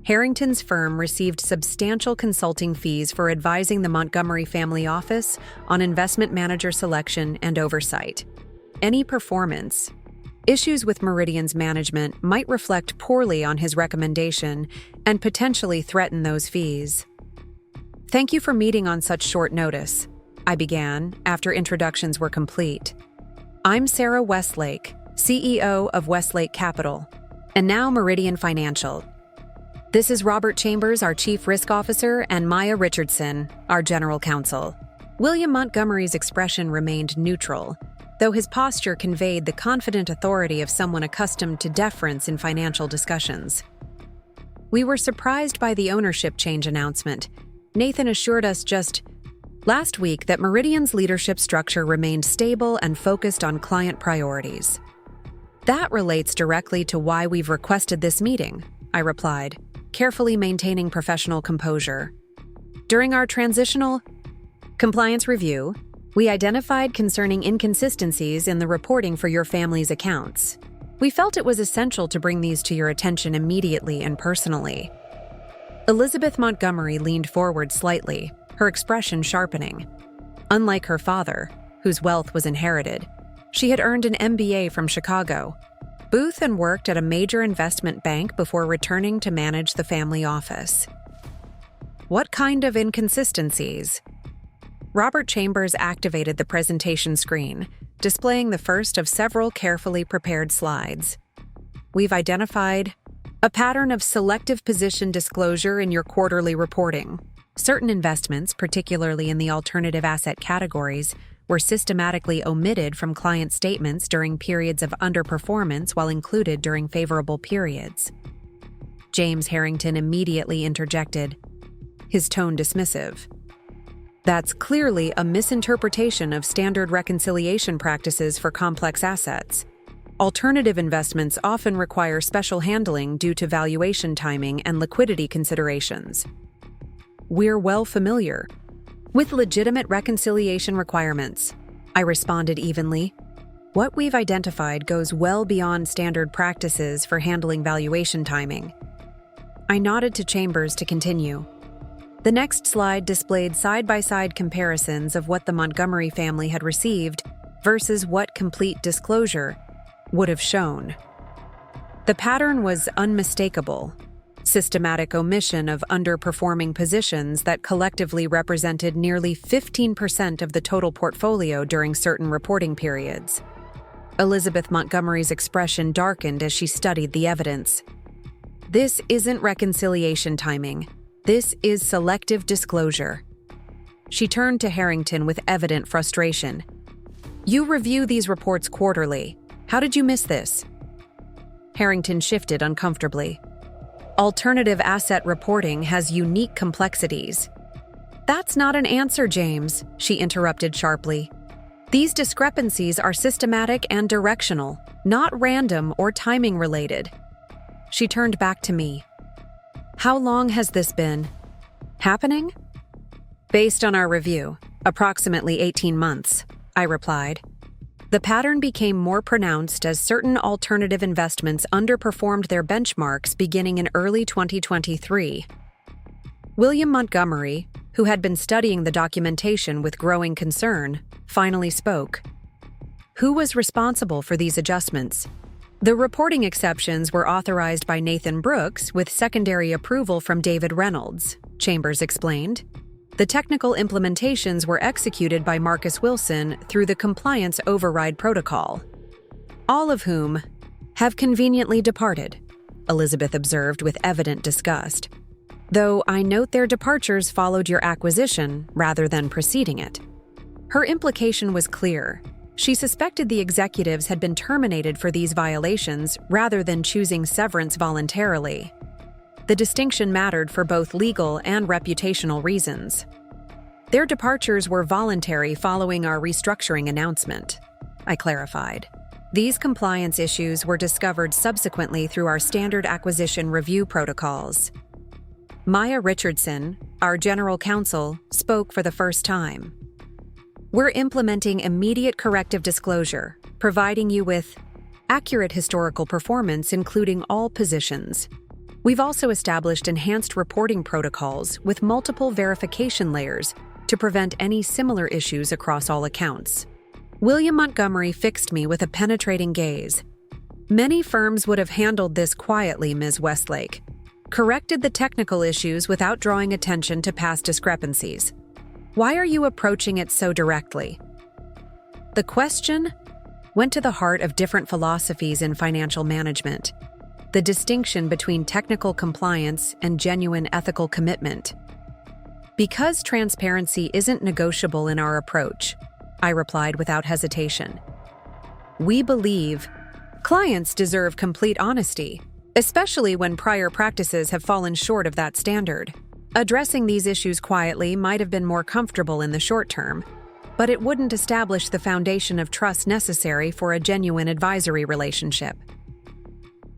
Harrington's firm received substantial consulting fees for advising the Montgomery family office on investment manager selection and oversight. Any performance, Issues with Meridian's management might reflect poorly on his recommendation and potentially threaten those fees. Thank you for meeting on such short notice, I began after introductions were complete. I'm Sarah Westlake, CEO of Westlake Capital, and now Meridian Financial. This is Robert Chambers, our Chief Risk Officer, and Maya Richardson, our General Counsel. William Montgomery's expression remained neutral, though his posture conveyed the confident authority of someone accustomed to deference in financial discussions. We were surprised by the ownership change announcement. Nathan assured us just last week that Meridian's leadership structure remained stable and focused on client priorities. That relates directly to why we've requested this meeting, I replied, carefully maintaining professional composure. During our transitional compliance review, we identified concerning inconsistencies in the reporting for your family's accounts. We felt it was essential to bring these to your attention immediately and personally. Elizabeth Montgomery leaned forward slightly, her expression sharpening. Unlike her father, whose wealth was inherited, she had earned an MBA from Chicago, Booth, and worked at a major investment bank before returning to manage the family office. What kind of inconsistencies? Robert Chambers activated the presentation screen, displaying the first of several carefully prepared slides. We've identified a pattern of selective position disclosure in your quarterly reporting. Certain investments, particularly in the alternative asset categories, were systematically omitted from client statements during periods of underperformance while included during favorable periods. James Harrington immediately interjected, his tone dismissive. That's clearly a misinterpretation of standard reconciliation practices for complex assets. Alternative investments often require special handling due to valuation timing and liquidity considerations. We're well familiar with legitimate reconciliation requirements, I responded evenly. What we've identified goes well beyond standard practices for handling valuation timing. I nodded to Chambers to continue. The next slide displayed side-by-side comparisons of what the Montgomery family had received versus what complete disclosure would have shown. The pattern was unmistakable: systematic omission of underperforming positions that collectively represented nearly 15% of the total portfolio during certain reporting periods. Elizabeth Montgomery's expression darkened as she studied the evidence. This isn't reconciliation timing. This is selective disclosure. She turned to Harrington with evident frustration. You review these reports quarterly. How did you miss this? Harrington shifted uncomfortably. Alternative asset reporting has unique complexities. That's not an answer, James, she interrupted sharply. These discrepancies are systematic and directional, not random or timing related. She turned back to me. How long has this been happening? Based on our review, approximately 18 months, I replied. The pattern became more pronounced as certain alternative investments underperformed their benchmarks beginning in early 2023. William Montgomery, who had been studying the documentation with growing concern, finally spoke. Who was responsible for these adjustments? The reporting exceptions were authorized by Nathan Brooks with secondary approval from David Reynolds, Chambers explained. The technical implementations were executed by Marcus Wilson through the Compliance Override Protocol. All of whom have conveniently departed, Elizabeth observed with evident disgust. Though I note their departures followed your acquisition rather than preceding it. Her implication was clear. She suspected the executives had been terminated for these violations rather than choosing severance voluntarily. The distinction mattered for both legal and reputational reasons. Their departures were voluntary following our restructuring announcement, I clarified. These compliance issues were discovered subsequently through our standard acquisition review protocols. Maya Richardson, our General Counsel, spoke for the first time. We're implementing immediate corrective disclosure, providing you with accurate historical performance including all positions. We've also established enhanced reporting protocols with multiple verification layers to prevent any similar issues across all accounts. William Montgomery fixed me with a penetrating gaze. Many firms would have handled this quietly, Ms. Westlake. Corrected the technical issues without drawing attention to past discrepancies. Why are you approaching it so directly? The question went to the heart of different philosophies in financial management, the distinction between technical compliance and genuine ethical commitment. Because transparency isn't negotiable in our approach, I replied without hesitation. We believe clients deserve complete honesty, especially when prior practices have fallen short of that standard. Addressing these issues quietly might have been more comfortable in the short term, but it wouldn't establish the foundation of trust necessary for a genuine advisory relationship.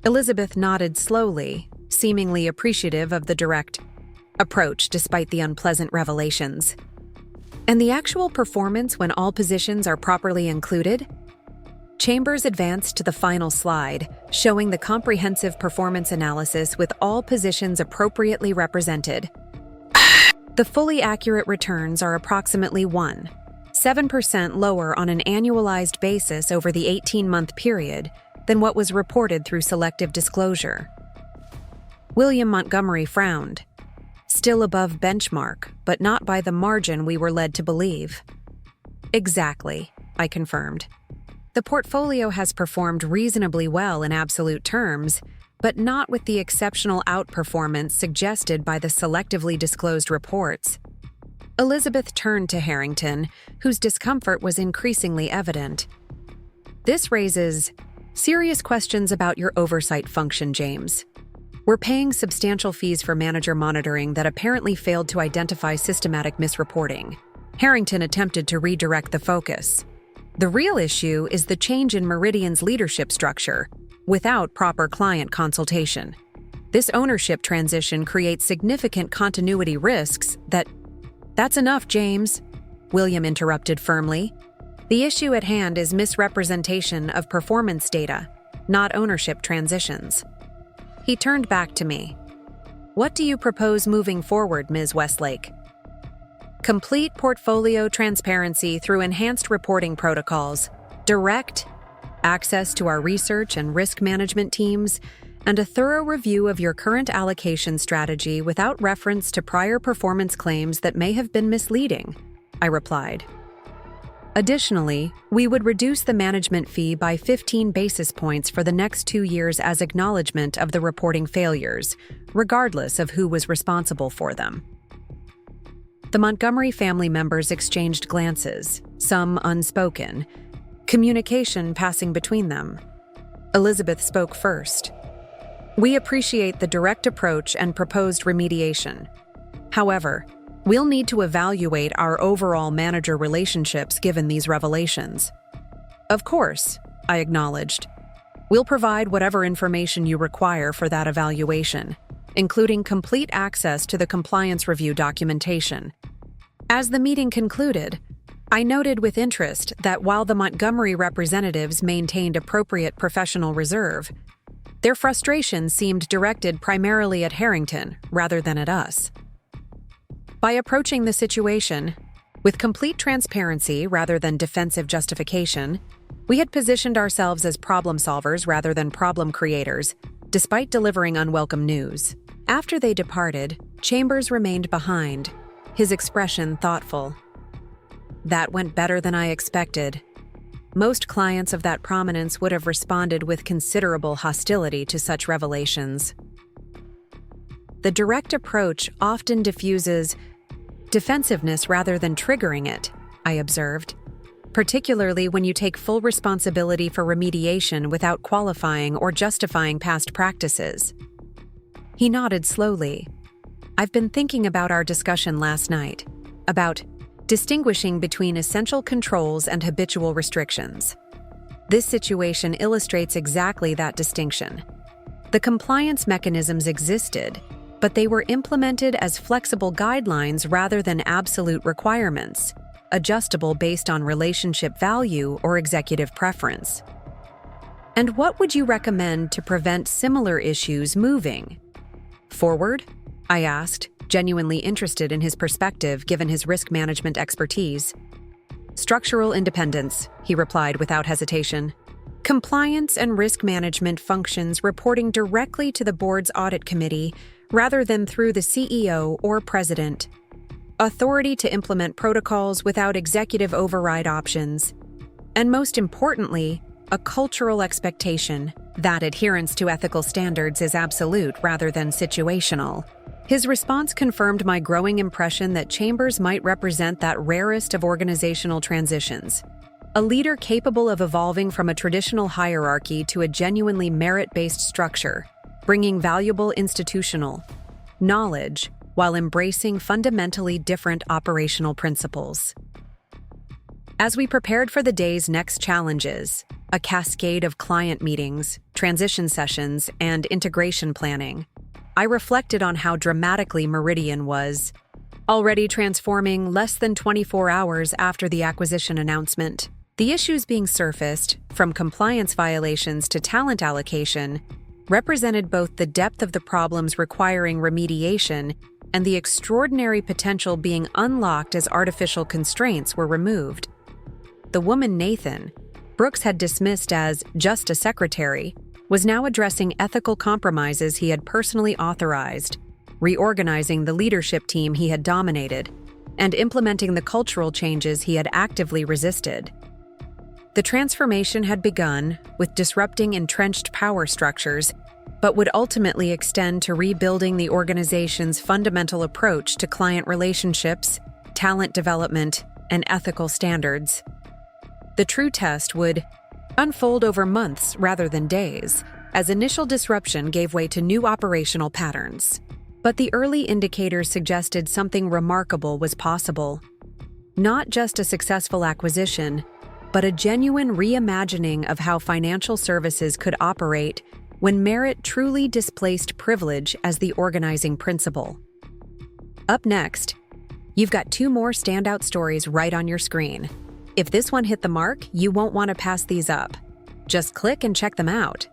Elizabeth nodded slowly, seemingly appreciative of the direct approach despite the unpleasant revelations. And the actual performance when all positions are properly included? Chambers advanced to the final slide, showing the comprehensive performance analysis with all positions appropriately represented. The fully accurate returns are approximately 7% lower on an annualized basis over the 18-month period than what was reported through selective disclosure. William Montgomery frowned. Still above benchmark, but not by the margin we were led to believe. Exactly, I confirmed. The portfolio has performed reasonably well in absolute terms, but not with the exceptional outperformance suggested by the selectively disclosed reports. Elizabeth turned to Harrington, whose discomfort was increasingly evident. This raises serious questions about your oversight function, James. We're paying substantial fees for manager monitoring that apparently failed to identify systematic misreporting. Harrington attempted to redirect the focus. The real issue is the change in Meridian's leadership structure, without proper client consultation. This ownership transition creates significant continuity risks That's enough, James, William interrupted firmly. The issue at hand is misrepresentation of performance data, not ownership transitions. He turned back to me. What do you propose moving forward, Ms. Westlake? Complete portfolio transparency through enhanced reporting protocols, direct access to our research and risk management teams, and a thorough review of your current allocation strategy without reference to prior performance claims that may have been misleading, I replied. Additionally, we would reduce the management fee by 15 basis points for the next 2 years as acknowledgement of the reporting failures, regardless of who was responsible for them. The Montgomery family members exchanged glances, some unspoken, communication passing between them. Elizabeth spoke first. We appreciate the direct approach and proposed remediation. However, we'll need to evaluate our overall manager relationships given these revelations. Of course, I acknowledged. We'll provide whatever information you require for that evaluation, including complete access to the compliance review documentation. As the meeting concluded, I noted with interest that while the Montgomery representatives maintained appropriate professional reserve, their frustration seemed directed primarily at Harrington rather than at us. By approaching the situation with complete transparency rather than defensive justification, we had positioned ourselves as problem solvers rather than problem creators, despite delivering unwelcome news. After they departed, Chambers remained behind, his expression thoughtful. That went better than I expected. Most clients of that prominence would have responded with considerable hostility to such revelations. The direct approach often diffuses defensiveness rather than triggering it, I observed, particularly when you take full responsibility for remediation without qualifying or justifying past practices. He nodded slowly. I've been thinking about our discussion last night, about distinguishing between essential controls and habitual restrictions. This situation illustrates exactly that distinction. The compliance mechanisms existed, but they were implemented as flexible guidelines rather than absolute requirements, adjustable based on relationship value or executive preference. And what would you recommend to prevent similar issues moving forward? I asked, genuinely interested in his perspective given his risk management expertise. Structural independence, he replied without hesitation. Compliance and risk management functions reporting directly to the board's audit committee rather than through the CEO or president. Authority to implement protocols without executive override options. And most importantly, a cultural expectation that adherence to ethical standards is absolute rather than situational. His response confirmed my growing impression that Chambers might represent that rarest of organizational transitions. A leader capable of evolving from a traditional hierarchy to a genuinely merit-based structure, bringing valuable institutional knowledge while embracing fundamentally different operational principles. As we prepared for the day's next challenges, a cascade of client meetings, transition sessions, and integration planning, I reflected on how dramatically Meridian was already transforming less than 24 hours after the acquisition announcement. The issues being surfaced, from compliance violations to talent allocation, represented both the depth of the problems requiring remediation and the extraordinary potential being unlocked as artificial constraints were removed. The woman Nathan, Brooks had dismissed as just a secretary, was now addressing ethical compromises he had personally authorized, reorganizing the leadership team he had dominated, and implementing the cultural changes he had actively resisted. The transformation had begun with disrupting entrenched power structures, but would ultimately extend to rebuilding the organization's fundamental approach to client relationships, talent development, and ethical standards. The true test would unfold over months rather than days, as initial disruption gave way to new operational patterns. But the early indicators suggested something remarkable was possible. Not just a successful acquisition, but a genuine reimagining of how financial services could operate when merit truly displaced privilege as the organizing principle. Up next, you've got 2 more standout stories right on your screen. If this one hit the mark, you won't want to pass these up. Just click and check them out.